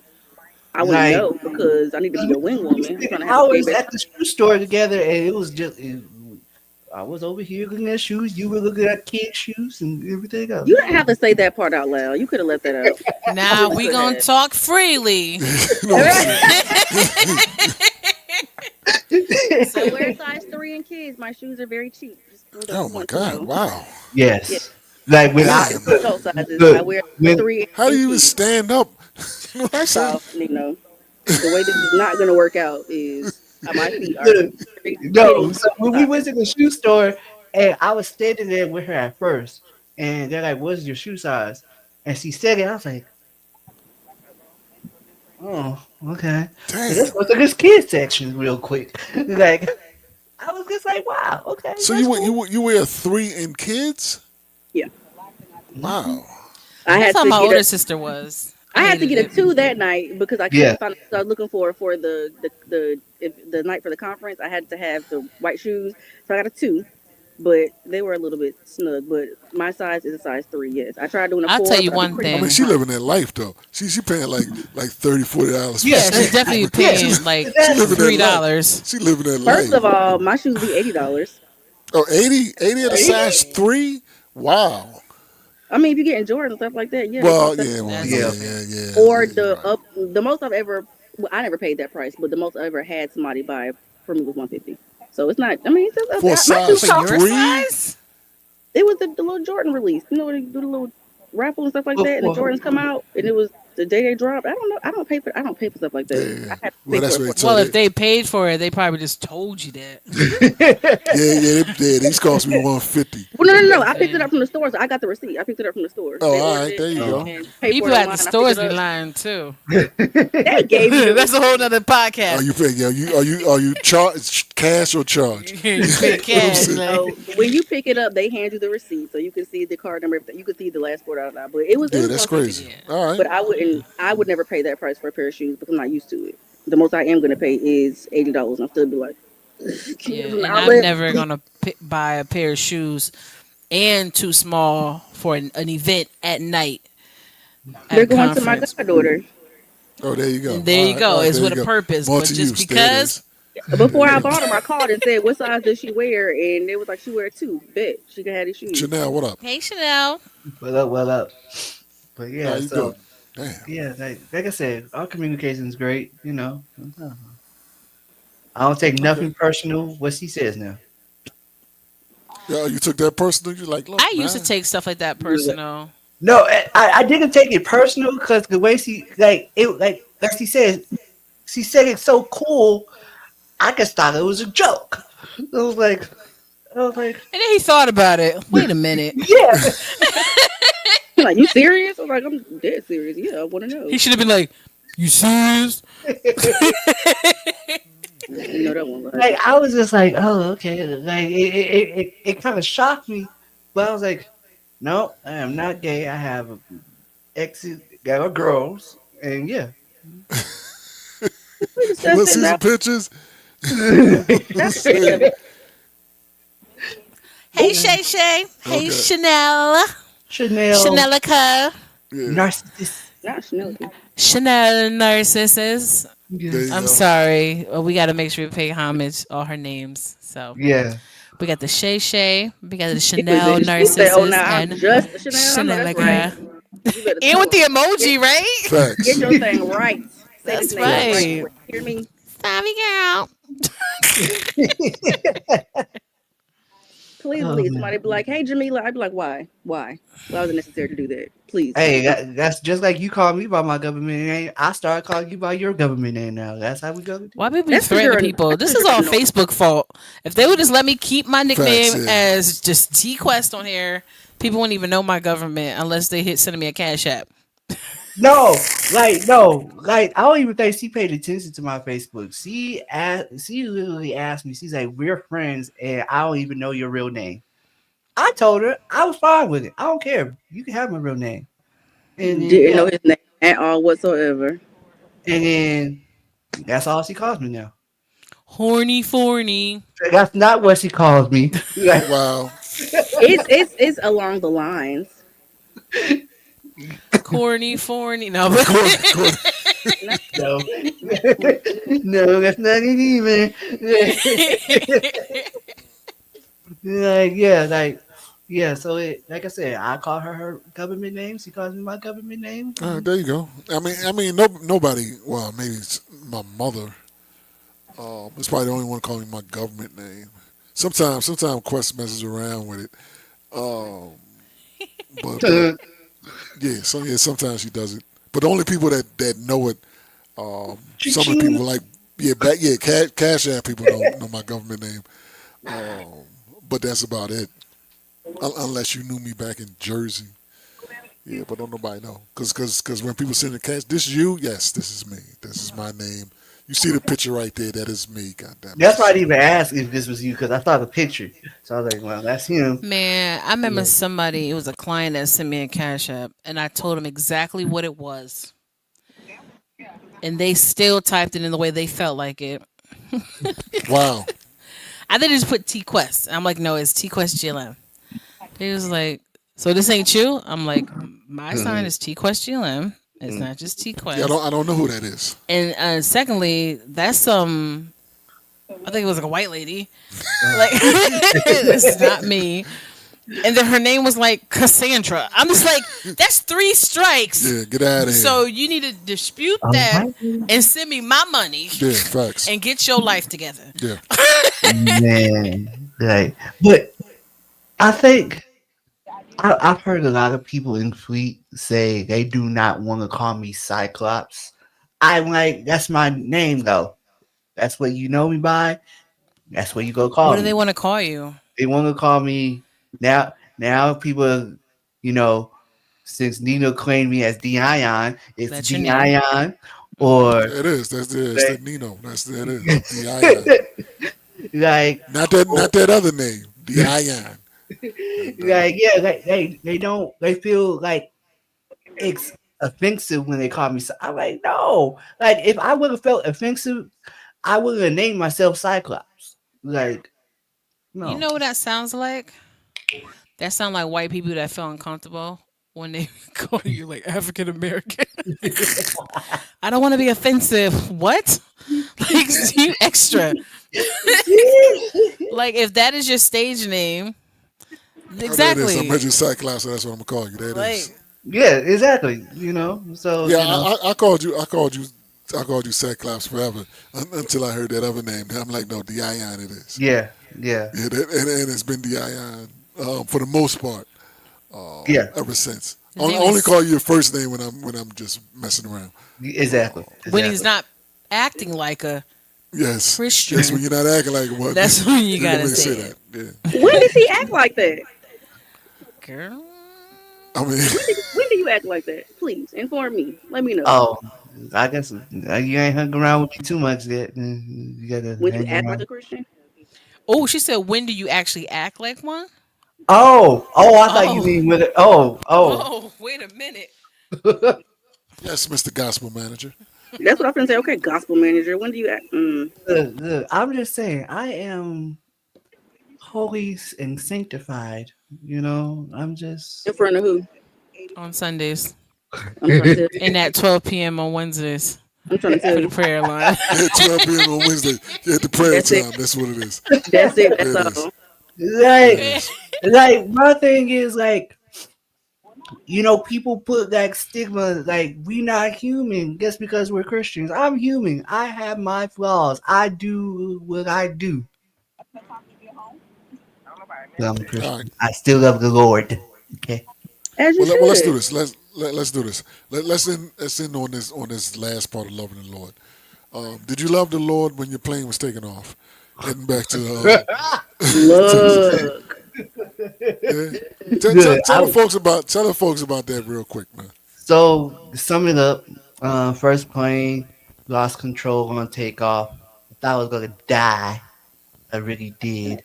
I wouldn't like know because I need to be a wing we woman. I'm spent trying to have a gay hours best at friend. the shoe store together, and it was just. I was over here looking at shoes. You were looking at kid shoes and everything else. You didn't have to say that part out loud. You could have left that out. You Now really we could gonna have. talk freely. you know what I'm saying? I wear size 3 in kids. My shoes are very cheap. Oh Just my want to God! know. Wow, Yeah, Yes, like when I I wear man, adult sizes. I look wear when 3 how do in you even kids. stand up? You know what I'm First saying? off, the way this is not going to work out is my feet are look very no, petty so when we size. went to the shoe store, and I was standing there with her at first, and they're like, "What's your shoe size?" And she said it. I was like, Oh, okay. So let's Damn. go to this kids section real quick. Like, I was just like, wow, okay, So that's cool. you wear three in kids? Yeah, Hmm. Wow. I That's had how to my get older a sister was. I I had to hated get a it. two that night because I Yeah. couldn't find what I was looking for the night for the conference. I had to have the white shoes, so I got a two, but they were a little bit snug. But my size is a size three. Yes, I tried doing a I'll tell four, you but I'd be one pretty I mean, damn thing. she hot. living that life though. She paying like $30, $40 for Yeah, Yeah, she's shoes. definitely yeah, paying like She exactly. living that three life. dollars. She living that First life. of all, my shoes be $80. Oh, 80 at a size Right? 3? Wow. I mean, if you're getting Jordans and stuff like that, yeah, they Well, cost that. yeah, well, That's Yeah. Or yeah, you're the right. up, the most I've ever, well, I never paid that price, but the most I ever had somebody buy for me was 150. So it's not. I mean, it's just, For a my shoes for size cost. your 3? size. It was the little Jordan release. You know, when they do the little raffle and stuff like that, and the Before, Jordans come out, and it was the day they dropped. I don't know. I don't pay for stuff like that. Yeah. I had to Well, pay for that's it what they for tell Well, if it. they paid for it, they probably just told you that. These cost me 150. Well, That's what no. I'm I picked it up saying. from the store, so I got the receipt. I picked it up from the store. Oh, They all ordered right, it there you oh. go. and paid for People it at the online. I picked stores it be up. lying too. They gave you the That's a whole receipt. nother Are you podcast. paying? Are you charge cash or charge? You pay What I'm cash, saying. like. So when you pick it up, they hand you the receipt, so you can see the card number. You can see the last $4. But it Yeah, was that's 150. crazy. Yeah. All right. But I would never pay that price for a pair of shoes because I'm not used to it. The most I am gonna pay is $80, and I'll still be like, can you get Yeah, it from the and I'm outlet? never gonna buy a pair of shoes and too small for an event at night at They're a going to my conference. goddaughter. Oh, there you go. And there you All go. right, It's there you with a go. purpose. But just Multi-use. There it because, is. There Before you I go. bought them, I called and said, "What size does she wear?" And they was like, "She wear two. Bet she can have these shoes." Chanel, what up? hey Chanel, Well up, well up. But How yeah, you so doing? Damn. yeah, like I said, our communication is great. You know, I don't take Okay. nothing personal. What she says now. Yeah, you took that personal. You're like, I look, used to man. take stuff like that personal. No, I didn't take it personal because the way she like she said it so cool. I just thought it was a joke. I was like, I was like, And then he thought about it. Wait a minute. yeah. Like, you serious? I'm like, I'm dead serious. Yeah, I want to He know. should have been like, "You serious?" You know that one, right? Like I was just like, oh, okay. Like it kind of shocked me, but I was like, no, I am not gay. I have exes, got girls, and yeah. We discussed Let's it see some now. pictures. That's the end of it. Hey Shay Shay. Hey Okay. Chanel. Chanel Chanelica. Yeah. narcissist. Not Chanel. Chanel Narcissus. There you Yes. I'm go. sorry. We got to make sure we pay homage all her names. So Yeah. we got the Shay Shay, we got the She was Chanel in. She said, "Oh, Narcissus, now I'm and just a Chanel." I know that's right. Chanelica. You better And with the get, emoji, right? get Facts. your thing right. Say this That's name the right right. way. Hear me? Sorry, girl. Please Oh believe man. somebody be like, "Hey, Jamila." I'd be like, "Why? Why? Why was it necessary to do that? Please." Hey, that's just like you called me by my government name. I started calling you by your government name now. That's how we go to do Why it. people be That's because threatening people? that's This 'cause is you're all annoying. Facebook fault. If they would just let me keep my Facts. nickname Yeah. as just TQuest on here, people wouldn't even know my government unless they hit sending me a cash app. No, like I don't even think she paid attention to my Facebook. She literally asked me. She's like, "We're friends, and I don't even know your real name." I told her I was fine with it. I don't care. You can have my real name. And then Didn't know yeah, his name at all whatsoever. and then that's all she calls me now. Horny forny. That's not what she calls me. Like, Wow. It's along the lines. Corny forny. No, but Courtney, Courtney. Not no, no, that's not it even. Like yeah, like yeah. So like I said, I call her government name. She calls me my government name. There you go. I mean, nobody. Well, maybe it's my mother. It's probably the only one calling me my government name. Sometimes Quest messes around with it. Um, but yeah, sometimes she does it. But the only people that know it, some of the Ching. people like Cash App people know my government name. But that's about it. Unless you knew me back in Jersey. Yeah, but don't nobody know. Cause when people send the cash, this you? Yes, this is me. This is my name. You see the picture right there? That is me. God damn it. That's why I didn't even ask if this was you because I saw the picture. So I was like, well, that's him. Man, I remember Yeah. somebody, it was a client that sent me a cash app, and I told him exactly what it was. And they still typed it in the way they felt like it. Wow. I think they just put TQuest. I'm like, no, it's TQuestGLM. He was like, so this ain't you? I'm like, my sign is TQuestGLM. It's not just Yeah, TQuest. I don't know who that is. And secondly, that's I think it was like a white lady. Uh, Like, it's not me. And then her name was like Cassandra. I'm just like, that's three strikes. Yeah, get out of here. So you need to dispute all that right, and send me my money Yeah, facts. and get your life together. Yeah. man. Like, but I think I've heard a lot of people in Fleet say they do not want to call me Cyclops. I'm like, that's my name though. That's what you know me by. That's what you go What call do they me. want to call you? They want to call me now. Now people, you know, since Nino claimed me as Dion, it's That's your name. Dion or It is. That's the it's the like, Nino. That's that is. The Ion. like, Not that other name. The Ion. And yeah, like they don't they feel like it's offensive when they call me. I'm like, no, like if I would have felt offensive, I would have named myself Cyclops. Like, You no. know what that sounds like? That sounds like white people that feel uncomfortable when they call you like African American. I don't want to be offensive. What? Like, you extra. Like, if that is your stage name, oh, there it is. I'm exactly. Reggie Cyclops, so that's what I'm gonna call you. There it is. Like, Yeah, exactly. You know, so Yeah, you know, I called you. I called you Cyclops forever until I heard that other name. I'm like, no, the Ion it is. yeah, yeah, Yeah, and it's been the Ion for the most part yeah, ever since. his name I only is call you your first name when I'm just messing around. exactly, when he's exactly. not acting like a Yes, yes. When Christian. you're not acting like one, That's when you you can gotta really say say it. that. Yeah. When does he act like that? Girl. I mean, When do you act like that? Please inform me. Let me know. Oh, I guess you ain't hung around with me too much yet. You gotta When you hang act like around. a Christian? Oh, she said, when do you actually act like one? Oh, I thought you Oh, mean with it. Oh. whoa, wait a minute. yes, Mr. Gospel Manager. That's what I'm gonna say. Okay, gospel manager. When do you act? Look, I'm just saying, I am holy and sanctified. You know, I'm In just. front of who? On Sundays I'm trying to tell you. and at 12 p.m. on Wednesdays I'm trying to tell for the you. prayer line. Yeah, 12 p.m. on Wednesday. Yeah, at the prayer That's it. time. That's what it is. That's it. There That's it is. all. There it like, is. like my thing is like, you know, people put like stigma, like we not human just because we're Christians. I'm human. I have my flaws. I do what I do. But I'm a All right. Christian. I still love the Lord. Okay. As you Let's do should. this. Let's do this. Let's end on this last part of loving the Lord. Did you love the Lord when your plane was taking off, heading back to Look. yeah? Good. Tell the folks about that real quick, man. So to sum it up, first plane lost control on takeoff. I thought I was gonna die. I really did.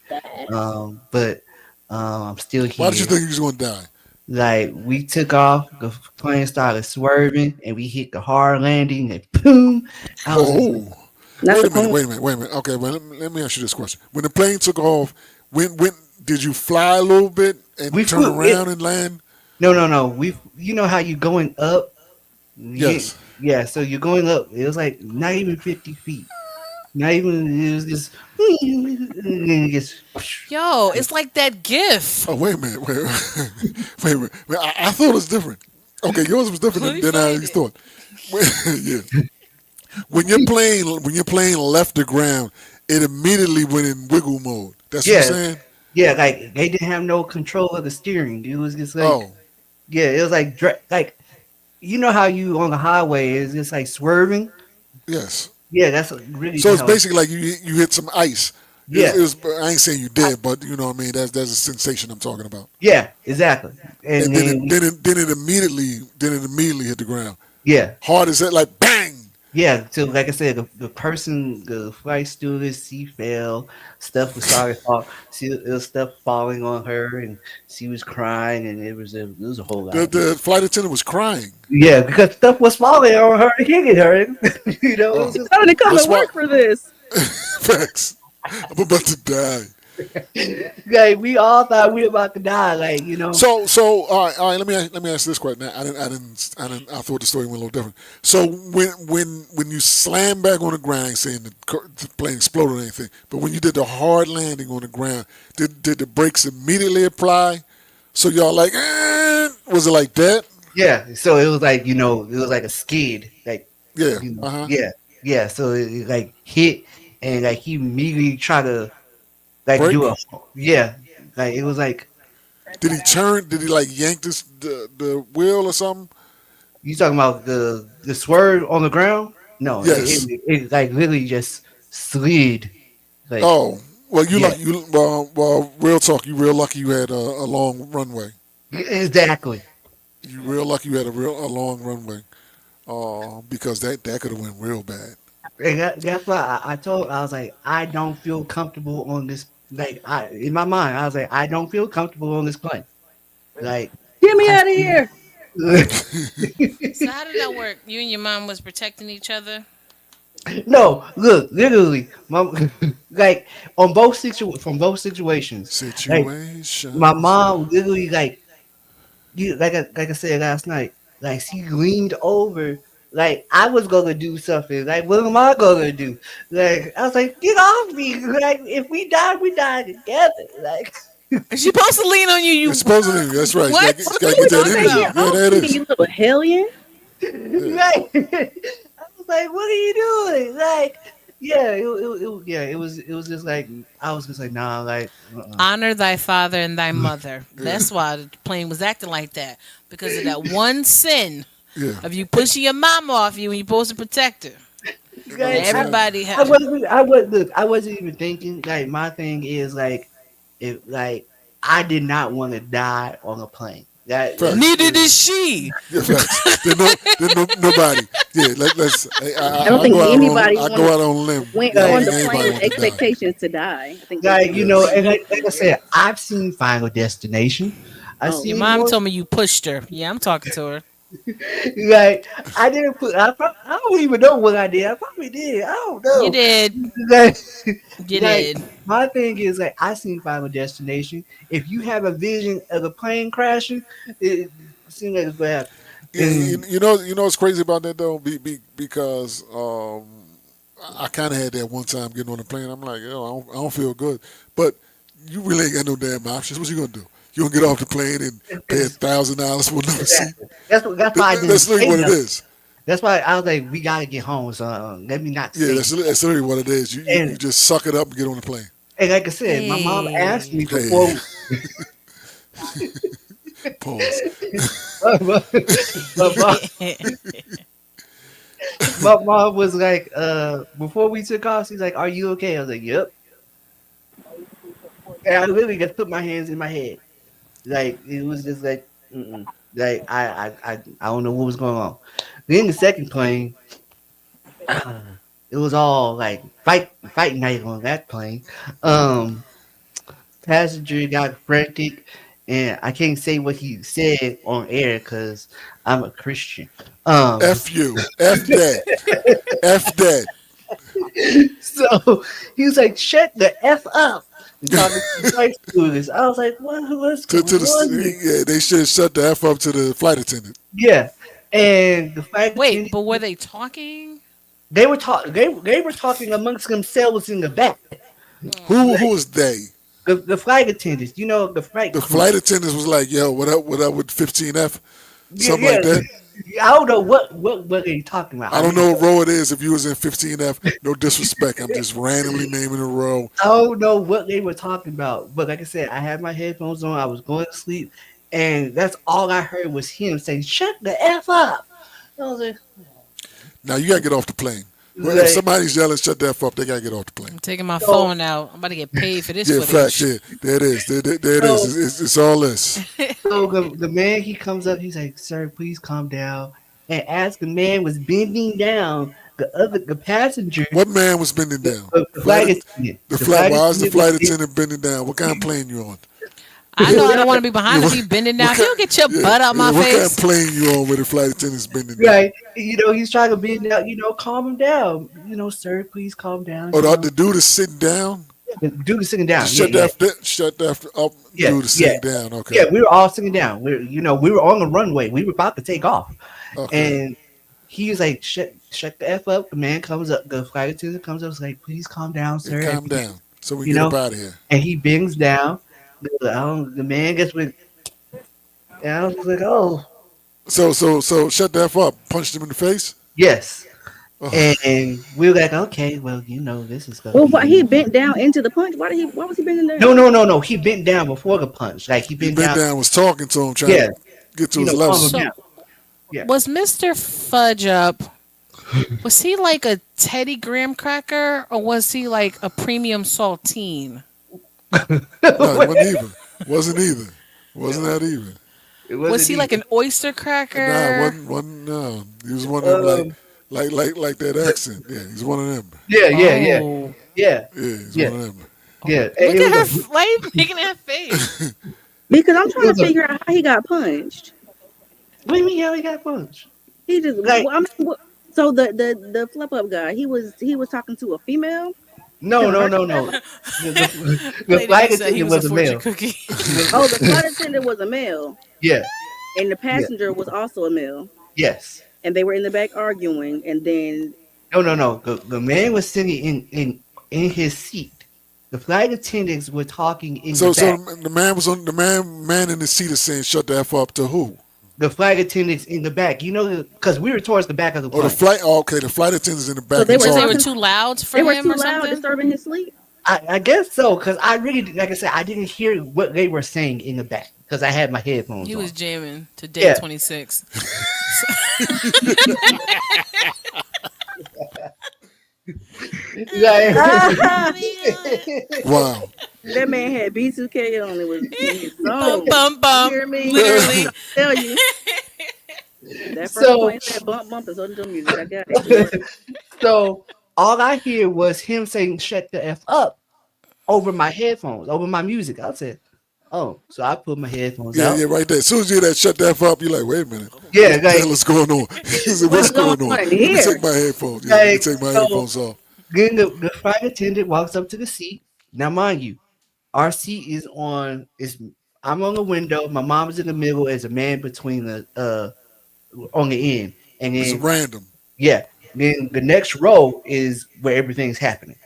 But I'm still Why did you here. think you was gonna die? Like we took off, the plane started swerving, and we hit the hard landing, and boom! I was just like, Oh, Not the plane. wait a minute. Okay, well let me ask you this question. When the plane took off, when did you fly a little bit and we turn flew it. around and land? No. We, you know how you going up? Yes. Yeah. So you're going up. It was like not even 50 feet. Not even. It was just. Just Yo, it's like that GIF. Oh, wait a minute. Wait a minute. I thought it was different. Okay, yours was different Let me than I find always it. thought. Yeah. When your plane left the ground, it immediately went in wiggle mode. That's what you're yeah, saying? yeah. Like they didn't have no control of the steering. It was just like, Oh, yeah. It was like like you know how you on the highway is just like swerving. yes. Yeah, that's really So it's how. basically like you hit some ice. Yeah, It was. I ain't saying you did, but you know what I mean. That's a sensation I'm talking about. yeah, exactly. And And then then it then it then it immediately hit the ground. yeah, Hard as that, like bang. yeah. So like I said, the person, the flight stewardess, she fell. Stuff was started fall. See, it was stuff falling on her, and she was crying, and it was a whole lot The of mess. the flight attendant was crying. Yeah, because stuff was falling on her, hitting her. It Oh, was just How did it come to what's what? work for this? Facts. I'm about to die. like we all thought we were about to die. So all right. Let me ask this question. I thought the story went a little different. So when you slam back on the ground, saying the plane exploded or anything, but when you did the hard landing on the ground, did the brakes immediately apply? So y'all like, was it like that? Yeah, so it was like it was like a skid, like Yeah. Uh huh. yeah, yeah. So it like hit, and like he immediately tried to like Break. do a yeah, like it was like Did he turn? Did he like yank the wheel or something? you talking about the swerve on the ground? No, Yes. it like literally just slid, like Oh, well, you yeah, lucky. Real talk. You real lucky. You had a long runway. exactly. You real lucky. You had a long runway. Because that could have went real bad. And that's why I was like, I don't feel comfortable on this. Like in my mind, I was like, I don't feel comfortable on this plane. Like Get me I out of see. here. So how did that work? You and your mom was protecting each other. No, look, literally, like from both situations, like my Situations. mom literally like I said last night, like she leaned over, like I was gonna do something, like what am I gonna do? Like I was like, get off me, like if we die together, like Is she supposed to lean on you? Yeah, supposedly, that's right. What? You What gotta are I you get was that gonna talking say, energy. get about? Yeah, off there it me, is. you little hellion. Yeah. right. I was like, what are you doing? Like, yeah, it was just like I was just like, nah, like, Honor thy father and thy mother. Yeah. That's why the plane was acting like that because of that one sin Yeah. of you pushing your mom off you when you're supposed to protect her. You know what And I'm like, saying? everybody I had. wasn't, I was look, I wasn't even thinking. Like, my thing is like, if like I did not want to die on a plane. That's Facts. Neither did she. Yeah, facts. Then no, nobody. Yeah, let's. I don't I'll think go out on. anybody I go wanted out on a limb. went Yeah, I don't on like, think the plane anybody with wants to die. expectations to die. I think most like people did. Yes. and like I said, I've seen Final Destination. I've Oh, Your seen mom more. told me you pushed her. Yeah, I'm talking to her. Like I didn't put. I don't even know what I did. I probably did. I don't You know. did. Like, You like did. my thing is like I seen Final Destination. If you have a vision of a plane crashing, it seems like it's gonna happen. Yeah, And you know what's crazy about that though, because I kind of had that one time getting on the plane. I'm like, yo, I don't feel good, but you really ain't got no damn options. What you gonna do? You gonna get off the plane and pay $1,000 for another seat? exactly. That's why I didn't That's literally say what it nothing. is. That's why I was like, we gotta get home. So let me not Yeah, say. that's literally what it is. You And just suck it up and get on the plane. like I said, my mom asked Hey. me Hey, before. pause. my, mom, my mom was like, before we took off, she's like, "Are you okay?" I was like, "Yep." And I literally just put my hands in my head. Like it was just like, mm-mm. Like I don't know what was going on. Then the second plane, it was all like fight night on that plane. Um, Passenger got frantic, and I can't say what he said on air because I'm a Christian. Um, F you. F that. F that. so he was like, "Shut the f up." And talking to the flight stewardess. I was like, what's To going on here? yeah, they should shut the F up to the flight attendant. Yeah. And the flight Wait, attendant, but were they talking? they were talking amongst themselves in the back. Who Like was they? the flight attendants, the flight The crew. flight attendants was like, yo, what up with 15F? Yeah, Something like yeah. that. I don't know what they talking about. I don't know what row it is if you was in 15F. No disrespect. I'm just randomly naming a row. I don't know what they were talking about. But like I said, I had my headphones on. I was going to sleep, and that's all I heard was him saying, "Shut the f up." I was like, Now you gotta get off the plane. Well, if Like, somebody's yelling, shut that up, they gotta get off the plane. I'm taking my so, phone out. I'm about to get paid for this Yeah, facts. footage. Yeah, there it is. There it is. so, It's all this. so the man he comes up, he's like, "Sir, please calm down." And as the man was bending down, the passengers, What man was bending down? the flight attendant, the flight Why is the attendant was flight attendant bending down? What kind of plane you on? I know I don't want to be Yeah, behind if you bending what down. If you kind? don't get your Yeah, butt out yeah. my What kind of face. plane you on where the flight attendant's bending down? right. He's trying to bend down. Calm him down. Sir, please calm down. Oh, the dude is sitting down. The dude is sitting down. Just Yeah, yeah, shut that up. yeah, Dude is yeah, sitting down. Okay, yeah. We were all sitting down. We were on the runway. We were about to take off, okay. and he was like, shut the f up. The man comes up. The flight attendant comes up. Is like, please calm down, Yeah, sir. And calm down so we you can get up know, out of here. and he bends down. The man gets with. And I was like, oh So shut that up. Punched him in the face. yes. Oh, And we were like, okay, well, this is gonna Well, be why he bent down into the punch? Why was he bending no, down? no, no, no. He bent down before the punch. Like he he bent bent down. down, was talking to him, trying Yeah, to get to his level. calm him So down. Yeah. was Mr. Fudge Up? Was he like a Teddy Graham cracker or was he like a premium saltine? No, it wasn't either. Wasn't either. Wasn't that either? It Was wasn't he like even. an oyster Nah, cracker? wasn't no. He was one of them like Um, like that accent. Yeah, he's one of them. yeah, yeah, yeah, Oh, yeah, Yeah, he's yeah, one of them. yeah. look It at was her. a. Why are you making that face? Because I'm It trying to was a. figure out how he got punched. What do you mean how he got punched? He just, Like well, I mean, so the flip up guy, he was talking to a female, no, telling no, her to no, shut no. up. The Lady flight B said he attendant was a was a fortune male. cookie. The, Oh, the flight attendant was a male, yeah, and the yeah, passenger was also a male, yes. and they were in the back arguing, and then No, no, no. The man was sitting in his seat. The flight attendants were talking in the So back. the man was on the man in the seat is saying shut the f up to who? The flight attendants in the back. Because we were towards the back of the Or the plane. flight? Oh, okay, the flight attendants in the so back they and were Because they were talking. talking. too loud for They were him too or loud, something. disturbing his sleep. I guess so, because I really, like I said, I didn't hear what they were saying in the back because I had my headphones He was on. jamming to day Yeah. 26. Like, Wow. That man had B2K on. It was in his Bum zone. bum You bum. hear me? Literally. Tell you that first so, plane said bump bump is under music. I got it. Good work. so all I hear was him saying "shut the f up" over my headphones, over my music. I said, "Oh," so I put my headphones Yeah, out. yeah, right there. As soon as you hear that shut that f up, you're like, wait a minute. Yeah, What the like, hell is going on? He said, What's what's going going on? on in Let me here? take my headphones. Yeah, let me like take my so. headphones off. Then the flight attendant walks up to the seat. Now, mind you, our seat is on. Is I'm on the window. My mom is in the middle. As a man between the on the end, and It's then random. yeah, then the next row is where everything's happening.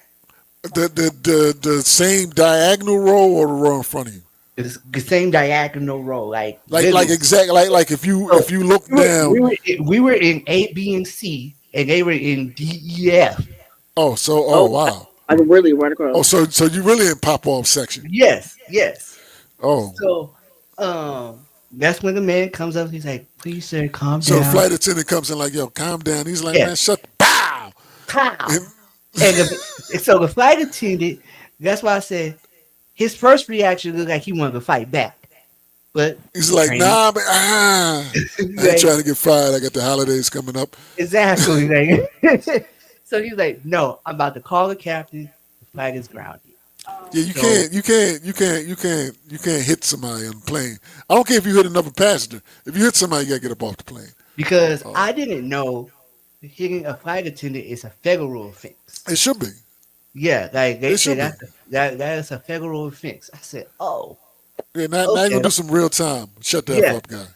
The same diagonal row or the row in front of you? It's the same diagonal row, like Like literally. exactly like So if you look we were, we down. were we were in A, B, and C, and they were in D, E, F. Oh Oh, wow. like really right Oh, across. so you really in pop off section. Yes, yes. Oh. So, that's when the man comes up. He's like, "Please, sir, calm So the down." flight attendant comes in like, yo, calm down. He's like, Yeah, man, shut the pow. pow. And And so the flight attendant. That's why I said his first reaction looked like he wanted to fight back, but he's like, training. nah, man, I ain't Like, trying to get fired. I got the holidays coming up. exactly. Like, so he's like, "No, I'm about to call the captain. The flight is grounded." Yeah, So you can't hit somebody on the plane. I don't care if you hit another passenger. If you hit somebody, you gotta get up off the plane. because Oh, I didn't know hitting a flight attendant is a federal offense. it should be. Yeah, like they It said should be. that is a federal offense. I said, "Oh, Yeah, now you gonna okay." do some real time. Shut the f Yeah. up, guy.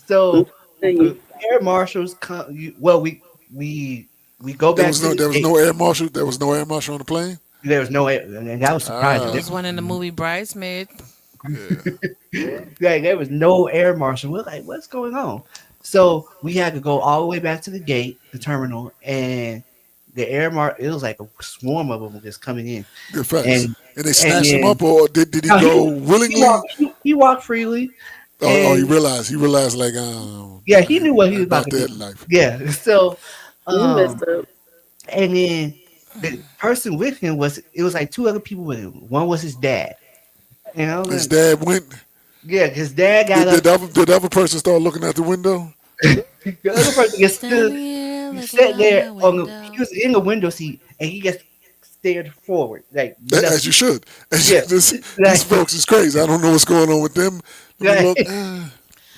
So Tell the you. air marshals come. Well, we go There back was to no the there was gate. no air marshal. There was no air marshal on the plane. There was no air, and that was surprising. There Ah, was one in the movie Bridesmaid. yeah. Like there was no air marshal. We're like, what's going on? So we had to go all the way back to the gate, the terminal, and the air it was like a swarm of them just coming in. Good facts. And And they and snatched him then up, or did he no, go he willingly? walked he walked freely, Or and he realized like, yeah, he I knew what he ain't was about about to do. that life. Yeah. So You messed um up. And then the person with him was it was like two other people with him. One was his dad. And I was His like, dad went. yeah, his dad got Did up. the other person start looking out the window? The other person gets stood. Standing here He looking sat out there my on the. He window. was in the window seat, and he gets stared forward like As you nothing. should. Yeah, These like, folks is crazy. I don't know what's going on with them. Let me look. like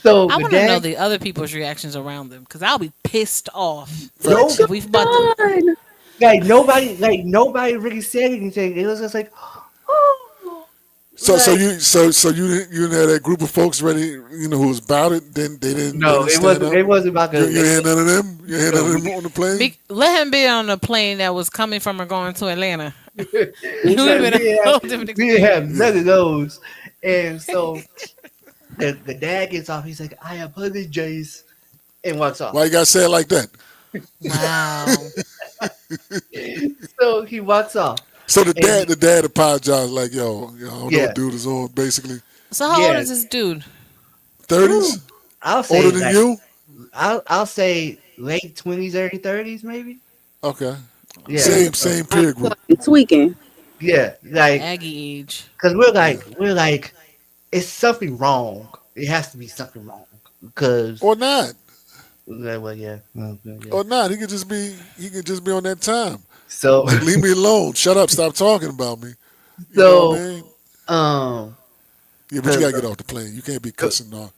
so I the want to know dad. the other people's reactions around them because I'll be pissed off What's Facts. No, if we about to. going on? like nobody really said anything. It was just like, oh, like So you didn't have that group of folks ready, who was about it. Then they no, didn't stand up. it wasn't about You the. ain't had none of them. You ain't had No, none of them on the plane. Let him be on a plane that was coming from or going to Atlanta. It would have like been a whole different we didn't have experience. none Yeah. of those, and so the dad gets off. He's like, I apologize, and walks off. Why you gotta say it like that? Wow. So he walks off, So and the dad apologized like, yo, I don't know yeah, what dude is on. Basically, So how old yeah. is this dude? Whew, 30s, I'll older say than like you. I'll say late 20s, early 30s, maybe. Okay, Yeah, Mm, same I'm peer group. tweaking. yeah, like Aggie age. because Yeah, we're like it's something wrong. It has to be something wrong because or not, well, yeah, yeah. or not. He could just be on that time. So Like, leave me alone. Shut up. Stop talking about me. You know what I so mean? um Yeah, but you the gotta get off the plane. You can't be the, cussing on.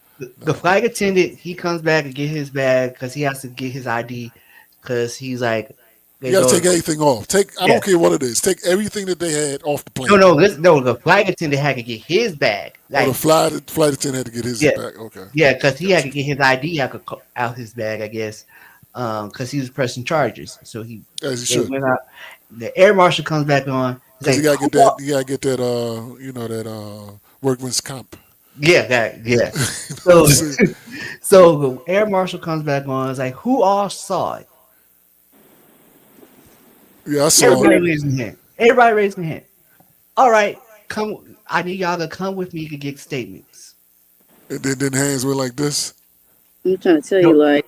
the No. flight attendant he comes back and get his bag because he has to get his ID because he's like You they gotta go take everything off. I yeah don't care what it is. Take everything that they had off the no plane. no listen no the flight attendant had to get his bag Or the like flight attendant had to get his yeah back. Okay, yeah because he had gotcha. to get his ID out his bag I guess because he was pressing charges so he As you they should, went out the air marshal comes back on he's because like you gotta get that that workman's comp. yeah that yeah You know what I'm so saying? so the air marshal comes back on it's like who all saw it. Yeah, I saw it. Everybody raising their hand. Everybody raising their hand. All right, come. I need y'all to come with me to get statements. And then hands were like this. I'm trying to tell you, No, like,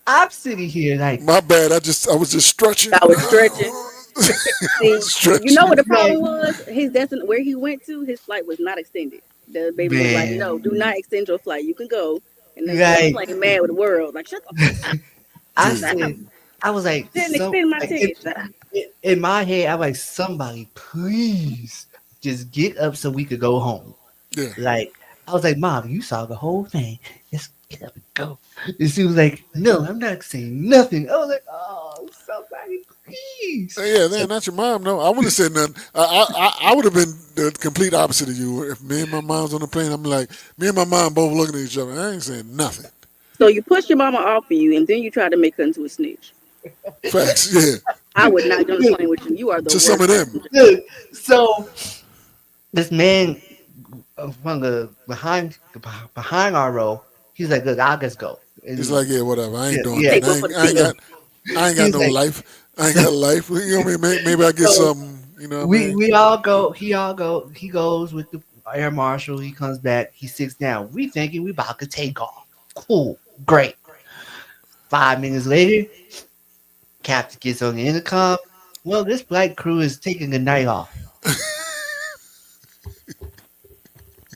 I'm sitting here like, My bad. I was just stretching. I was stretching. See, you know what Stretching. the like, problem was? His destination, where he went to, his flight was not extended. The baby was like, man, "No, do not extend your flight. You can go." And the like plane mad with the world, like, "Shut the fuck up!" I Yeah, said, I was like, Didn't some extend my like ticket. in my head, I'm like, somebody, please, just get up so we could go home. yeah. Like, I was like, Mom, you saw the whole thing. Just get up and go. And she was like, No, I'm not saying nothing. I was like, Oh, somebody, please. Yeah, man, not your mom. No, I wouldn't have said nothing. I would have been the complete opposite of you. If me and my mom's on the plane, I'm like, me and my mom both looking at each other. I ain't saying nothing. So you push your mama off of you, and then you try to make her into a snitch. Facts, yeah. I would not get on the plane with you. You are the To some worst of them, passenger. Look, so this man from the behind our row, he's like, "Look, I'll just go." it's And like, yeah, whatever. I ain't doing yeah, Hey, nothing. go for the kill. I ain't got he's no like, life. I ain't got a life. You know what I mean? Maybe I get so something. You know what I mean? we all go. He all go. He goes with the air marshal. He comes back. He sits down. We thinking we about to take off. Cool, great. 5 minutes later, captain gets on the intercom. Well, this black crew is taking the night off.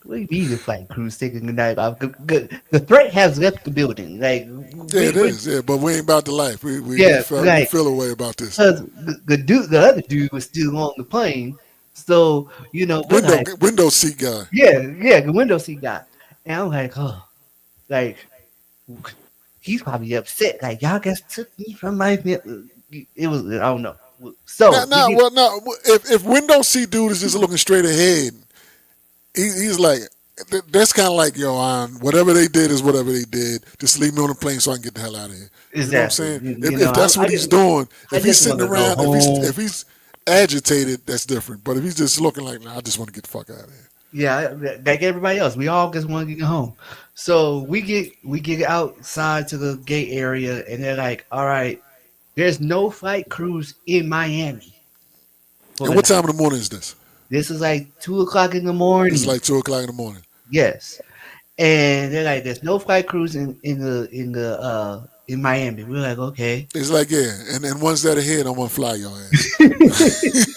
What do you mean the flight crew's taking the night off? The threat has left the building. Like Yeah, it we is. Yeah, but we ain't about the life. yeah, We like feel a way about this. because the other dude was still on the plane. So we're like, Window seat guy. yeah, the window seat guy, and I'm like, oh, like he's probably upset. Like y'all just took me from my. It was I don't know. So we get Now, if window seat dude is just looking straight ahead, he's like, that's kind of like, yo, whatever they did is whatever they did. Just leave me on the plane so I can get the hell out of here. You know what I'm exactly. saying? You If know, that's what he's doing, I if he's just want sitting to go around, home. if he's agitated, that's different. But if he's just looking like, nah, I just want to get the fuck out of here. Yeah, like everybody else, we all just want to get home. So we get outside to the gate area, and they're like, "All right, there's no flight crews in Miami for And the what night. time of the morning is this? This is like 2 o'clock in the It's morning." like 2 o'clock in the morning. Yes, and they're like, "There's no flight crews in the in Miami. We're like, okay. It's like, yeah, and once that ahead, I'm gonna fly your ass.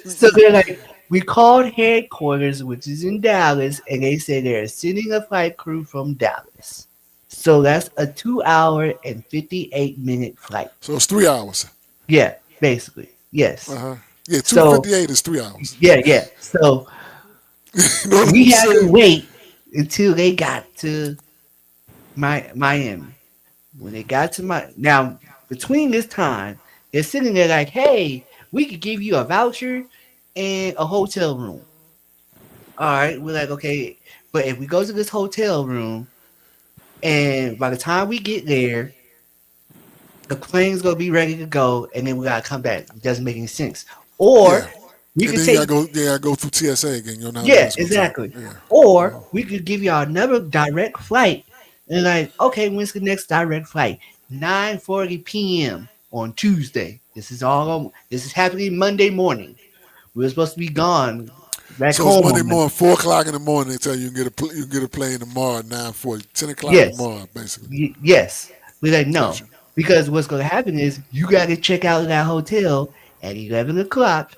So they're like, we called headquarters, which is in Dallas, and they say they're sending a flight crew from Dallas. So that's a 2 hour and 58-minute flight. So it's 3 hours. Yeah, basically. Yes. Uh-huh. Yeah, So 258 is 3 hours. yeah. So You know what I'm we had to saying? wait until they got to Miami. When they got to my now between this time, they're sitting there like, hey, we could give you a voucher and a hotel room. All right, we're like, okay, but if we go to this hotel room and by the time we get there, the plane's gonna be ready to go, and then we gotta come back. It doesn't make any sense. Yeah. Or we And could then you take gotta go, yeah, I go through TSA again. You're not yeah, eligible to it. exactly. Yeah. Or we could give y'all another direct flight. And like, okay, when's the next direct flight? 9:40 p.m. on Tuesday. This is happening Monday morning. We're supposed to be gone back So it's home Monday on Monday. morning, 4 o'clock in the morning. They tell you you can get a plane tomorrow at 9:40, 10 o'clock Yes. tomorrow, basically. Yes. We're like, no. Gotcha. Because what's gonna happen is you gotta check out of that hotel at 11 o'clock,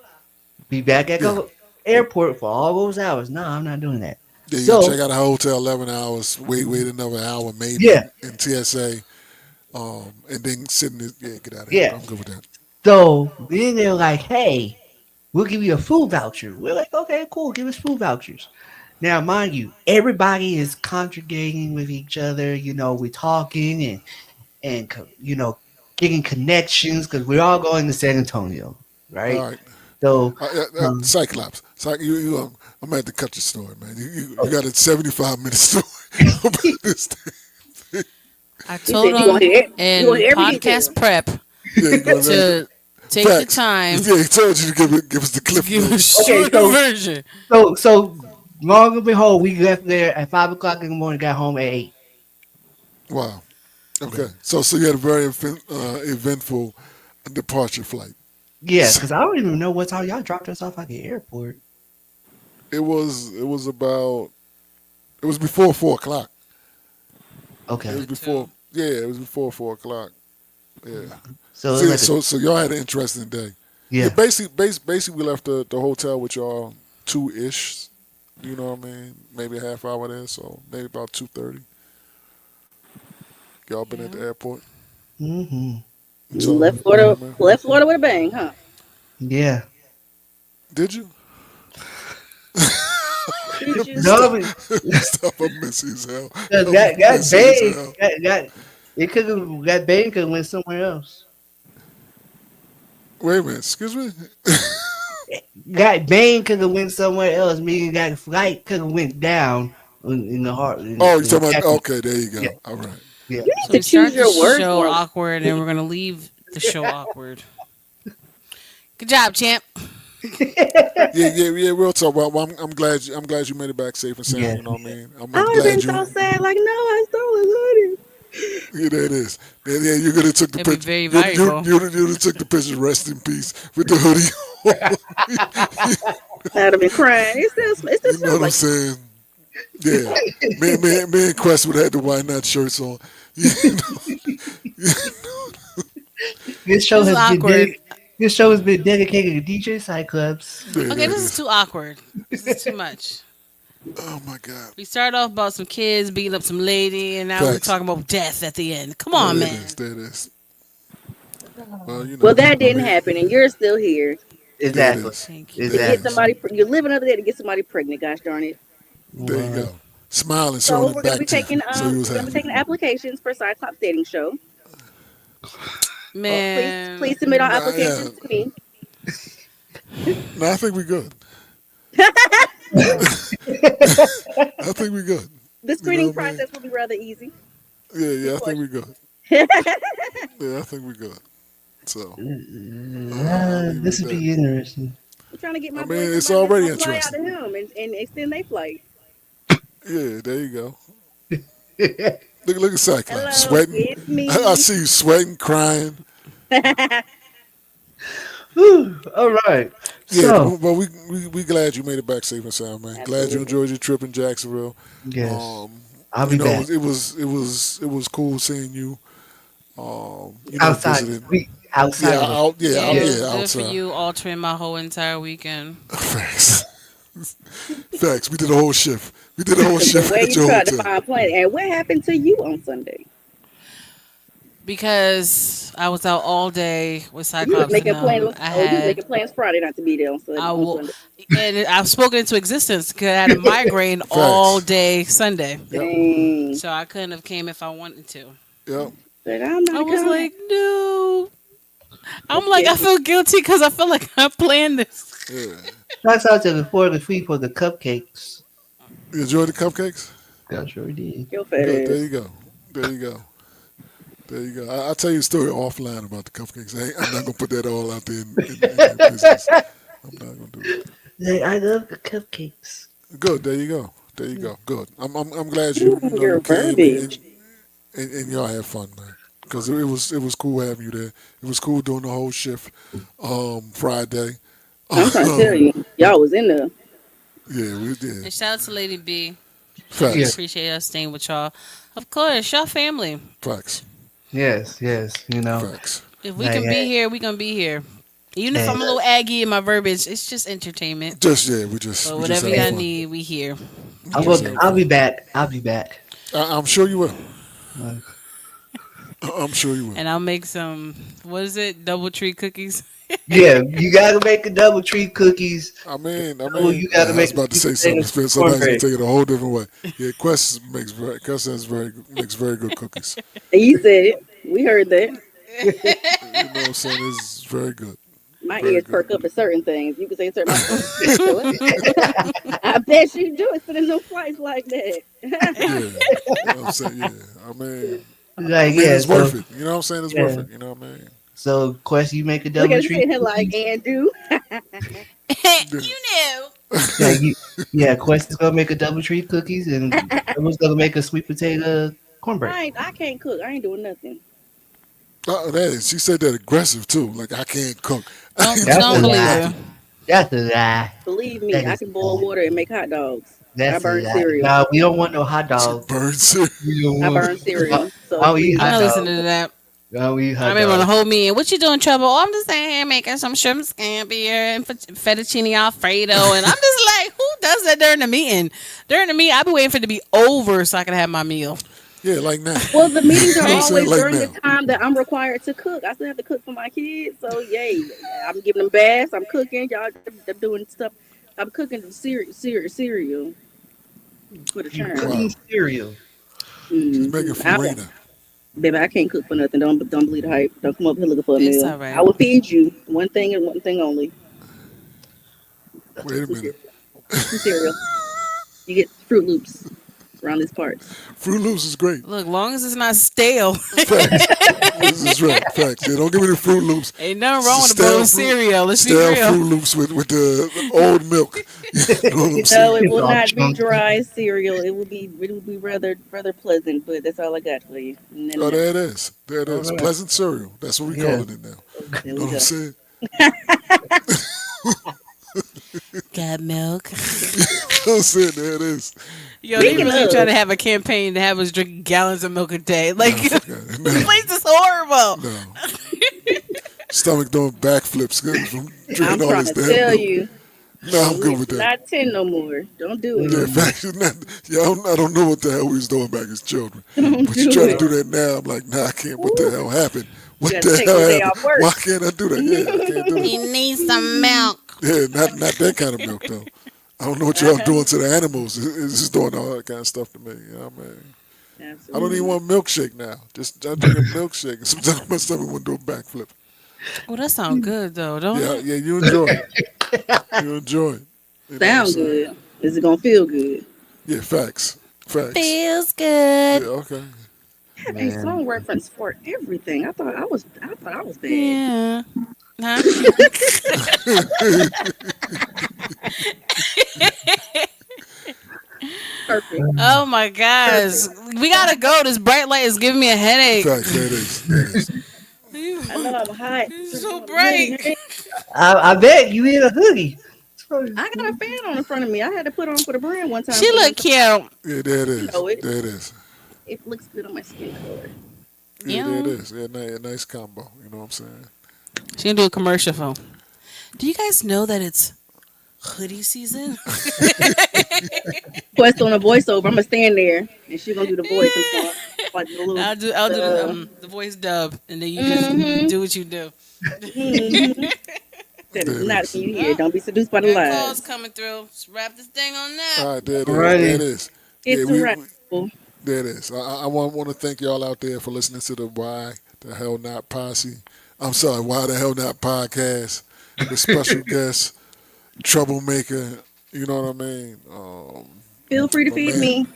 be back at Yeah. the airport for all those hours. No, I'm not doing that. Yeah, you gotta check So out a hotel 11 hours, wait another hour maybe yeah, in TSA, and then sit in this. Yeah, get out of here. yeah. I'm good with that. So then they're like, hey, we'll give you a food voucher. We're like, okay, cool, give us food vouchers. Now, mind you, everybody is congregating with each other. We're talking and getting connections because we're all going to San Antonio, right? All right. So, um, Cyclops. I'm gonna have to cut your story, man. You oh, got a 75-minute story about this thing. I He told said you gonna him hear it. You gonna in hear every podcast detail. prep Yeah, you go right. to take the Facts. time Yeah, he told you to give us the to cliff give a notes. okay, short version. so long and behold, we left there at 5 o'clock in the morning, got home at 8. Wow. Yeah, Okay. So you had a very eventful departure flight. yeah, because I don't even know what time y'all dropped us off at the airport. It was before 4 o'clock. It Okay, was before, yeah, it was before 4 o'clock. Yeah. so it was See, like a so y'all had an interesting day. Yeah, yeah. basically we left the hotel with y'all 2-ish. You know what I mean? Maybe a half hour there, so maybe about 2:30. Y'all been at Yeah. the airport. Mm-hmm. So yeah, man. Left Florida with a bang, huh? Yeah. Did you? Did you? No, Stop. but Stop. I'm messy as hell. that I'm that messy as bang hell. it could have that bang could have went somewhere else. Wait a minute. Excuse me. That bang could have went somewhere else. Meaning that flight could have went down in the heart Oh, you in the talking about? captain. Okay, there you Yeah, go. All right. yeah. You So need we to choose start the your words show more. awkward, and we're gonna leave the show awkward. Good job, champ. Yeah. Real talk. Well, I'm glad you made it back safe and sound. Yeah. You know what I mean? I I'm would have been glad so you. sad. Like, no, I stole his hoodie. Yeah, there it is. Yeah, you could have took the It'd be picture. very You valuable. would have took the picture. Rest in peace with the hoodie. I'd have been crying. It still You know smells what I'm like saying? Yeah. Me and Quest would have had the why not shirts on. You This show This is has been awkward. this show has been dedicated to DJ Cyclops. Yeah, Okay, there it this is is. too awkward. This is too much. Oh my God. We started off about some kids beating up some lady, and now we're Facts. talking about death at the end. Come There on, it man. is. There it is. Well, well, that I didn't mean, happen, and you're still here there it Exactly. is. Thank you. to There it get Exactly. is. somebody. You live another day to get somebody pregnant. Gosh darn it! There you Well, go. Smiling, So showing we're it gonna back be teeth. taking So he was we're gonna be happy. taking applications for Cyclops dating show. Man, Please submit our Nah, yeah. applications to me. No, I think we good. I think we good. The You know screening what I mean? process will be rather easy. Yeah, Few I think we questions. good. Yeah, I think we good. So I'll leave it this at would that. be interesting. I'm trying to get I my mean, boys it's somebody that's already gonna fly out to interesting. him and extend their flight. Yeah, there you go. Look at Cyclops Hello, sweating. it's I me. see you sweating, crying. Whew, all right. Yeah, So but we glad you made it back safe and sound, man. Glad you Absolutely. enjoyed your trip in Jacksonville. yes, Um, I'll be back. it was cool seeing you. outside. visiting. We outside Yeah, of the out. Yeah, Yeah, out. it yeah. was Yeah, good for outside. you altering my whole entire weekend. Facts. Facts. We did a whole shift. We did a whole The shift way at you your tried to hotel. find plans. And what happened to you on Sunday? Because I was out all day with You was Cyclops and making plans. I Oh, you was had making plans Friday not to be there on I On will, Sunday. and I've spoken into existence because I had a migraine all Facts. day Sunday, Yep. Dang. so I couldn't have came if I wanted to. Yep. But I'm I not was coming. like, no. I'm like, Yeah. I feel guilty because I feel like I planned this. Yeah. Shouts out to the for the free for the cupcakes. You enjoy the cupcakes? I sure did. Your fat Good. There ass. you go. There you go. There you go. I'll tell you a story offline about the cupcakes. I'm not gonna put that all out there in your business. I'm not gonna do that. Like, I love the cupcakes. Good. There you go. There you go. Good. I'm glad Ooh, you your came verbiage. and y'all had fun, man. Because it was cool having you there. It was cool doing the whole shift Friday. I'm trying to tell Um, you, y'all was in there. yeah, we did. And shout out to Lady B. We Yeah. Facts. appreciate us staying with y'all. Of course, y'all family. Facts. Yes, yes. You know, Facts. If we like, can be here, we gonna be here. Even if hey, I'm a little aggy in my verbiage, it's just entertainment. Just yeah, we just But we just whatever have y'all fun. need, we here. We I'm just gonna. have I'll fun. be back. I'll be back. I'm sure you will. Uh, I'm sure you will. And I'll make some, what is it, double tree cookies. yeah, you gotta make a double tree cookies. Oh, you gotta I was make a about to sweet say potato something. Somebody's gonna cornbread. take it a whole different way. Yeah, Quest makes very good cookies. And you said it. We heard that. You know what I'm saying? It's very good, My very ears good. perk up at certain things. You can say certain. I bet you do it sitting them flights like that. Yeah, you know what I'm saying. Yeah, Like, yeah. it's So worth it. You know what I'm saying? It's worth yeah. it. You know what I mean? So, Quest, you make a Look double at it tree sitting here like cookies. and do. Yeah. You know. Yeah, yeah. Quest is gonna make a double tree cookies, and everyone's gonna make a sweet potato cornbread. I can't cook. I ain't doing nothing. That is, she said that aggressive too. Like I can't cook. I Don't ain't That's don't a doing believe lie. her. nothing. That's a lie. Believe That me, I is can a boil lie. water and make hot dogs. I That's a burn lie. cereal. No, we don't want no hot dog. Birds. We don't I want. burn cereal. So I'll eat I'm hot not please. dog. listening to that. I'll eat I hot remember the dog. whole meeting. What you doing, trouble? Oh, I'm just saying here making some shrimp scampi and fettuccine alfredo. And I'm just like, who does that during the meeting? During the meeting, I be waiting for it to be over so I can have my meal. Yeah, like now. Well, the meetings You are know what I'm Right? saying? always Like during the now. time that I'm required to cook. I still have to cook for my kids. So, yay. I'm giving them baths. I'm cooking. Y'all, they're doing stuff. I'm cooking the cereal for the You churn. cooking Wow. cereal. She's making farina. Baby, I can't cook for nothing. Don't believe the hype. Don't come up here looking for a It's meal. all I right. will feed you one thing and one thing only. Wait a Some minute. cereal. Some cereal. You get Fruit Loops around these parts. Fruit Loops is great. Look, long as it's not stale, Facts. This is right. Facts. Yeah, don't give me the Fruit Loops. ain't nothing wrong with a bowl Stale of fruit, cereal. Let's be stale real. Fruit Loops with the old milk. You know what I'm No, saying? it It's will all not be chunky. dry cereal. It will be rather pleasant. But that's all I got for you. No, no, Oh, no. there it is. There it All is. right. Pleasant cereal. That's what we Yeah. calling it now. There You know we what I'm go. saying? Got milk. You know what I'm saying? There it is. Yo, There they it Speaking is. really trying to of, have a campaign to have us drink gallons of milk a day. Like, Nah, this fuck that. place is horrible. No. Stomach doing backflips from I'm drinking all trying this to damn tell milk. you, No, I'm good we with that. not 10 no more. Don't do it. Yeah, Mm. fact, yeah, I don't know what the hell we was doing back as children. Don't But you do try to it. do that now, I'm like, nah, I can't. What the Woo. hell happened? You What got to the take hell one day happened? off work. Why can't I do that? Yeah, I can't do it. You need some milk. Yeah, not that kind of milk though. I don't know what y'all doing to the animals. It's just doing all that kind of stuff to me. You know what I mean? I don't even Absolutely. want milkshake now. Just I drink a milkshake. And sometimes my stomach want to do a backflip. Oh, that sounds good though, don't Yeah, it? yeah, you enjoy it. You enjoy it. You know what I'm Sound saying? good. Is it going to feel good? Yeah, facts. Facts. Feels good. Yeah, okay. A Man, song reference for everything. I thought I was bad. Yeah. Huh? Perfect. Oh my gosh. Perfect. We gotta go. This bright light is giving me a headache. Facts. That is. That is. I know I'm hot. It's Just so doing a bright. hoodie. I bet you in a hoodie. I got a fan on in front of me. I had to put on for the brand one time. She For look them. cute. Yeah, there it You is. know it. There it is. It looks good on my skin color. Yeah, there it know, is. Yeah, nice combo. You know what I'm saying? she gonna do a commercial for 'em. Do you guys know that it's hoodie season? Quest on a voiceover. I'm gonna stand there, and she's gonna do the voice. I'm going like the little. I'll do Uh, the voice dub, and then you just mm-hmm. do what you do. Mm-hmm. That is There it not is. when you hear. Oh, Don't be seduced by the got calls lies. coming through. Let's wrap this thing on that. All right, there it is. There it Alrighty. is. Yeah, It's a wrap. there it is. I want to thank y'all out there for listening to the Why the Hell Not Posse. I'm sorry, Why the Hell Not podcast with special guest, troublemaker. You know what I mean? Feel free to My feed man, me.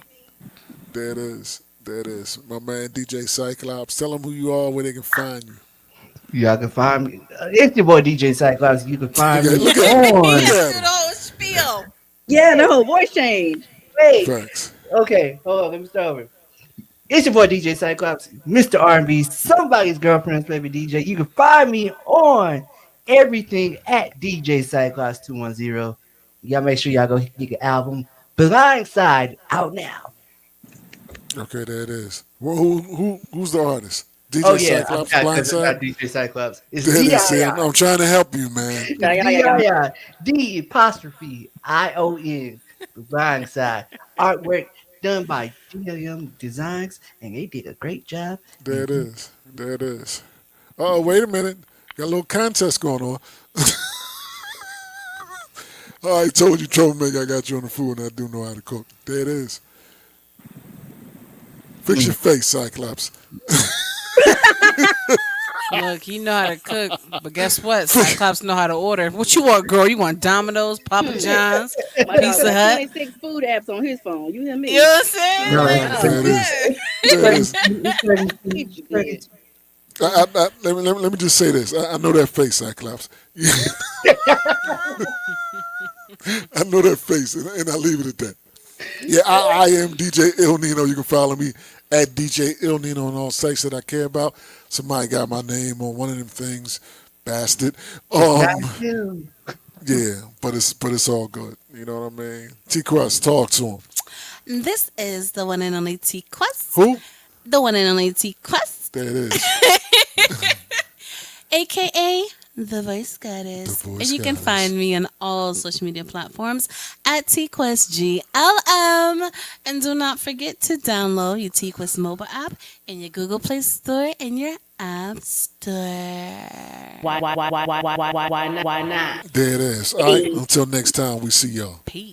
there it is. There it is. My man DJ Cyclops. Tell them who you are, where they can find you. Y'all can find me. It's your boy DJ Cyclops. You can find me Look at him. He Look on. has to at do him. the whole spiel. Yeah, the whole voice change. Wait. Facts. Okay, hold on. Let me start over. It's your boy DJ Cyclops, Mr. R&B, somebody's girlfriend's baby DJ. You can find me on everything at DJ Cyclops 210. Y'all make sure y'all go get your album Blindside out now. Okay, there it is. Well, who's the artist? Oh DJ yeah, I Cyclops, forgot because it's Blindside. not DJ Cyclops. It's There it is. See, D-I-I. I'm trying to help you, man. Yeah, It's yeah, yeah, yeah. D-I-I. D apostrophe I-O-N. The Blind Side. Artwork done by GLM Designs, and they did a great job. There And it is. There it is. Oh, wait a minute. Got a little contest going on. Oh, I told you, troublemaker, I got you on the food and I do know how to cook. There it is. Fix your face, Cyclops. Look, he know how to cook, but guess what? Cyclops know how to order. What you want, girl? You want Domino's, Papa John's, My dog Pizza got Hut? 26 food apps on his phone. You hear You know me? what I'm saying? no, Like, There it is. oh, There it is. Get you good. Let me just say this. I know that face, Cyclops. I know that face, and I leave it at that. Yeah, I am DJ Il Nino. You can follow me at DJ Il Nino on all sites that I care about. Somebody got my name on one of them things, bastard. not you. Yeah, but it's all good. You know what I mean? TQuest, talk to him. this is the one and only T Quest. Who? The one and only T Quest, There it is. aka the Voice Goddess. The Voice And you can Goddess. find me on all social media platforms at TQuestGLM. And do not forget to download your TQuest mobile app in your Google Play Store and your App Store. There it is. All right. Until next time, we see y'all. Peace.